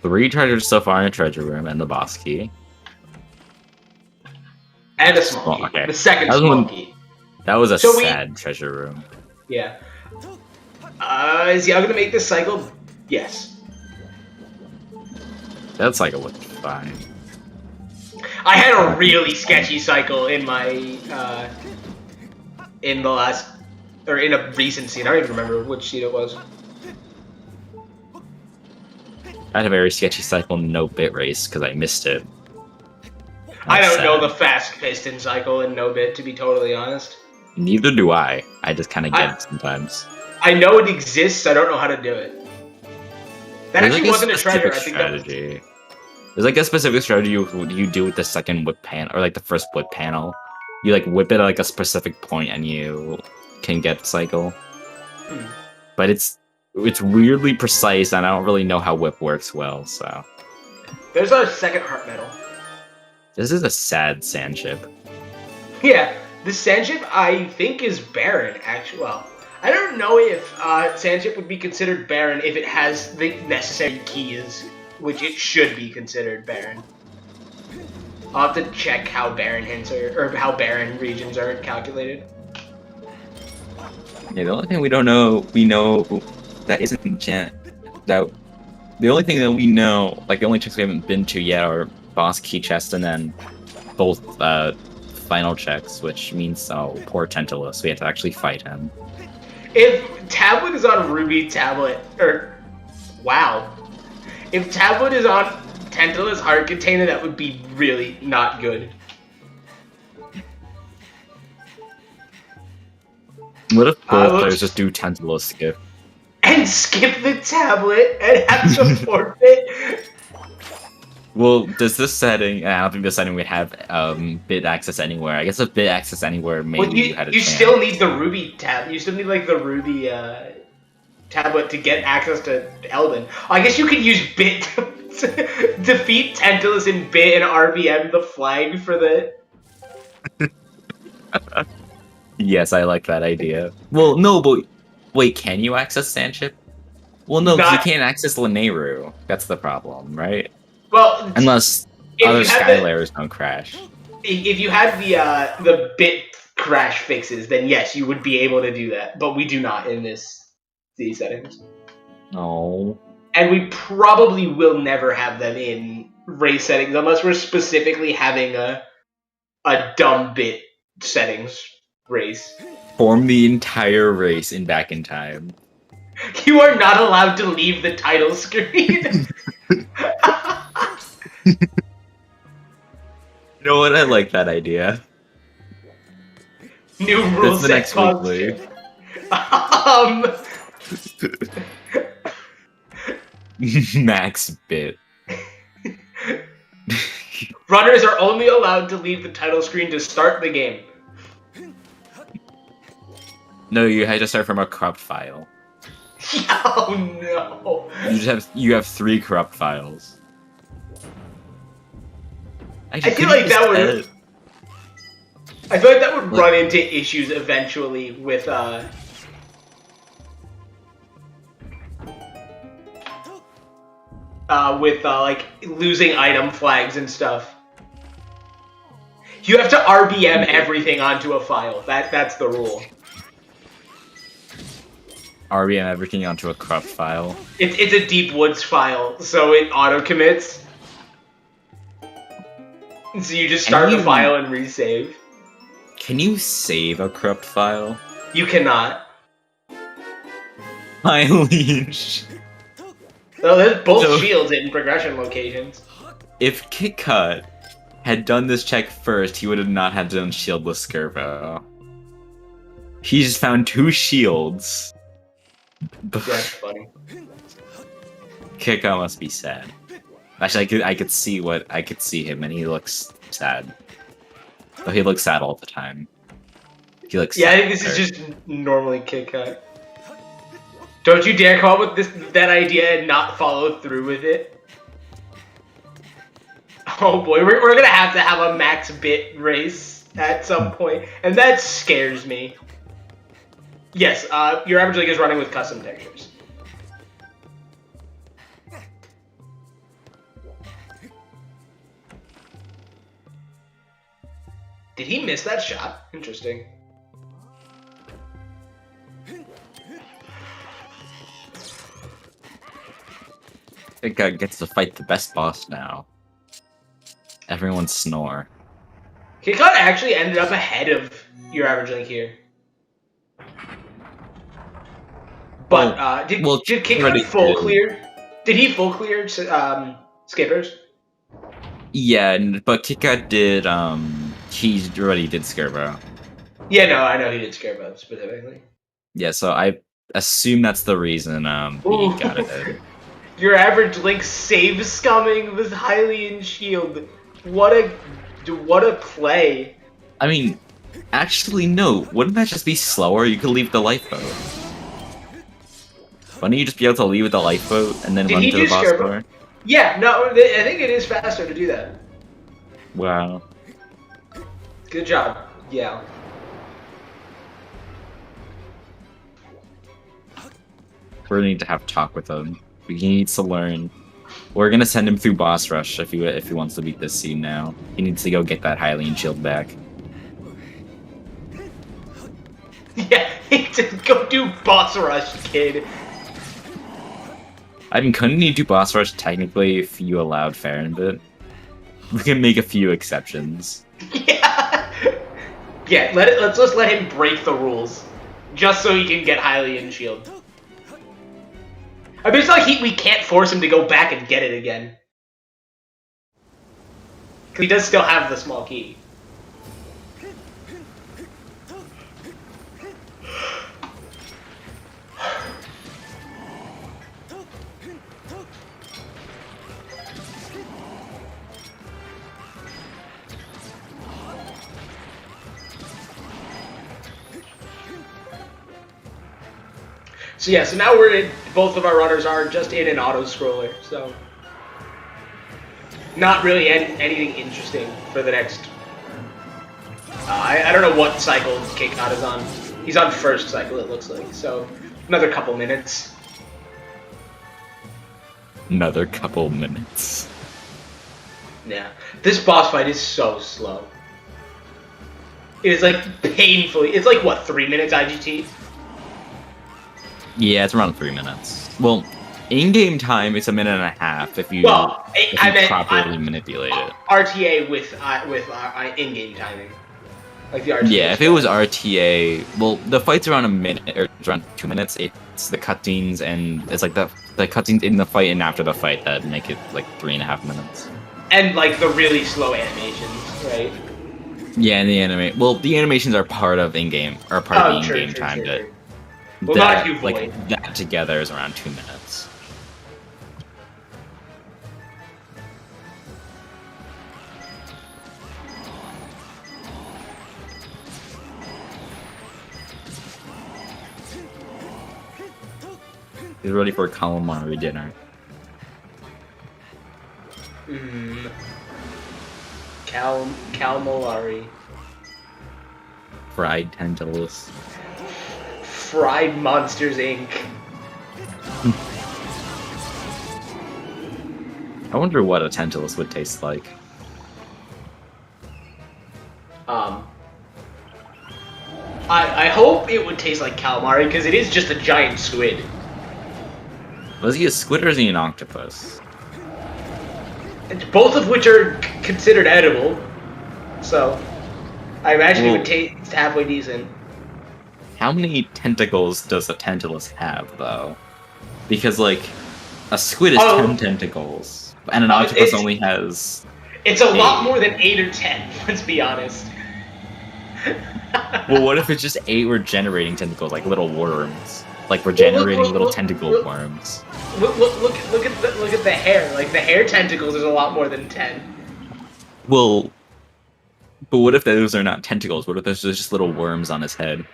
3 treasures so far in a treasure room and the boss key. And a small key. Okay. The second small key. That was a sad treasure room. Yeah. Is Yao gonna make this cycle? Yes. That cycle looked fine. I had a really sketchy cycle in my in a recent scene. I don't even remember which scene it was. I had a very sketchy cycle no bit race because I missed it. I That's don't know sad. the fast piston cycle in No Bit, to be totally honest. Neither do I. I just kind of I- get it sometimes. I know it exists, I don't know how to do it. That There's actually like wasn't a treasure, specific I think that was... strategy. There's like a specific strategy you do with the second whip panel, or like the first whip panel. You like whip it at like a specific point and you can get cycle. Hmm. But it's weirdly precise and I don't really know how whip works well, so. There's our second heart medal. This is a sad sand ship. Yeah, the Sandship I think is barren, actually. Well, I don't know if Sandship would be considered barren if it has the necessary keys, which it should be considered barren. I'll have to check how barren hints are, or how barren regions are calculated. Yeah, the only thing we know that isn't that the only thing that we know, like the only checks we haven't been to yet are boss key chest and then both final checks, which means poor Tantalus, we have to actually fight him. If Tablet is on Ruby Tablet, wow. If Tablet is on Tantalus Heart Container, that would be really not good. What if both let's- players just do Tantalus skip? And skip the tablet and have to forfeit. Well, does this setting? I don't think this setting would have bit access anywhere. I guess if bit access anywhere, maybe Well, you had a you chance. still need the Ruby tab. You still need like the Ruby tablet to get access to Elden. I guess you could use bit to defeat Tantalus in bit and RBM the flag for the. Yes, I like that idea. Well, no, but wait, can you access Sandship? Well, no, because you can't access Lineru. That's the problem, right? Well, Unless if other you had sky layers don't crash. if you had the bit crash fixes, then yes, you would be able to do that. But we do not in these settings. No. And we probably will never have them in race settings unless we're specifically having a dumb bit settings race. Form the entire race in Back in Time. You are not allowed to leave the title screen. You know what? I like that idea. New That's rules the that next cause weekly. Max bit. Runners are only allowed to leave the title screen to start the game. No, you had to start from a corrupt file. Oh no! You have 3 corrupt files. I feel like that would. I feel like that would run into issues eventually with like losing item flags and stuff. You have to RBM everything onto a file. That's the rule. RBM everything onto a corrupt file. It's a Deep Woods file, so it auto commits. So you just start the file and resave. Can you save a corrupt file? You cannot. My liege. So there's both shields in progression locations. If KitKat had done this check first, he would have not had done shieldless Skirbo. He just found 2 shields. That's funny. KitKat must be sad. Actually, I could see him, and he looks sad. But he looks sad all the time. He looks. Yeah, sad. I think this is just normally Kit Kat. Don't you dare come up with that idea and not follow through with it. Oh boy, we're gonna have to have a max bit race at some point, and that scares me. Yes, your average league is running with custom textures. Did he miss that shot? Interesting. KitKat gets to fight the best boss now. Everyone snore. Kit Kat actually ended up ahead of your average link here. But did Kit Kat full clear? Did he full clear skippers? Yeah, but Kika did. He already did Scarecrow. Yeah, no, I know he did Scarecrow specifically. Yeah, so I assume that's the reason. He got it. Your average Link save scumming was highly in shield. What a play. I mean, actually, no. Wouldn't that just be slower? You could leave the lifeboat. Wouldn't you just be able to leave with the lifeboat and then Did run he to do the boss Scarecrow? door? Yeah, no, I think it is faster to do that. Wow. Good job. Yeah. We're gonna need to have a talk with him. He needs to learn. We're gonna send him through boss rush if he wants to beat this scene now. He needs to go get that Hylian shield back. Yeah, go do boss rush, kid. I mean, couldn't you do boss rush technically if you allowed Farronbit? We can make a few exceptions. Yeah. Yeah, let's just let him break the rules, just so he can get Hylian shield. I mean, it's not like we can't force him to go back and get it again. Because he does still have the small key. So yeah, so now both of our runners are just in an auto-scroller, so... Not really anything interesting for the next... I don't know what cycle K-Cod is on. He's on first cycle, it looks like, so... Another couple minutes. Another couple minutes. Yeah. This boss fight is so slow. It is like painfully... It's like, what, 3 minutes IGT? Yeah, it's around 3 minutes. Well, in-game time, it's a minute and a half if you, I meant properly manipulate it. RTA with in-game timing. Like the RTA. Yeah, if it was RTA, well, the fight's around a minute, or around 2 minutes. It's the cutscenes, and it's like the cutscenes in the fight and after the fight that make it like 3.5 minutes. And like the really slow animations, right? Yeah, and the animations are part of in-game, or part of the in-game time. True. Well, not you, like that together is around 2 minutes. He's ready for calamari dinner. Calamari. Fried tentacles. Fried Monsters Inc. I wonder what a tentacles would taste like. I hope it would taste like calamari, because it is just a giant squid. Was he a squid or is he an octopus? Both of which are considered edible, so I imagine it would taste halfway decent. How many tentacles does a tentacles have, though? Because, like, a squid is 10 tentacles, and an octopus only has... It's a lot more than 8 or 10, let's be honest. Well, what if it's just 8 were generating tentacles, like little worms? Like, we're generating little tentacle worms. Look at the hair. Like, the hair tentacles is a lot more than 10. Well, but what if those are not tentacles? What if there's just little worms on his head?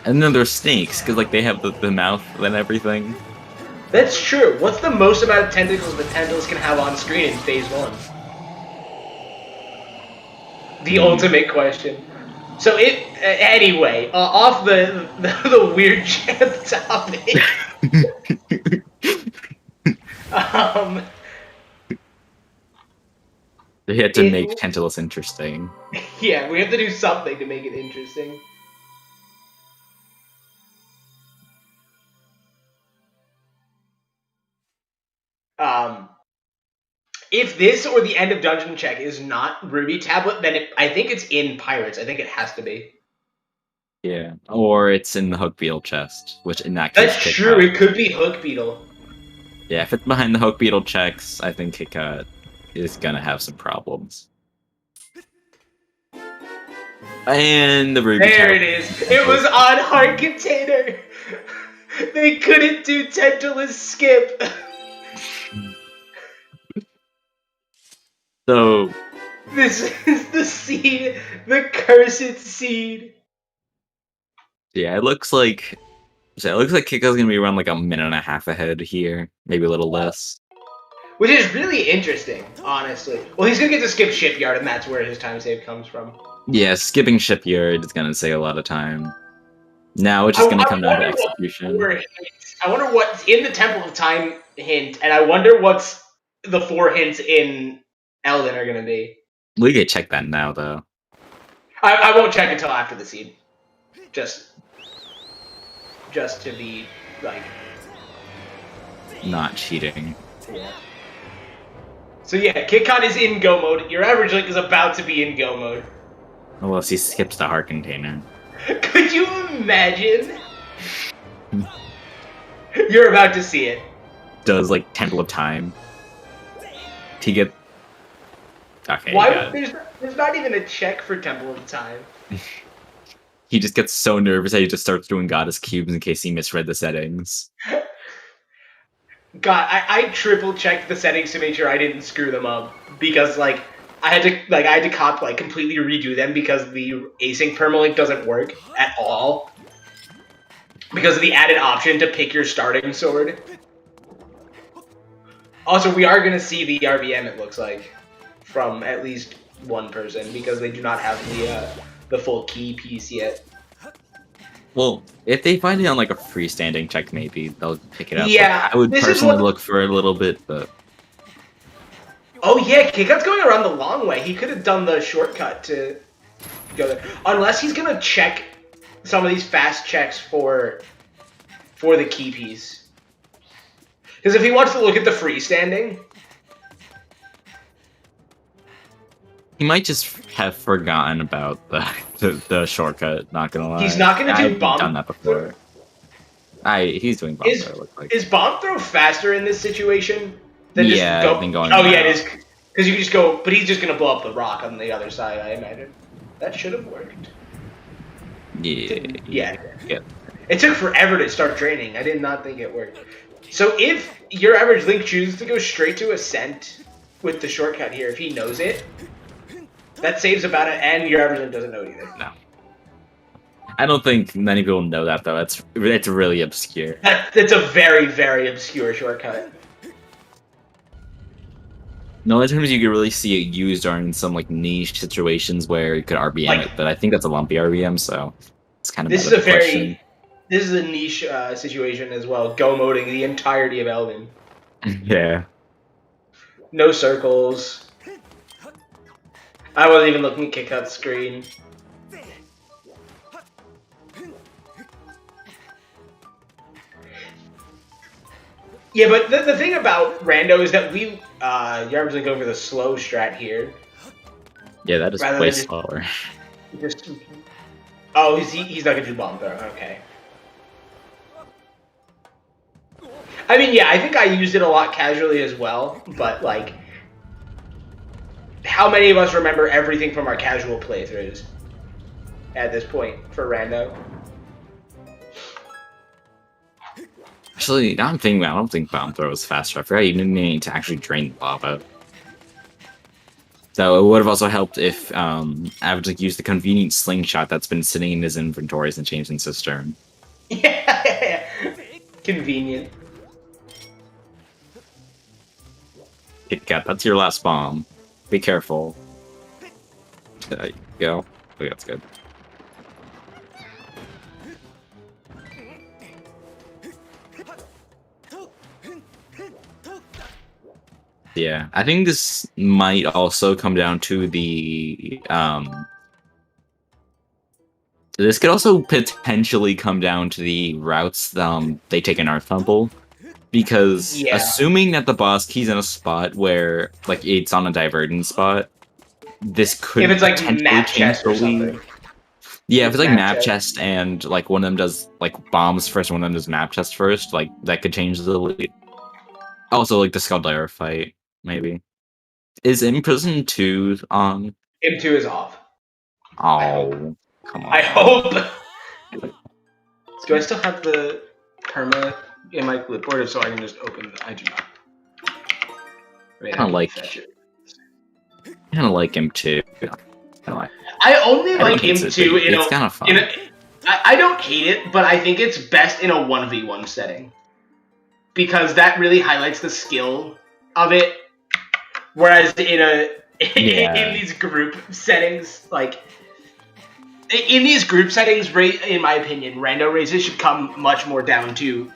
And then there's snakes, because, like, they have the mouth and everything. That's true. What's the most amount of tentacles that Tentacles can have on screen in Phase 1? The ultimate question. So anyway, off the weird chant topic. They had to make Tentacles interesting. Yeah, we have to do something to make it interesting. If this or the end of Dungeon Check is not Ruby Tablet, then I think it's in Pirates. I think it has to be. Yeah, or it's in the Hook Beetle chest, which in that case... That's true, it could be Hook Beetle. Yeah, if it's behind the Hook Beetle checks, I think Kick Cut. is gonna have some problems. And the Ruby There Tower. it is. It was on hard container. They couldn't do Tentulus skip. So This is the seed, the cursed seed. yeah, it looks like Kiko's gonna be around like a minute and a half ahead here, maybe a little less. Which is really interesting, honestly. Well, he's gonna get to skip Shipyard, and that's where his time save comes from. Yeah, skipping Shipyard is gonna save a lot of time. Now it's just gonna come down to execution. I wonder what's in the Temple of Time hint, and I wonder what's the 4 hints in Elden are gonna be. We could check that now, though. I won't check until after the seed. Just to be, like... Not cheating. Yeah. So yeah, KitKat is in Go mode. Your average Link is about to be in Go mode. Unless he skips the heart container. Could you imagine? You're about to see it. Does, like, Temple of Time. To get... Okay, Why? There's not even a check for Temple of Time. He just gets so nervous that he just starts doing Goddess Cubes in case he misread the settings. God, I triple checked the settings to make sure I didn't screw them up because I had to completely redo them because the async permalink doesn't work at all because of the added option to pick your starting sword. Also, we are gonna see the RBM, it looks like, from at least one person because they do not have the full key piece yet. Well, if they find it on like a freestanding check, maybe they'll pick it up. Yeah, like, I would personally look for a little bit, but oh yeah, KitKat's going around the long way. He could have done the shortcut to go there, unless he's gonna check some of these fast checks for the key piece. Because if he wants to look at the freestanding, he might just have forgotten about the shortcut. Not gonna lie, he's not gonna do I've bomb. done that before. He's doing bomb throw. Look like. Is bomb throw faster in this situation than just go? Than going oh yeah, around. it is. Because you can just go, but he's just gonna blow up the rock on the other side. I imagine that should have worked. Yeah. It took forever to start draining. I did not think it worked. So if your average Link chooses to go straight to Ascent with the shortcut here, if he knows it, that saves about it, and your average Link doesn't know it either. No. I don't think many people know that, though. It's really obscure. That's a very, very obscure shortcut. The only times you could really see it used are in some like niche situations where you could RBM it, but I think that's a lumpy RBM, so it's kind of this is a niche situation as well. Go moding the entirety of Elden. Yeah. No circles. I wasn't even looking at KitKat's screen. Yeah, but the thing about Rando is that Yarm's going for the slow strat here. Yeah, that is Rather way than just- slower. Oh, he's not gonna do bomb throw. Okay. I mean, yeah, I think I used it a lot casually as well, but like, how many of us remember everything from our casual playthroughs at this point for Rando? Actually, now I'm thinking, I don't think bomb throw is faster. I forgot you didn't need to actually drain the lava. So it would have also helped if Average like, used the convenient slingshot that's been sitting in his inventories and changed in Cistern. Yeah, convenient. KitKat, that's your last bomb. Be careful. There you go. Okay, that's good. Yeah, I think this might also come down to the this could also potentially come down to the routes they take in Earth Temple. Because assuming that the boss key's in a spot where like it's on a divergent spot, this could if it's like map chest or something. Yeah, if it's like map chest and like one of them does like bombs first, one of them does map chest first, like that could change the lead. Also, like the Skull Diver fight, maybe. Is Imprisoned 2 on? M2 is off. Oh, come on. I hope. Do I still have the perma in my clipboard so I can just open the? I do not. Wait, I don't like. fetch it. I kind of like him too. I only like hate him it, too but in it's a. kind of fun. I don't hate it, but I think it's best in a 1v1 setting because that really highlights the skill of it. Whereas in these group settings, like in these group settings, in my opinion, rando races should come much more down to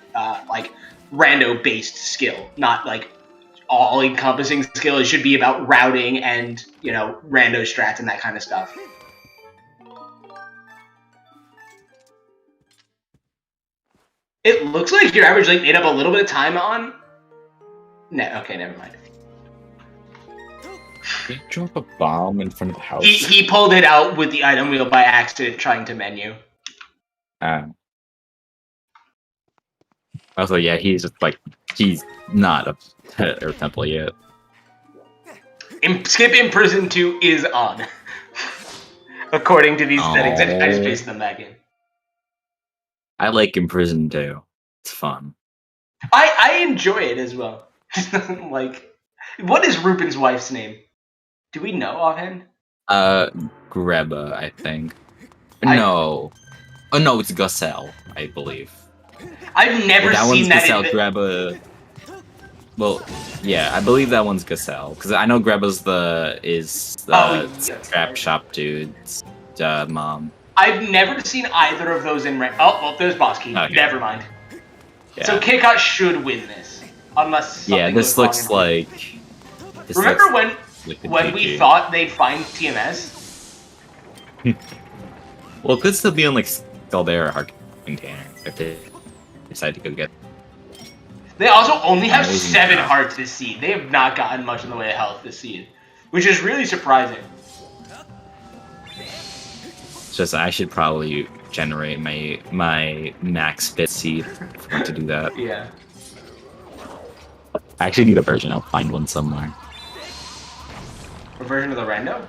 like rando based skill, not like all encompassing skill. It should be about routing and rando strats and that kind of stuff. It looks like your average link made up a little bit of time on. No, okay, never mind. Did he drop a bomb in front of the house? He pulled it out with the item wheel by accident, trying to menu. Also, yeah, he's not a Earth Temple yet. Skip Imprison 2 is on. According to these settings, I just pasted them back in. I like Imprisoned too. It's fun. I enjoy it as well. Like, what is Ruben's wife's name? Do we know offhand? Greba, I think. No. Oh no, it's Gusel, I believe. I've never seen that. Gusel, Greba. Well, yeah, I believe that one's Gusel because I know Greba's the scrap shop dude's mom. I've never seen either of those in well, there's Boss Key. Okay. Never mind. Yeah. So KitKat should win this, unless something this goes looks wrong. like. Remember when we thought they'd find TMS? Well, it could still be on like Zelda or Heart Container if they decide to go get. They also only have Amazing 7 job. hearts this seed. They have not gotten much in the way of health this seed, which is really surprising. It's just I should probably generate my max bit seed if I want to do that. Yeah. I actually need a version. I'll find one somewhere. A version of the rando?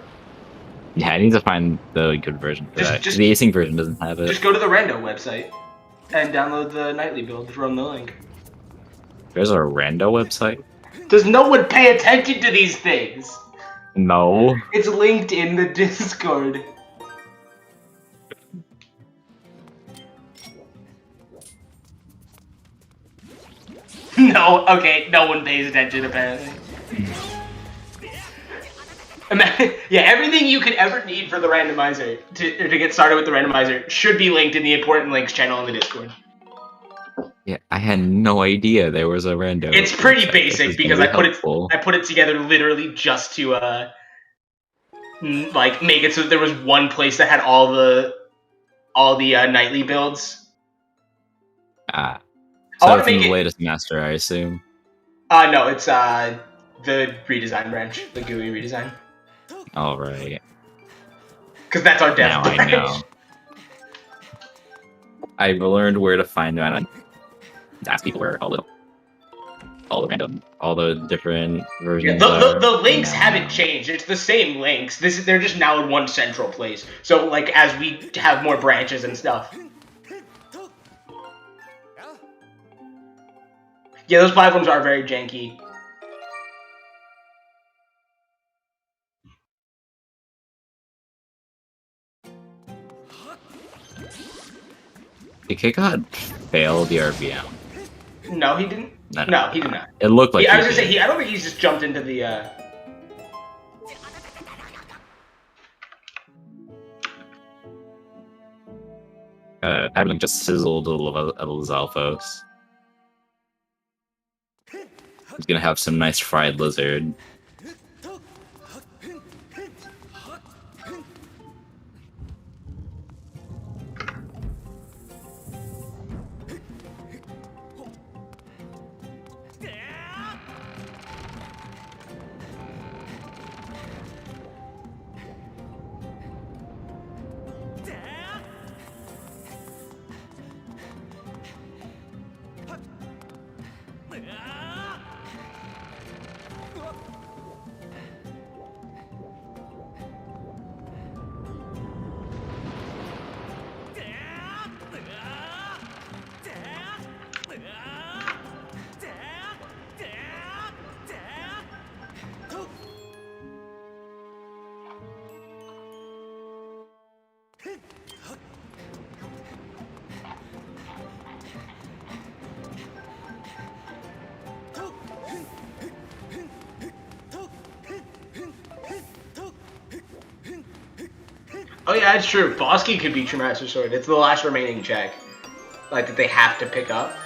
Yeah, I need to find the good version for that. The async version doesn't have it. Just go to the rando website and download the nightly build from the link. There's a rando website? Does no one pay attention to these things? No. It's linked in the Discord. No, okay, no one pays attention apparently. Yeah, everything you could ever need for the randomizer, to get started with the randomizer, should be linked in the important links channel in the Discord. Yeah, I had no idea there was a rando. It's pretty website. basic because I put it together literally just to like make it so that there was one place that had all the nightly builds. So wanna it's in make the it- latest master, I assume. No, it's the redesign branch, the GUI redesign, Alright. because that's our dev Now I branch. know. I've learned where to find that and ask people where all the different versions Yeah, the are. links Now I haven't know. changed. It's the same links. They're just now in one central place. So like as we have more branches and stuff. Yeah, those platforms are very janky. Did KitKat fail the RBM? No, he didn't. No, he did not. It looked like I was he gonna did. say I don't think he's just jumped into the. Everything just sizzled a little at Los Alfos. He's gonna have some nice fried lizard. Oh yeah, it's true. Boss key could be True Master Sword. It's the last remaining check, like that they have to pick up.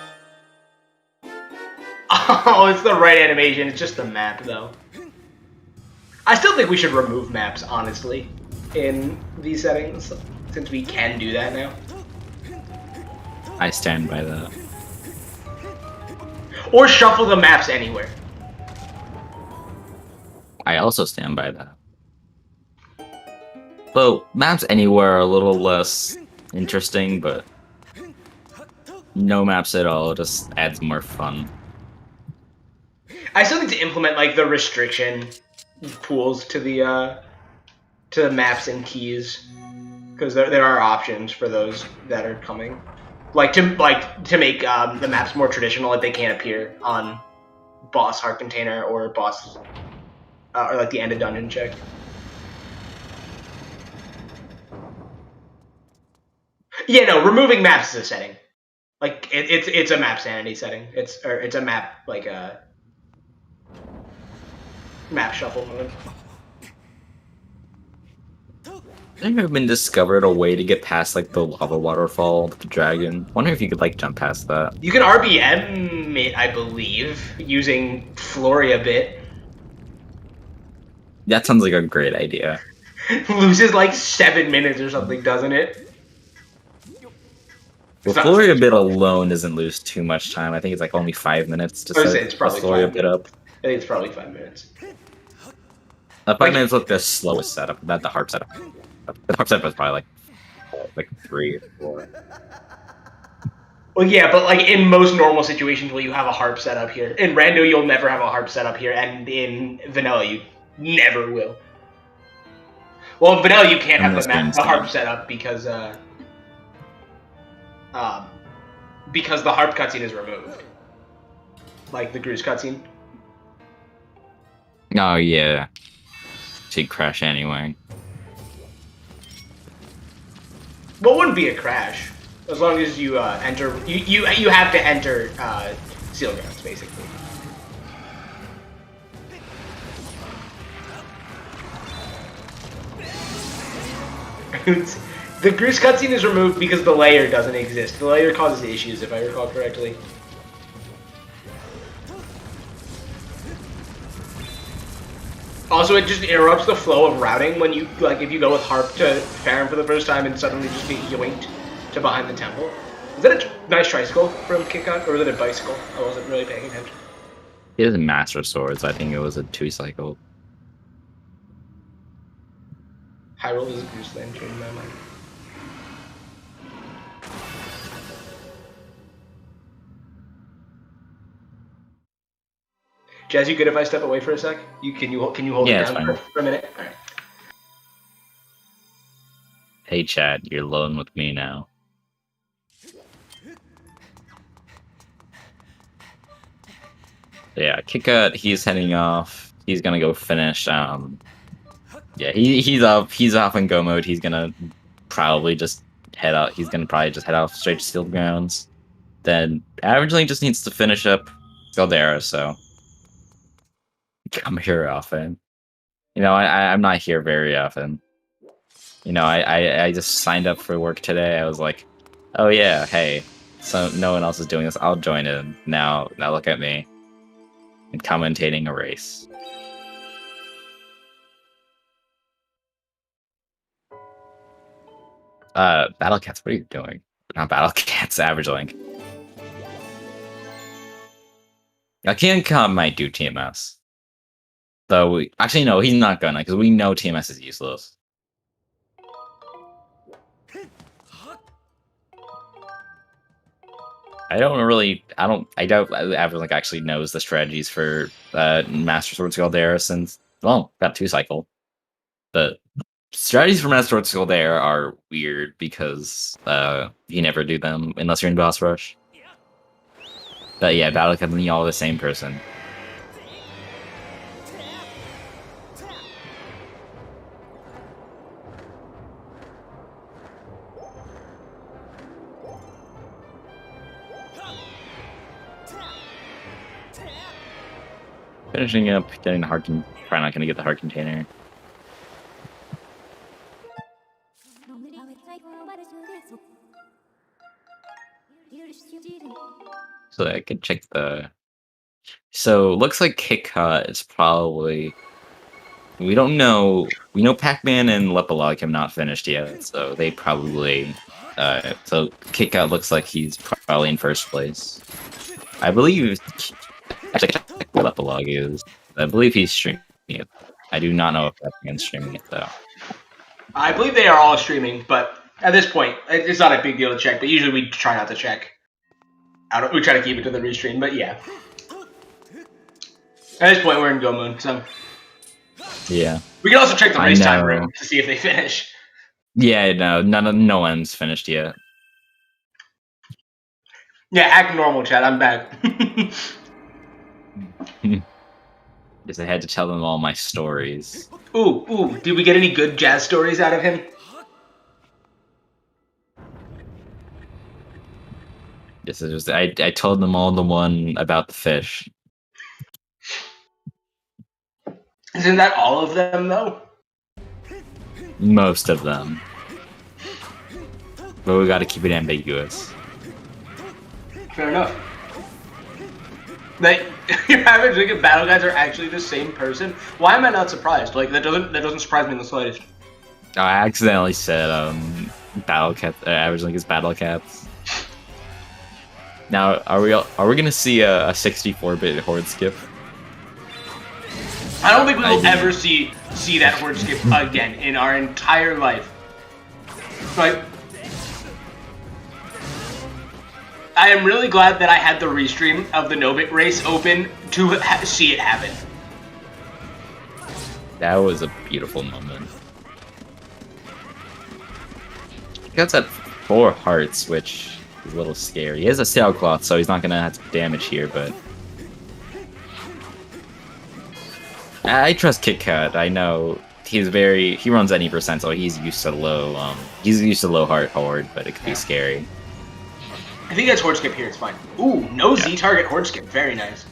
Oh, it's the right animation. It's just the map, though. I still think we should remove maps, honestly, in these settings, since we can do that now. I stand by that. Or shuffle the maps anywhere. I also stand by that. Though maps anywhere are a little less interesting, but no maps at all just adds more fun. I still need to implement like the restriction pools to the maps and keys, because there are options for those that are coming, like to make the maps more traditional, like they can't appear on boss heart container or boss or like the end of dungeon check. Yeah, no, removing maps is a setting. Like it's a map sanity setting. It's a map like a map shuffle mode. I think I've been discovered a way to get past like the lava waterfall with the dragon. Wonder if you could like jump past that. You can RBM it, I believe, using Floria bit. That sounds like a great idea. Loses like 7 minutes or something, doesn't it? Well, Floria bit alone doesn't lose too much time. I think it's like only 5 minutes to set It's probably Floria 5 bit up. I think it's probably 5 minutes. 5 minutes like the slowest setup, not the harp setup. The harp setup was probably like 3 or 4. Well, yeah, but like in most normal situations where you have a harp setup here, in Rando you'll never have a harp setup here, and in Vanilla you never will. Well, in Vanilla you can't have the harp setup because the harp cutscene is removed, like the Gru's cutscene. Oh yeah, she'd crash anyway. Well, it wouldn't be a crash as long as you enter. You have to enter seal grounds basically. The Gru's cutscene is removed because the layer doesn't exist. The layer causes issues, if I recall correctly. Also, it just interrupts the flow of routing when you, like, if you go with Harp to Farron for the first time and suddenly just get yoinked to behind the temple. Is that a nice tricycle from Kickout, or was it a bicycle? I wasn't really paying attention. He has a Master Swords. I think it was a 2-cycle. Hyrule is a Gru's land, changed my mind. Jazz, you good if I step away for a sec? Can you hold it down for a minute? All right. Hey Chad, you're alone with me now. Yeah, Kickout, he's heading off. He's gonna go finish. Yeah, he's off in go mode. He's gonna probably just head out. He's gonna probably just head out straight to Steel Grounds. Then Averagely just needs to finish up Zelda, so I'm here often. You know, I'm not here very often. You know, I just signed up for work today. I was like, oh yeah, hey, so no one else is doing this. I'll join in. Now look at me. And commentating a race. Battle Cats, what are you doing? Not Battle Cats, Average Link. Now, King might do TMS. Though, actually, no, he's not gonna, because we know TMS is useless. I doubt Average Link actually knows the strategies for Master Sword Scaldera since, well, got 2-cycle. The strategies for Master Sword Scaldera are weird because you never do them unless you're in Boss Rush. But yeah, Battle Cat and y'all are the same person. Finishing up, getting the heart. Probably not gonna get the heart container. So I could check the. So looks like KitKat is probably. We don't know. We know Pac-Man and Lepalog have not finished yet, so they probably. So KitKat looks like he's probably in first place. I believe. Actually, check what Lepalog is. I believe he's streaming it. I do not know if Pac-Man's streaming it though. I believe they are all streaming, but at this point, it's not a big deal to check. But usually we try not to check. We try to keep it to the restream, but yeah. At this point, we're in go mode, so. Yeah. We can also check the race time room to see if they finish. Yeah, no one's finished yet. Yeah, act normal, chat. I'm back. Because I had to tell them all my stories. Ooh, did we get any good jazz stories out of him? This is just I told them all the one about the fish. Isn't that all of them, though? Most of them. But we gotta keep it ambiguous. Fair enough. Like, your average League of Battle guys are actually the same person? Why am I not surprised? Like, that doesn't surprise me in the slightest. I accidentally said Battle Cat average Link is Battle Cats. Now are we gonna see a 64-bit horde skip? I don't think we will ever see that horde skip again in our entire life. Like, I am really glad that I had the restream of the No-Bit race open to see it happen. That was a beautiful moment. He got that 4 hearts, which is a little scary. He has a sailcloth, so he's not gonna have to damage here, but I trust KitKat. I know he runs any percent, so he's used to low heart horde, but it could be scary. I think that's horde skip here, it's fine. Ooh, no Z-target horde skip, very nice.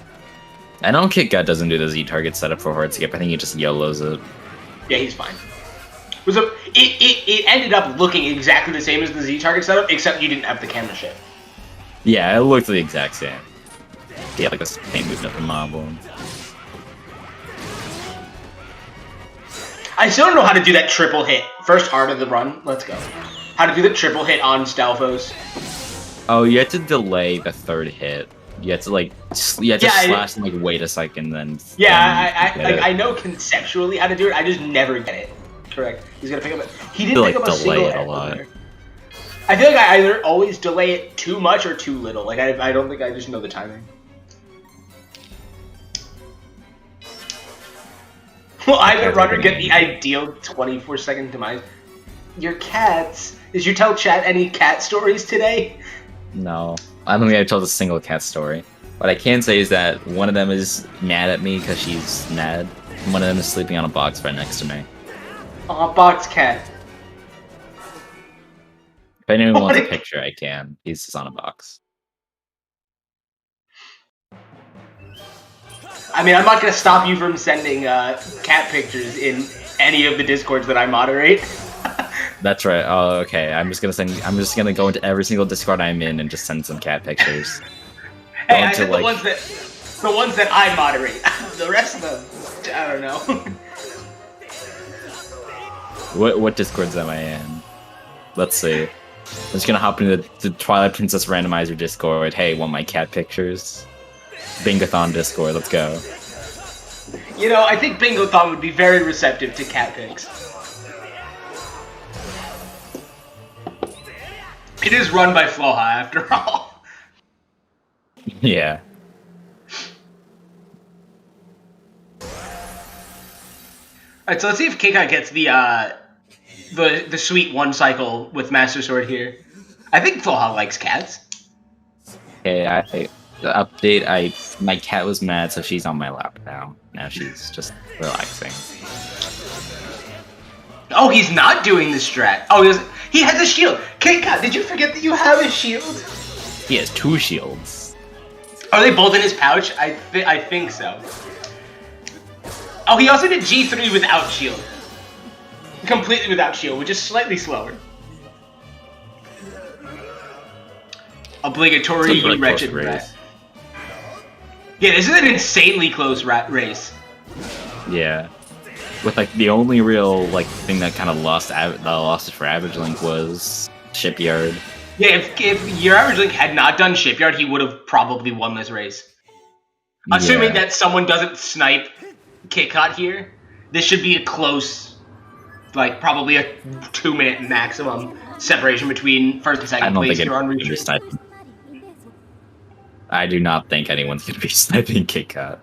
I know KitKat doesn't do the Z-target setup for horde skip, I think he just YOLOs it. Yeah, he's fine. It ended up looking exactly the same as the Z-target setup, except you didn't have the camera shift. Yeah, it looked the exact same. Yeah, like the same movement of the mob. I still don't know how to do that triple hit. First heart of the run. Let's go. How to do the triple hit on Stalfos. Oh, you have to delay the 3rd hit. You have to slash and like wait a second, then. Yeah, I know conceptually how to do it. I just never get it. Correct. He's gonna pick up. He didn't pick up a single it a lot. I feel like I either always delay it too much or too little. Like I don't think I just know the timing. Will either runner get the ideal 24-second demise? Your cats. Did you tell chat any cat stories today? No, I don't think I told a single cat story. What I can say is that one of them is mad at me because she's mad. And one of them is sleeping on a box right next to me. Aw, box cat. If anyone wants a picture, I can. He's just on a box. I mean, I'm not gonna stop you from sending cat pictures in any of the Discords that I moderate. That's right. Oh, okay. I'm just gonna go into every single Discord I'm in and just send some cat pictures. Hey, I said the ones that I moderate. The rest of them, I don't know. What Discords am I in? Let's see. I'm just gonna hop into the Twilight Princess Randomizer Discord. Hey, want my cat pictures? Bingathon Discord, let's go. You know, I think Bingathon would be very receptive to cat pics. It is run by Floha, after all. Yeah. Alright, so let's see if KitKat gets the sweet 1 cycle with Master Sword here. I think Floha likes cats. Okay, the update, my cat was mad, so she's on my lap now. Now she's just relaxing. Oh, he's not doing the strat. Oh, he has a shield. KitKat, did you forget that you have a shield? He has 2 shields. Are they both in his pouch? I think so. Oh, he also did G3 without shield. Completely without shield, which is slightly slower. Obligatory wretched rat. Yeah, this is an insanely close race. Yeah. With like the only real like thing that kind of lost it for Average Link was Shipyard. Yeah, if your Average Link had not done Shipyard, he would have probably won this race. Assuming that someone doesn't snipe KitKat here, this should be a close, like probably a 2-minute maximum separation between first and second place here on Restream. I do not think anyone's going to be sniping KitKat.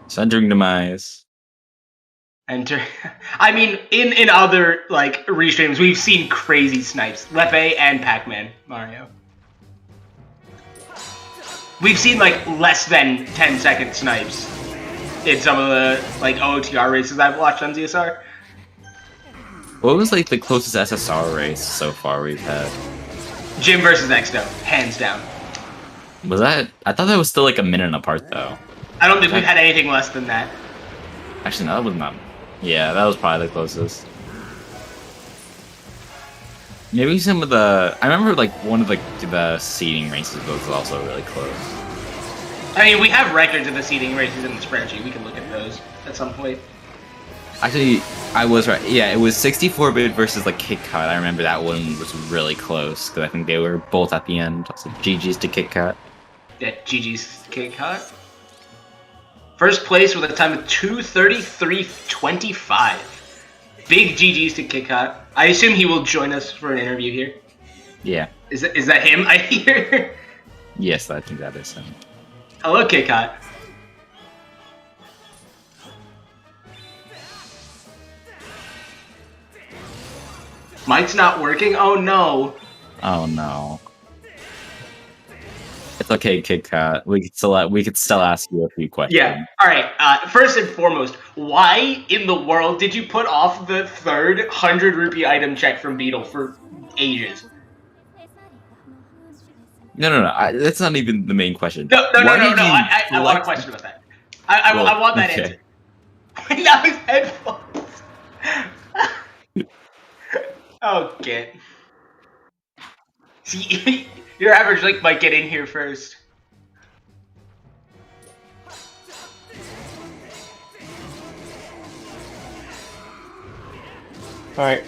Centering Demise. Enter. I mean, in other like restreams, we've seen crazy snipes. Lepe and Pac-Man Mario. We've seen like less than 10-second snipes in some of the like OOTR races I've watched on ZSR. What was like the closest SSR race so far we've had? Jim versus Exto, hands down. Was that? I thought that was still like a minute apart though. I don't think we've had anything less than that. Actually, no, that was not. Yeah, that was probably the closest. Maybe some of the. I remember like one of the seeding races was also really close. I mean, we have records of the seeding races in the spreadsheet. We can look at those at some point. Actually, I was right. Yeah, it was 64-bit versus like KitKat. I remember that one was really close because I think they were both at the end. So GG's to KitKat. Yeah, GG's KitKat. First place with a time of 2:33.25. Big GG's to KitKat. I assume he will join us for an interview here. Yeah. Is that him I hear? Yes, I think that is him. Hello, KitKat. Mic's not working? Oh no. Oh no. It's okay, KitKat. We could still ask you a few questions. Yeah. All right. First and foremost, why in the world did you put off the third 100 rupee item check from Beetle for ages? No. That's not even the main question. No. I want a question about that. I want that answer. Now his headphones. Okay. See, your Average Link might get in here first. Alright.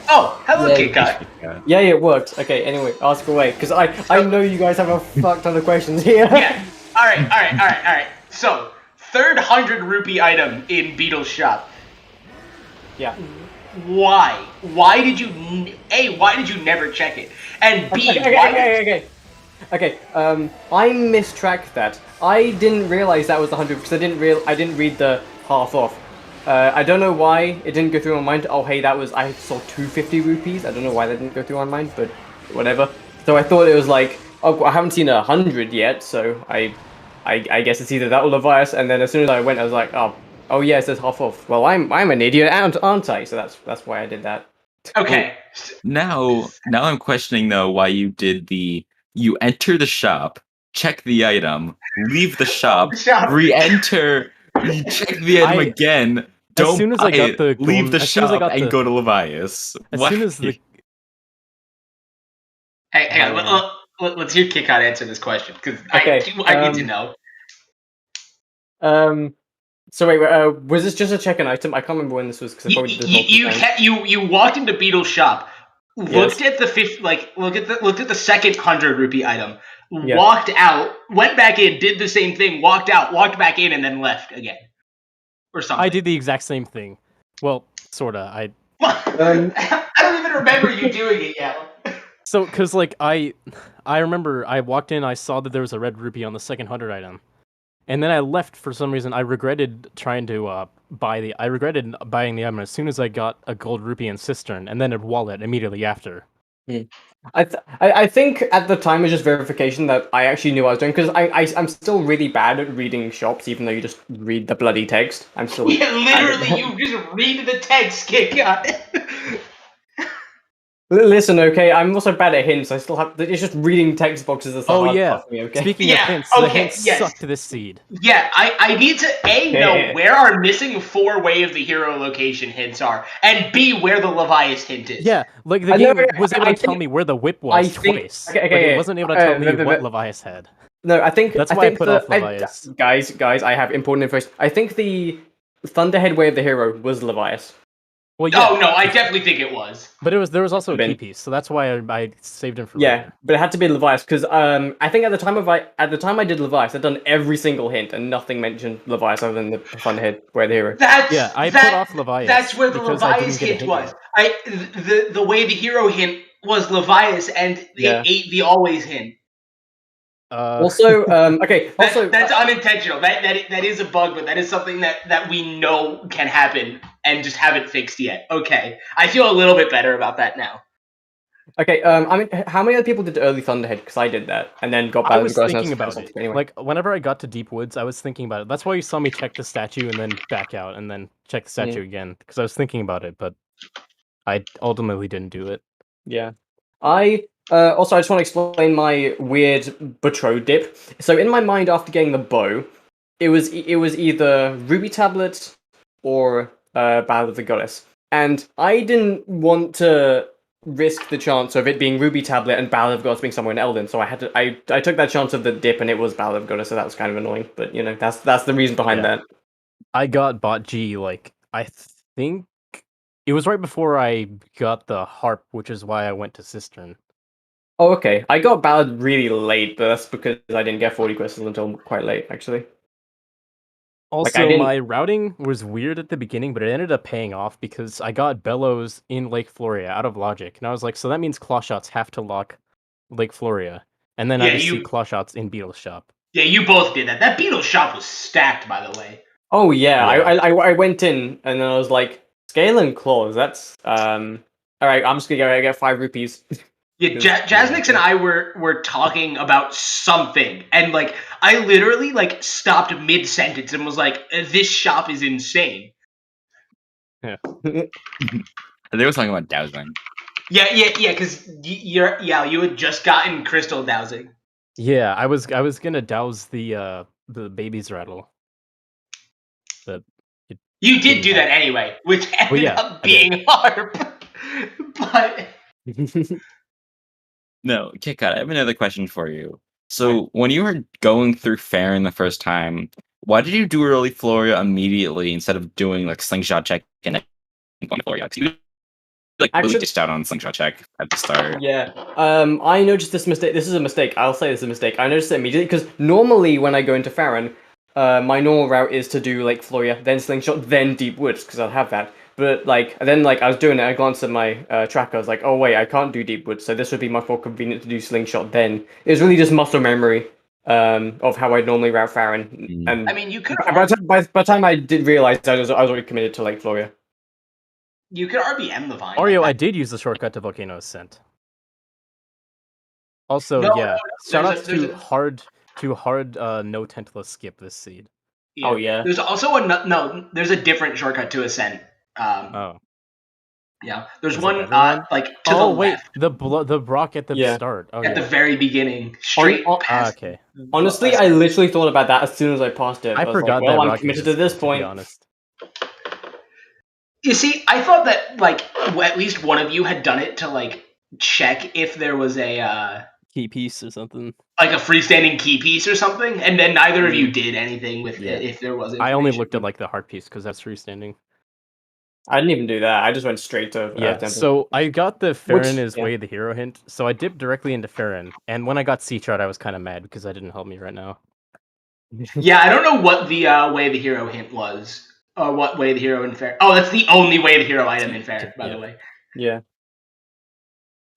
Oh, hello, Yeah. KitKat. Yeah, it worked. Okay, anyway, ask away. Because I know you guys have a fuck ton of questions here. Yeah. Alright. So, third 100 rupee item in Beetle's shop. Yeah. Why? Why did you never check it? And B, Okay, I mistracked that. I didn't realize that was 100 because I didn't read the half off. I don't know why it didn't go through my mind. Oh, hey, I saw 250 rupees. I don't know why that didn't go through my mind, but whatever. So I thought it was like, oh, I haven't seen 100 yet, so I guess it's either that or Levias. And then as soon as I went, I was like, oh yeah, it says half off. Well, I'm an idiot, aren't I? So that's why I did that. okay. Now I'm questioning though why you did you enter the shop, check the item, leave the shop, re-enter, you check the item again, don't soon as buy I got it, the leave the as soon as I shop, got and the- go to Levias. As Why? soon as the Hey, hang on. Let's hear KitKat answer this question because Okay, I need to know. So wait, was this just a check-in item? I can't remember when this was because I probably did this You walked into Beetle's shop, looked at the looked at the second 100 rupee item, walked out, went back in, did the same thing, walked out, walked back in, and then left again, or something. I did the exact same thing. Well, sorta. I don't even remember you doing it yet. So, cause like I remember I walked in, I saw that there was a red rupee on the second 100 item, and then I left for some reason. I regretted buying the item as soon as I got a gold rupee and cistern, and then a wallet immediately after. I think at the time it was just verification that I actually knew what I was doing because I'm still really bad at reading shops, even though you just read the bloody text. I'm still literally you just read the text, KitKat. Listen, okay, I'm also bad at hints. I still have. It's just reading text boxes is the Oh hard yeah. part for me. Okay. Speaking Yeah, of hints, the okay, hints yes. sucked this seed. Yeah, I need to know where our missing 4 Way of the Hero location hints are, and B, where the Levias hint is. Yeah, like the I know, game was able I to tell think- me where the whip I was think- twice, okay, but it okay, wasn't able to tell me the- what Levias had. No, I think That's I why I think put off Levias. guys, I have important information. I think the Thunderhead Way of the Hero was Levias. Well, yeah, Oh no, I definitely think it was. but there was also a Ben. key piece, so that's why I saved him for Yeah, later. but it had to be Levias because I think at the time I did Levias, I'd done every single hint and nothing mentioned Levias other than the Thunderhead Way of the Hero. That's Yeah, I that, put off Levias. That's where the because I didn't Levias get a hint hint was. yet. The Way the Hero hint was Levias, and Yeah. it ate the Always hint. Also, okay. Also, That's unintentional. That is a bug, but that is something that we know can happen and just haven't fixed yet. Okay, I feel a little bit better about that now. okay. I mean, how many other people did early Thunderhead? Because I did that and then got I bad was thinking about it. Anyway. Like whenever I got to Deep Woods, I was thinking about it. That's why you saw me check the statue and then back out and then check the statue again because I was thinking about it, but I ultimately didn't do it. Yeah. I also I just want to explain my weird betrothed dip. So in my mind, after getting the bow, it was either Ruby Tablet or Battle of the Goddess, and I didn't want to risk the chance of it being Ruby Tablet and Battle of the Goddess being somewhere in Elden, so I took that chance of the dip, and it was Battle of the Goddess, so that was kind of annoying. But you know, that's the reason behind that. I got bot G like I think it was right before I got the harp, which is why I went to Cistern. Oh, okay. I got Ballad really late, but that's because I didn't get 40 crystals until quite late, actually. Also, didn't- my routing was weird at the beginning, but it ended up paying off because I got Bellows in Lake Floria out of logic, and I was like, so that means claw shots have to lock Lake Floria, and then I Yeah, just see you- claw shots in Beetle's shop. Yeah, you both did that. That Beetle shop was stacked, by the way. Oh yeah, Yeah. I went in and then I was like, scale and claws. That's all right. I'm just gonna get 5 rupees. Yeah, Yes. Jasnix and I were talking about something, and like I literally like stopped mid sentence and was like, "This shop is insane." They were talking about dowsing. Yeah, because you had just gotten crystal dowsing. Yeah, I was gonna douse the baby's rattle. But You did Didn't do that anyway, which ended yeah, up I did. being harp. But No, KitKat, I have another question for you. So, when you were going through Farron the first time, why did you do early Floria immediately instead of doing like slingshot check and then Floria? 'Cause you like really Actually- dished out on slingshot check at the start. Yeah. I noticed this mistake. This is a mistake. I'll say this is a mistake. I noticed it immediately because normally when I go into Farron, my normal route is to do like Floria, then Slingshot, then Deep Woods because I'll have that. But like, and then like I was doing it, I glanced at my tracker. I was like, oh wait, I can't do Deep Woods, so this would be much more convenient to do Slingshot. Then it was really just muscle memory of how I'd normally route Farron. Mm. And I mean, you could by the time I did realize, I was already committed to like Floria. RBM the vine. Oreo, like I that. did use the shortcut to Volcano Ascent. Also, No, yeah, shout outs there's to a- hard no tentless skip this seed. Oh yeah. There's also there's a different shortcut to ascent. Oh. Yeah, there's Is it one better one? like to Oh the wait, left the Brock at the Yeah. start. Oh, at the yeah. very beginning, straight On- past. Okay. Honestly, I literally thought about that as soon as I passed it. I was forgot like, well, that I'm Rock committed to existed, this to point. be honest. You see, I thought that like at least one of you had done it to like check if there was a Key piece or something. like a freestanding key piece or something, and then neither of you did anything with Yeah. it if there was. I only information. looked at like the heart piece because that's freestanding. I didn't even do that. I just went straight to Yeah, Temple. so I got the Farron is yeah. way the hero hint, so I dipped directly into Farron, and when I got C-Chart, I was kind of mad because that didn't help me right now. Yeah, I don't know what the way the hero hint was, or what way the hero in fair. Oh, that's the only way the hero item in fair, by Yeah. the way. Yeah.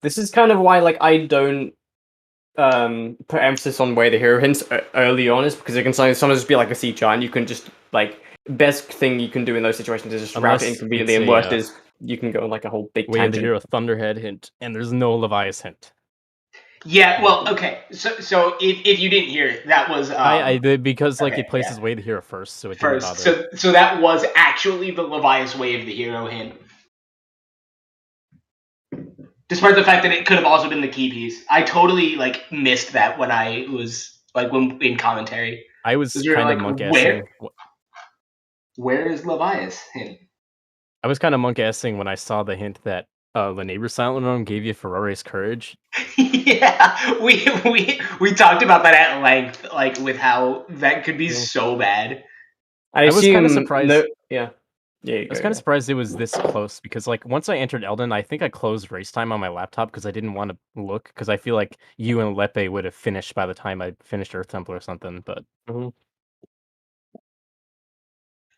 This is kind of why like I don't put emphasis on where the hero hints early on, is because it can sometimes just be like a C chart and you can just like best thing you can do in those situations is just route Unless it inconveniently, it's and a, worst is you can go on like a whole big Way of the tangent. hero Thunderhead hint, and there's no Levias hint. Yeah, well, okay. So if you didn't hear it, that was I did because like okay, it places yeah. way the hero first, so it didn't first. bother. So that was actually the Levias way of the hero hint. Despite the fact that it could have also been the key piece. I totally like missed that when I was like when in commentary. I was You're kind of like, monk-assing. Where is Levias hint? I was kind of monk-assing when I saw the hint that the neighbor silent room gave you Ferrari's courage. Yeah, we talked about that at length, like with how that could be so bad. I was kinda assume surprised- No, yeah. Yeah, I was kind of surprised it was this close because, like, once I entered Elden, I think I closed race time on my laptop because I didn't want to look because I feel like you and Lepe would have finished by the time I finished Earth Temple or something. But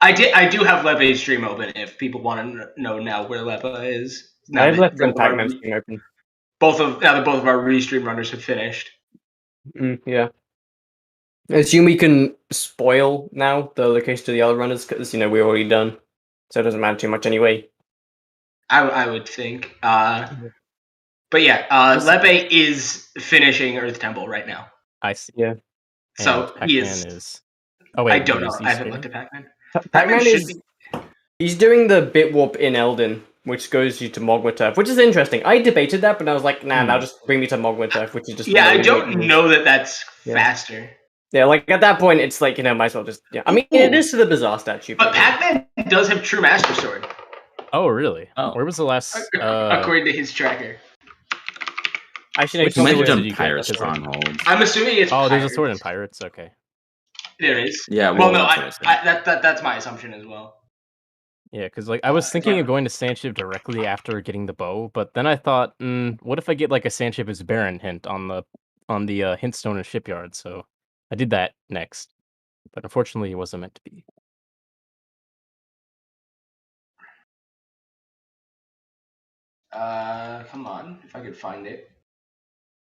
I do have Lepe's stream open if people want to know now where Lepe is. Now I've that left both of our- Pac-Man's thing open. now that both of our restream runners have finished. Yeah. I assume we can spoil now the location to the other runners because we're already done, so it doesn't matter too much anyway. I would think. But yeah, Lepe is finishing Earth Temple right now. I see. Yeah. So and he Pac-Man is. Oh wait, I don't know. is he I haven't streaming? looked at Pac-Man. Pac-Man should is. He's doing the bit warp in Elden, which goes you to Mogma Turf, which is interesting. I debated that, but I was like, nah, now just bring me to Mogma Turf, which is just. Yeah, I don't know that that's faster. Yeah, like at that point, it's like might as well just. Yeah, I mean, it is to the Bizarre statue. But Pac-Man does have True Master Sword. Oh really? Oh. Where was the last? According to his tracker. Actually, Which You might sword have did done you get? Pirate Because, Stronghold. I'm assuming it's. Oh, there's a Pirates. sword in Pirates. Okay. There is. Yeah. Well, no, that's what I said. that's my assumption as well. Yeah, because like I was thinking of going to Sandshiv directly after getting the bow, but then I thought, what if I get like a Sandshiv is Baron hint on the hint stone and shipyard? So I did that next, but unfortunately it wasn't meant to be. Come on, if I could find it.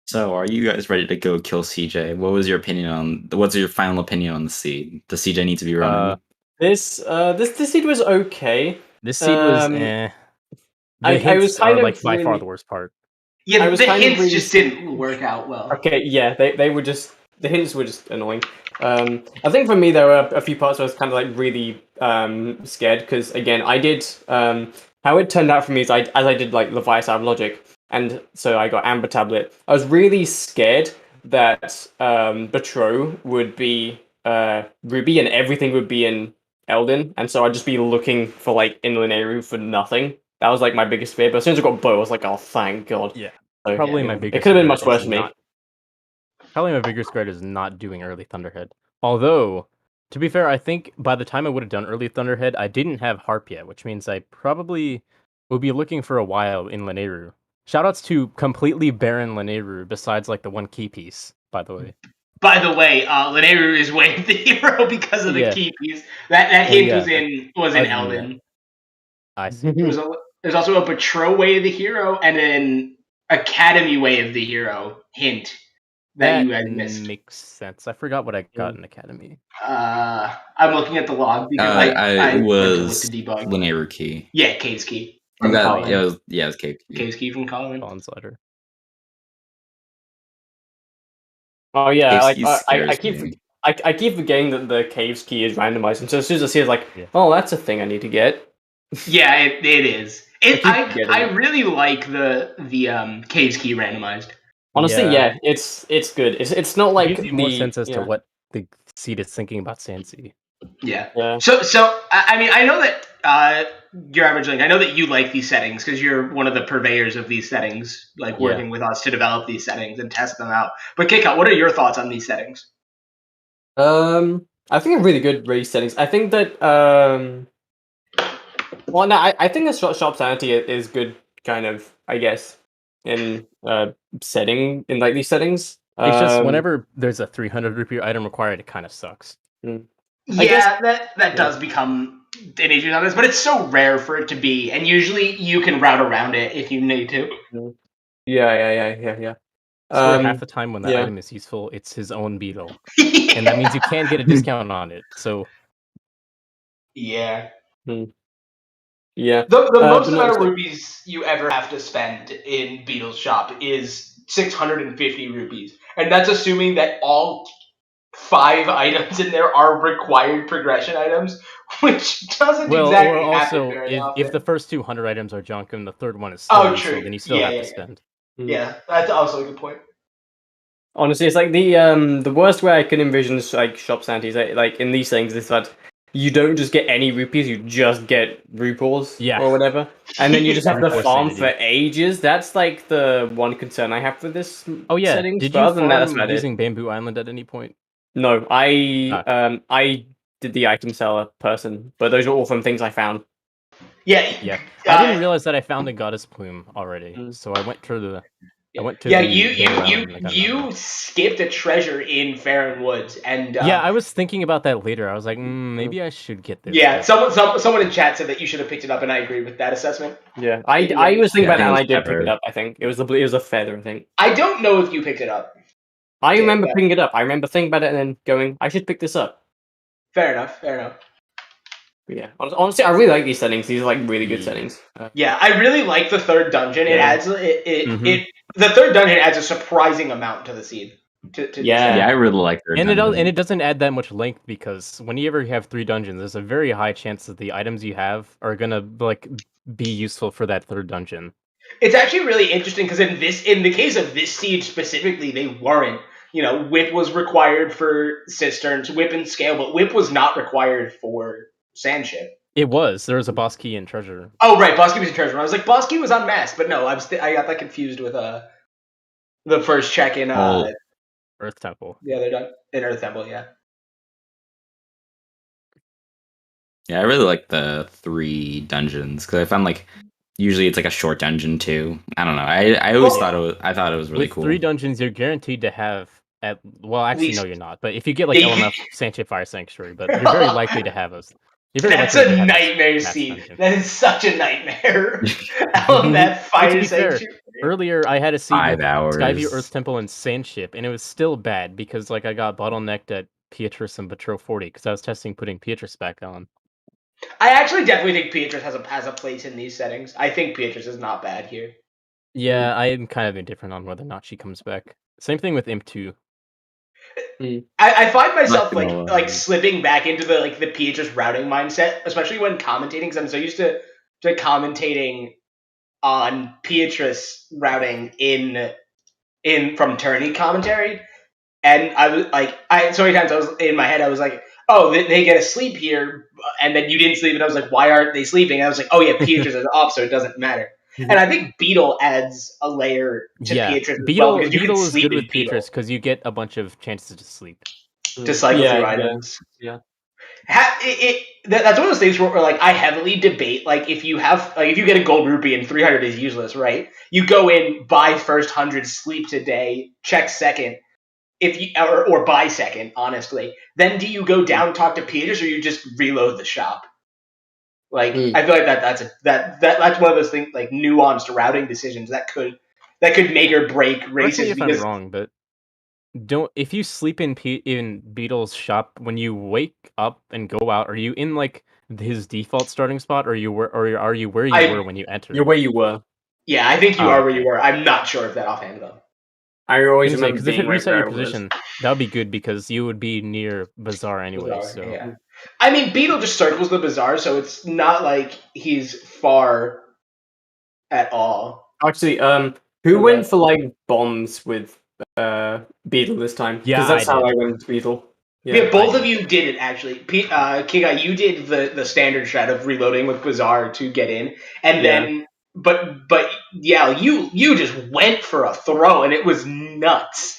So, are you guys ready to go kill CJ? What was your opinion on? What's your final opinion on the seed? Does CJ need to be running? This seed was okay. This seed was eh. The I hints was kind are of like by far really- the worst part. Yeah, I was the kind of hints really- just didn't work out well. Okay, yeah, they were just the hints were just annoying. I think for me there were a few parts where I was kind of like really scared because again I did how it turned out for me is as I did like Levias out of logic, and so I got Amber Tablet. I was really scared that Betro would be Ruby and everything would be in Elden, and so I'd just be looking for like in Linearu for nothing. That was like my biggest fear. But as soon as I got Bow, I was like, oh thank God. Yeah. So, Probably yeah, my biggest. It could have been regret much worse is for me. Probably my biggest regret is not doing early Thunderhead. Although, to be fair, I think by the time I would have done early Thunderhead, I didn't have Harp yet, which means I probably would be looking for a while in Linearu. Shoutouts to completely barren Linearu, besides like the one key piece, by the way. By the way, Linearu is way the hero because of the Yeah. key piece. That Well, hint yeah, was in other than Elden. I see. There's also a Patro way of the hero and an Academy way of the hero hint that you had missed. Makes sense. I forgot what I got in Academy. I'm looking at the log because I it went to look was to debug. Linear key. Yeah, Cave's key. It Colin. was Cave Key. Cave's key from Colin. Colin's letter. Oh yeah, like Cave's key I keep forgetting that the cave's key is randomized, and so as soon as I see it, it's like, Yeah. oh, that's a thing I need to get. Yeah, it is. I keep forgetting. I really like the Cave's key randomized. Honestly, Yeah. yeah, it's good. It's not like It gives you more the- sense as yeah. to what the seed is thinking about Sansi. Yeah. Yeah. So I mean, I know that your average link. I know that you like these settings because you're one of the purveyors of these settings, like Yeah. working with us to develop these settings and test them out. But Kickout, what are your thoughts on these settings? I think they're really good race settings. I think that well, no, I think the shop sanity is good, kind of. I guess in setting in like these settings. It's just whenever there's a 300 rupee item required, it kind of sucks. Yeah, that does become an issue on this, but it's so rare for it to be, and usually you can route around it if you need to. Yeah. So half the time when that yeah. item is useful, it's his own beetle, and that means you can't get a discount on it. So Yeah. Yeah. The most but no, amount of so- rupees you ever have to spend in Beetle's shop is 650 rupees. And that's assuming that all 5 items in there are required progression items, which doesn't Well, exactly or happen also, very often. if the first 200 items are junk and the third one is still Oh, useful, true. then you still Yeah, have yeah, to yeah. spend. Yeah, that's also a good point. Honestly, it's like the worst way I can envision like shop Santis like in these things is that you don't just get any rupees, you just get rupees Yeah. or whatever, and then you just have to Rupee farm sanity. for ages. That's like the one concern I have with this Oh yeah, settings. did But you other than that, that's farm about it. using Bamboo Island at any point? No, Okay. I did the item seller person, but those are all from things I found. Yeah, I didn't realize that I found a goddess plume already, so I went to the Yeah, the Bamboo Island and I got another you one. skipped a treasure in Farron Woods, and Yeah, I was thinking about that later. I was like, maybe I should get there. yeah, still. someone in chat said that you should have picked it up, and I agree with that assessment. Yeah, I was thinking Yeah, I about it, think and it was I did pick Pepper. it up. I think it was a feather. I think I don't know if you picked it up. I Yeah, remember yeah. picking it up. I remember thinking about it and then going, I should pick this up. Fair enough. Fair enough. But yeah, honestly, I really like these settings. These are like really good settings. Yeah, I really like the third dungeon. It Yeah. adds the third dungeon adds a surprising amount to the scene. To Yeah. Yeah, I really like their And dungeon. it doesn't add that much length because whenever you have 3 dungeons, there's a very high chance that the items you have are gonna like be useful for that third dungeon. It's actually really interesting because in the case of this siege specifically, they weren't. You know, whip was required for cisterns, whip and scale, but whip was not required for sandship. It was. There was a boss key and treasure. Oh right, Boss Key was in treasure. I was like, Boss Key was unmasked, but no, I got that confused with the first check in Earth Temple. the other in Earth Temple. Yeah. Yeah, I really like the 3 dungeons because I found like usually it's like a short dungeon too. I don't know. I always thought it was really With cool. 3 dungeons, you're guaranteed to have actually no, you're not. But if you get like Yeah, LMF Sandship Fire Sanctuary, but you're very likely to have us. That's a nightmare seed. That is such a nightmare. LMF Fire to be fair, Sanctuary. earlier I had a seed 5 with hours. Skyview, Earth Temple, and Sandship, and it was still bad because like I got bottlenecked at Beatrice and Betro 40 because I was testing putting Beatrice back on. I actually definitely think Beatrice has a place in these settings. I think Beatrice is not bad here. Yeah, I am kind of indifferent on whether or not she comes back. Same thing with Imp 2. I find myself Not gonna lie. like slipping back into the Beatrice routing mindset, especially when commentating, because I'm so used to commentating on Beatrice routing in from tourney commentary, and I was like, so many times I was in my head, I was like, oh, they get a sleep here, and then you didn't sleep, and I was like, why aren't they sleeping? And I was like, oh yeah, Beatrice is off, so it doesn't matter. And I think Beetle adds a layer to Beatrice as well, because you can Beetle is sleep good with Beatrice because you get a bunch of chances to sleep. to cycle through items. Yeah. That's one of those things where like I heavily debate like if you get a gold rupee and 300 is useless, right? You go in, buy first 100, sleep today, check second, if you or buy second, honestly. Then do you go down, talk to Peters, or you just reload the shop? Like I feel like that's one of those things, like nuanced routing decisions that could make or break Correct races. me if Because I'm wrong, but if you sleep in Beetle's shop when you wake up and go out, are you in like his default starting spot, or are you where you were when you entered? You're where you were. Yeah, I think you Oh, are where okay. you were. I'm not sure if that offhand though. I always remember Because if being it reset where your I was. position, that would be good because you would be near Bazaar anyway. Bazaar, So yeah. I mean, Beetle just circles the Bazaar, so it's not like he's far at all. Actually, who went for like bombs with Beetle this time? Yeah, Because that's I how did. I went with Beetle. Yeah, both I of you did it actually. Kiga, you did the standard strat of reloading with Bazaar to get in, and then but yeah, you just went for a throw, and it was nuts.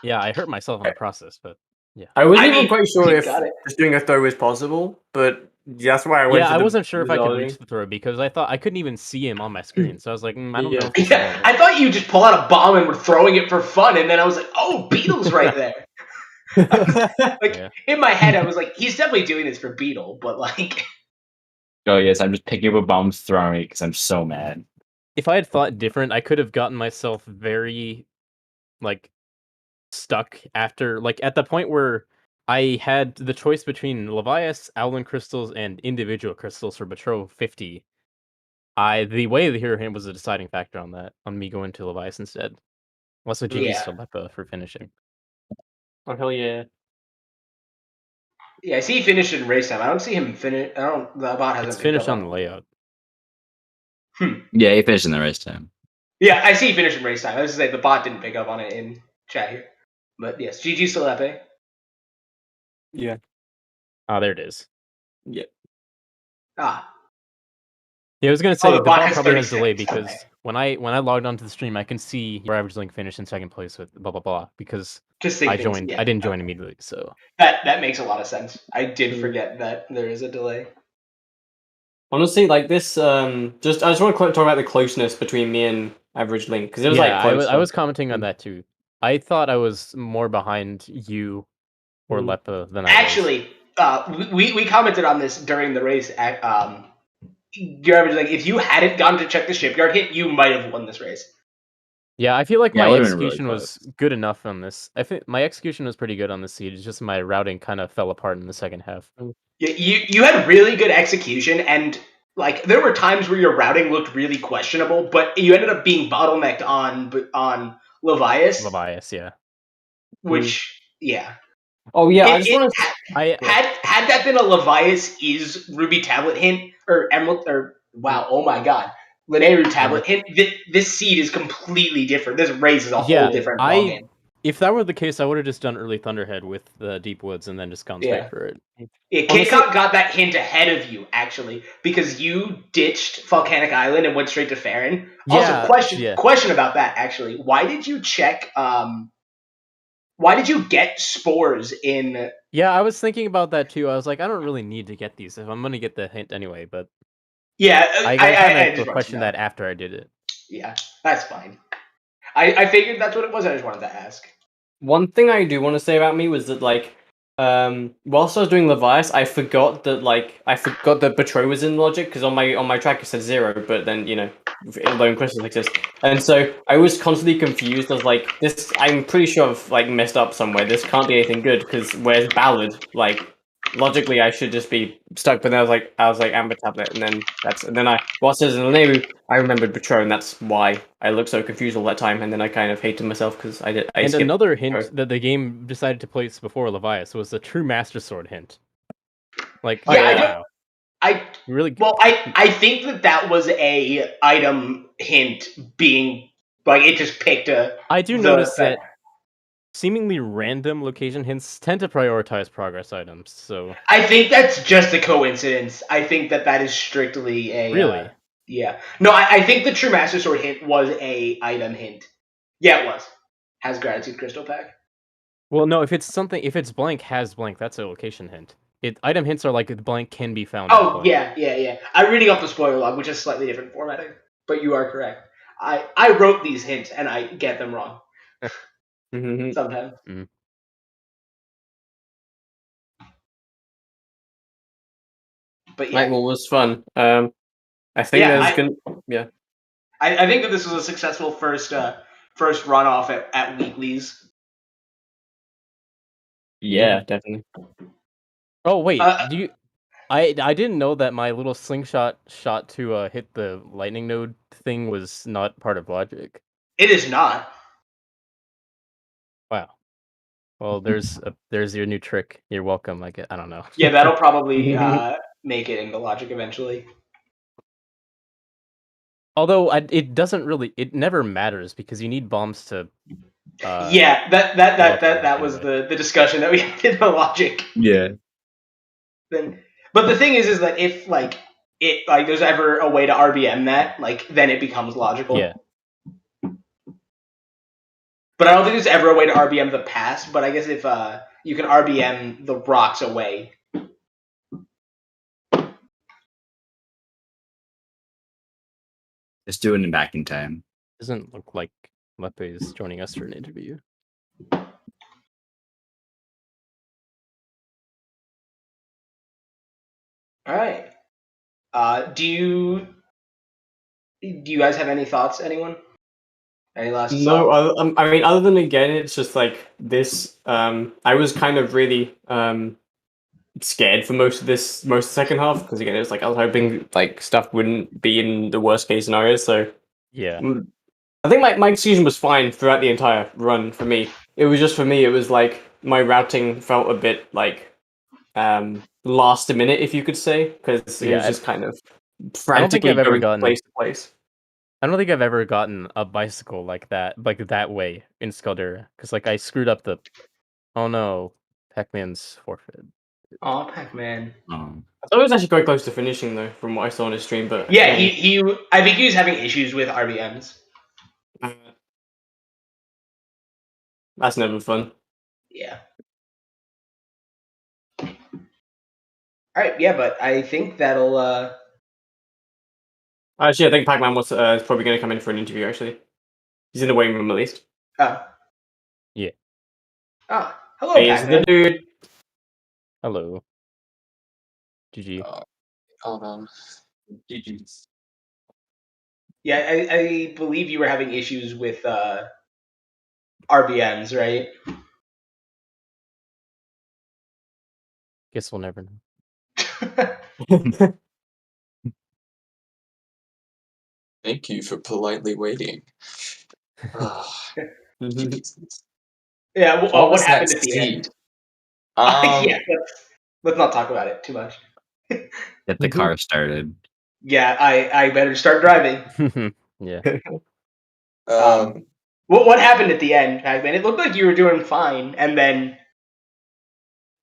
Yeah, I hurt myself in the process, but yeah. I wasn't even mean, quite sure you if got it. just doing a throw was possible, but that's why I went. Yeah, to I the wasn't sure if I could Zelda. reach the throw because I thought I couldn't even see him on my screen. So I was like, I don't know if this is Yeah, gonna work. I thought you just pull out a bomb and were throwing it for fun, and then I was like, oh, Beetle's right there. In my head, I was like, he's definitely doing this for Beetle, but like, Oh yes, I'm just picking up a bomb, throwing it because I'm so mad. If I had thought different, I could have gotten myself very like stuck after at the point where I had the choice between Levias, Owlin crystals, and individual crystals for Betro 50. The way the hero hand was a deciding factor on that, on me going to Levias instead. Also, GG's Yeah. still Lepa for finishing. Oh hell yeah! Yeah, I see he finished in race time. I don't see him finish. I don't. The bot hasn't. It's picked finished up on the layout. Yeah, he finished in the race time. Yeah, I see he finished in race time. I was gonna say the bot didn't pick up on it in chat here. But yes, GG Stilepe. Yeah. Oh, there it is. Yeah. Ah, Yeah, I was gonna say the the bot bot has probably 30 has delay seconds. because Okay. when I logged onto the stream, I can see your average link finished in second place with blah blah blah because Just I things. joined. Yeah, I didn't join immediately, so that makes a lot of sense. I did Mm. forget that there is a delay. Honestly, like this, I just want to talk about the closeness between me and Average Link because it was yeah, like close. I was commenting on Mm. that too. I thought I was more behind you or Mm. Lepa than I was. Actually, we commented on this during the race. Your average, like, if you hadn't gone to check the shipyard hit, you might have won this race. Yeah, I feel like Yeah, it my would've been really execution was close. good enough on this. I think my execution was pretty good on this seed. It's just my routing kind of fell apart in the second half. You had really good execution, and like there were times where your routing looked really questionable, but you ended up being bottlenecked on Levias, Levias, yeah. which yeah. Oh yeah, I It, just it want to. I had that been a Levias is Ruby tablet hint or Emerald or wow, oh my god, Linearu tablet hint. This seed is completely different. This race is a Yeah, whole different ballgame. if that were the case, I would have just done early Thunderhead with the Deep Woods and then just gone straight Yeah. for it. Yeah, Honestly- KitKat got that hint ahead of you, actually, because you ditched Volcanic Island and went straight to Farron. Yeah, Also, yeah. question about that, actually. Why did you check, why did you get spores in... Yeah, I was thinking about that too. I was like, I don't really need to get these if I'm gonna get the hint anyway, but Yeah, I I kind just of wanted questioned to know. that after I did it. Yeah, that's fine. I figured that's what it was, I just wanted to ask. One thing I do want to say about me was that like, whilst I was doing Levias, I forgot that Betray was in logic because on my track it said 0, but then lone crystals exist, and so I was constantly confused. I was like, this, I'm pretty sure I've like messed up somewhere. This can't be anything good because where's Ballad? Like logically, I should just be stuck. But then I was like Amber Tablet, and then whilst I was in Leneru, I remembered Betray, and that's why I looked so confused all that time. And then I kind of hated myself because I And skipped another hint Betray. that the game decided to place before Levias was the True Master Sword hint. Like, Yeah, wow, really good. Well, I think that was a item hint being... Like, it just picked a... I do notice that seemingly random location hints tend to prioritize progress items, so... I think that's just a coincidence. I think that is strictly a... Really? Yeah. No, I think the True Master Sword hint was a item hint. Yeah, it was. Has Gratitude Crystal Pack. Well, no, if it's blank has blank, that's a location hint. Item hints are like the blank can be found. Oh, yeah. I'm reading off the spoiler log, which is slightly different formatting. But you are correct. I wrote these hints, and I get them wrong. Sometimes. Mm-hmm. But yeah. Night Wall was fun. I think I think that this was a successful first runoff at weeklies. Yeah, definitely. Oh wait, do you? I didn't know that my little slingshot shot to hit the lightning node thing was not part of logic. It is not. Wow. Well, there's your new trick. You're welcome. I don't know. Yeah, that'll probably make it into logic eventually. Although it never matters because you need bombs to. Yeah, that was the discussion that we had in the logic. Yeah. But the thing is that if there's ever a way to RBM that, then it becomes logical. Yeah. But I don't think there's ever a way to RBM the past. But I guess if you can RBM the rocks away. Just do it in back in time. Doesn't look like Lepe is joining us for an interview. All right. Do you guys have any thoughts? Anyone? Any last thoughts? No, I mean, other than again, it's just like this. I was kind of really scared for most of the second half because again, it was like I was hoping like stuff wouldn't be in the worst case scenario. So yeah, I think my execution was fine throughout the entire run for me. It was just for me, it was like my routing felt a bit like last minute, if you could say, because it Yeah, was just kind of I don't think frantically I've ever going gotten. from place to place. I don't think I've ever gotten a bicycle like that way in Scaldera, because like I screwed up the. Oh no, Pac-Man's forfeit. Aw, Pac-Man. I thought it was actually quite close to finishing though, from what I saw on his stream. But Yeah, he. I think he was having issues with RBMs. That's never fun. Yeah. All right. Yeah, but I think that'll. Actually, I think Pac-Man was probably going to come in for an interview. Actually, he's in the waiting room at least. Yeah. Hello, He's Pac-Man. the dude. Hello. GG. Hold on. GG's. Yeah, I believe you were having issues with RBMs, right? Guess we'll never know. Thank you for politely waiting. Jesus. Yeah. What What was happened that at the seed? end? Yeah. Let's not talk about it too much. Get the car started. Yeah, I better start driving. Yeah. What happened at the end, Pac-Man? It looked like you were doing fine, and then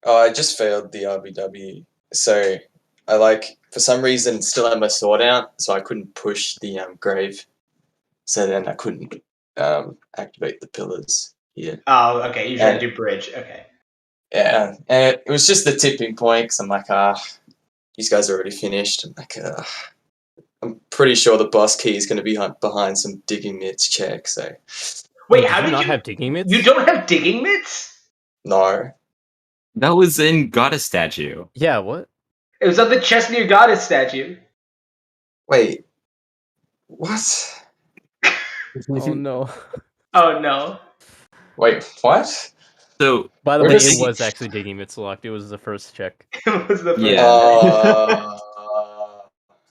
Oh, I just failed the RBW. So I for some reason still had my sword out, so I couldn't push the grave. So then I couldn't activate the pillars. Yeah. oh, okay, you're trying to do bridge. Okay. Yeah, and it was just the tipping point because I'm like, these guys are already finished. I'm like, I'm pretty sure the boss key is going to be behind some digging mitts check. So Wait, Oh, how did did you not you? have digging mitts? You don't have digging mitts? no, That was in Goddess statue. Yeah. What? It was on the chest near Goddess statue. wait, what? Oh no. Oh no. Wait, what? So By the Where way, does it he- was actually digging mitts locked. It was the first check. It was the first. Yeah. Uh,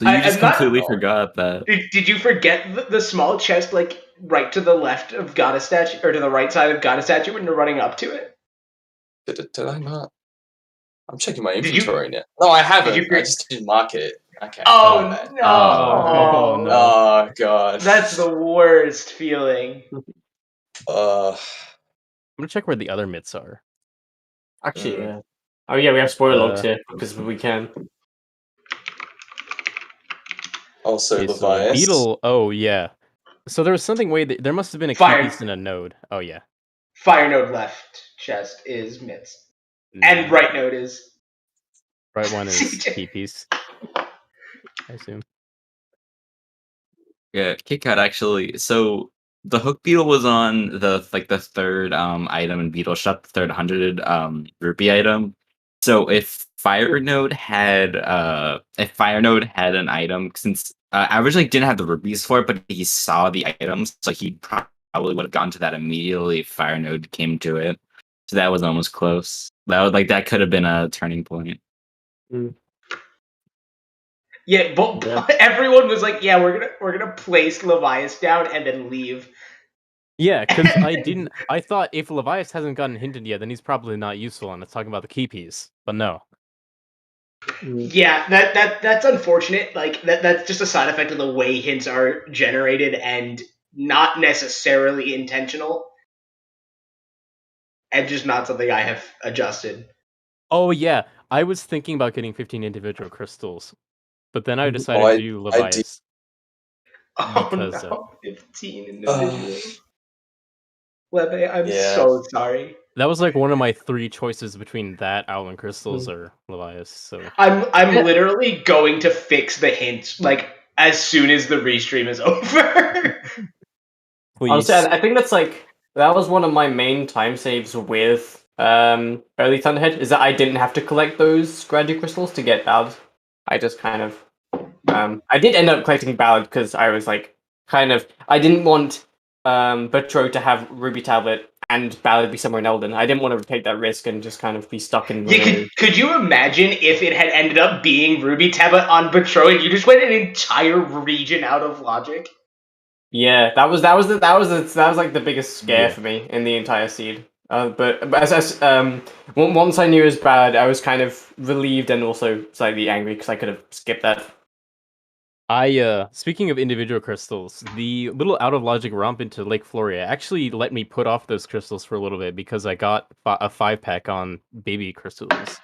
So you I'm just not- completely forgot that. Did you forget the small chest, like right to the left of Goddess statue, or to the right side of Goddess statue when you're running up to it? did I not? I'm checking my Did you- inventory now. No, I haven't. Did you- I just didn't mark it. Okay. Oh my bad. no! Oh, no. Oh god. That's the worst feeling. I'm gonna check where the other mitts are. Actually, yeah. Oh yeah, we have spoiler logs Uh, here because we can. Also, Okay, so Levias. Beetle. Oh yeah. So there was something way that there must have been a key Fire. piece in a node. Oh yeah. Fire node left chest is mitts, and right node is. Right one is CJ. key piece. I assume. Yeah, KitKat actually. So the hook beetle was on the third item in Beetle Shop, the third 100 rupee item. So if Fire Node had an item, since I originally didn't have the rupees for it, but he saw the items, so he probably would have gotten to that immediately if Fire Node came to it. So that was almost close. That could have been a turning point. Yeah, but everyone was like, "Yeah, we're gonna place Levias down and then leave." Yeah, because I thought if Levias hasn't gotten hinted yet, then he's probably not useful, and it's talking about the key piece. But no. Yeah, that's unfortunate. Like that's just a side effect of the way hints are generated and not necessarily intentional. And just not something I have adjusted. Oh yeah, I was thinking about getting 15 individual crystals, but then I decided I to do did- Levias. Oh Because, no, 15 individuals. Leve, I'm Yeah. so sorry. That was like one of my three choices between that, Owlin Crystals, or Levias. So I'm literally going to fix the hints like as soon as the restream is over. please. Honestly, I think that was one of my main time saves with early Thunderhead, is that I didn't have to collect those Grandeur Crystals to get Ballad. I just kind of I did end up collecting Ballad because I was like I didn't want Butro to have Ruby Tablet and Ballad be somewhere in Elden. I didn't want to take that risk and just kind of be stuck in Yeah, could you imagine if it had ended up being Ruby Tablet on Betroy and you just went an entire region out of logic? Yeah, that was like the biggest scare Yeah. for me in the entire seed. But once I knew it was bad, I was kind of relieved and also slightly angry because I could have skipped that. Speaking of individual crystals, the little out of logic romp into Lake Floria actually let me put off those crystals for a little bit because I got a 5-pack on baby crystals.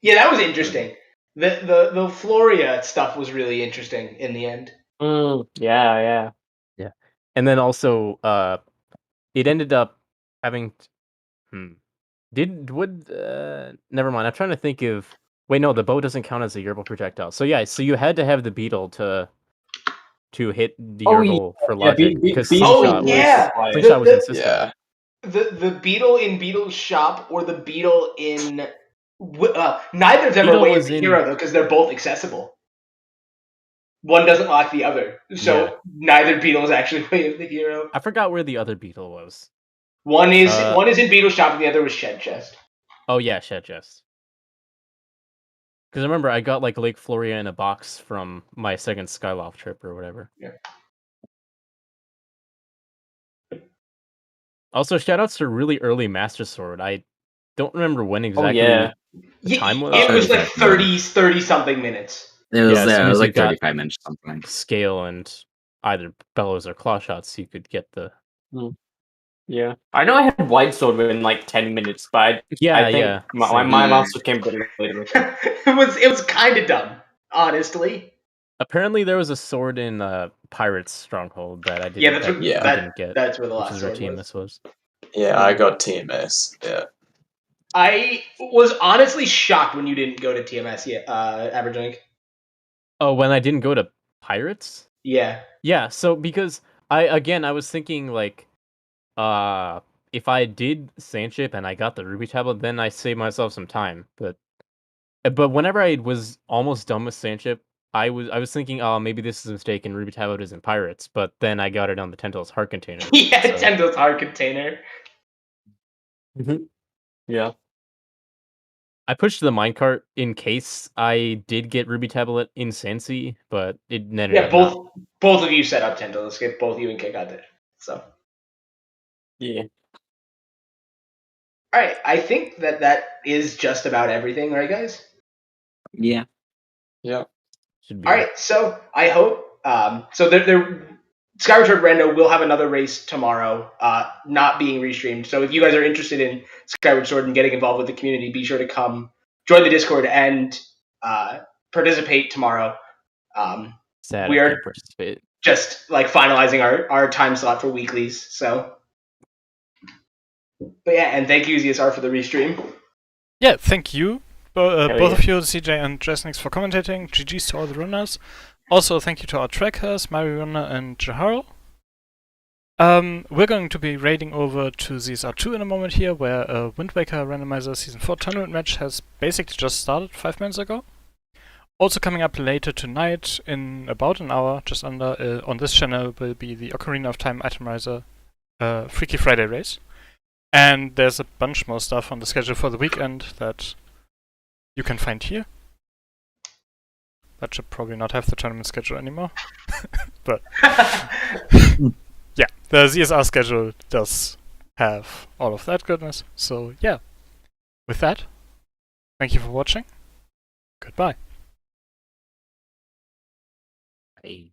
Yeah, that was interesting. The Floria stuff was really interesting in the end. Yeah. And then also, it ended up having. Never mind. I'm trying to think of. Wait, no, the bow doesn't count as a Yerble projectile. So yeah, so you had to have the beetle to hit the Yerble for logic because Slingshot yeah. was in system. Yeah. The beetle in Beetle's shop or the beetle in neither of them Beetle are Way of was the in- Hero though because they're both accessible. One doesn't lock the other, so Yeah. neither beetle is actually Way of the Hero. I forgot where the other beetle was. One is in Beetle's shop and the other was Shed Chest. Oh yeah, Shed Chest. Because I remember I got like Lake Floria in a box from my second Skyloft trip or whatever. Yeah. Also, shoutouts to really early Master Sword. I don't remember when exactly the time was. It was like 30 something minutes. It was, Yeah, as soon it as was you like got 35 minutes or something. Scale and either bellows or claw shots, you could get the. Yeah. I know I had White Sword within like 10 minutes, but I think my Master came a bit later. It was kind of dumb, honestly. Apparently, there was a sword in Pirate's Stronghold that I didn't, Yeah, I didn't get. That's where the which last is where sword TMS was. Yeah, I got TMS. Yeah. I was honestly shocked when you didn't go to TMS yet, Average Link. Oh, when I didn't go to Pirates? Yeah. Yeah, so because I was thinking like if I did Sandship and I got the Ruby tablet, then I saved myself some time. But whenever I was almost done with Sandship, I was thinking, oh, maybe this is a mistake and Ruby tablet is in Pirates, but then I got it on the Tentacles Heart container. Yeah, so. Tentacles Heart container. Yeah. I pushed the minecart in case I did get Ruby tablet in Sansi, but it ended up both of you set up Tentacles. Get both you and Kick out there. So. Yeah. All right, I think that is just about everything, right, guys? Yeah. Yeah. All right, so I hope Skyward Sword Rando will have another race tomorrow, not being restreamed. So if you guys are interested in Skyward Sword and getting involved with the community, be sure to come join the Discord and participate tomorrow. Sad we I are can't participate. Just like finalizing our time slot for weeklies. So, but yeah, and thank you ZSR for the restream. Yeah, thank you. Both of you, CJ and Jesnix, for commentating. GG's to all the runners. Also, thank you to our trackers, Mariana and Jahal. We're going to be raiding over to ZSR2 in a moment here, where a Wind Waker Randomizer Season 4 tournament match has basically just started 5 minutes ago. Also coming up later tonight, in about an hour, just under, on this channel will be the Ocarina of Time Itemizer Freaky Friday race. And there's a bunch more stuff on the schedule for the weekend that you can find here. That should probably not have the tournament schedule anymore. But yeah, the ZSR schedule does have all of that goodness. So yeah, with that, thank you for watching. Goodbye. Bye.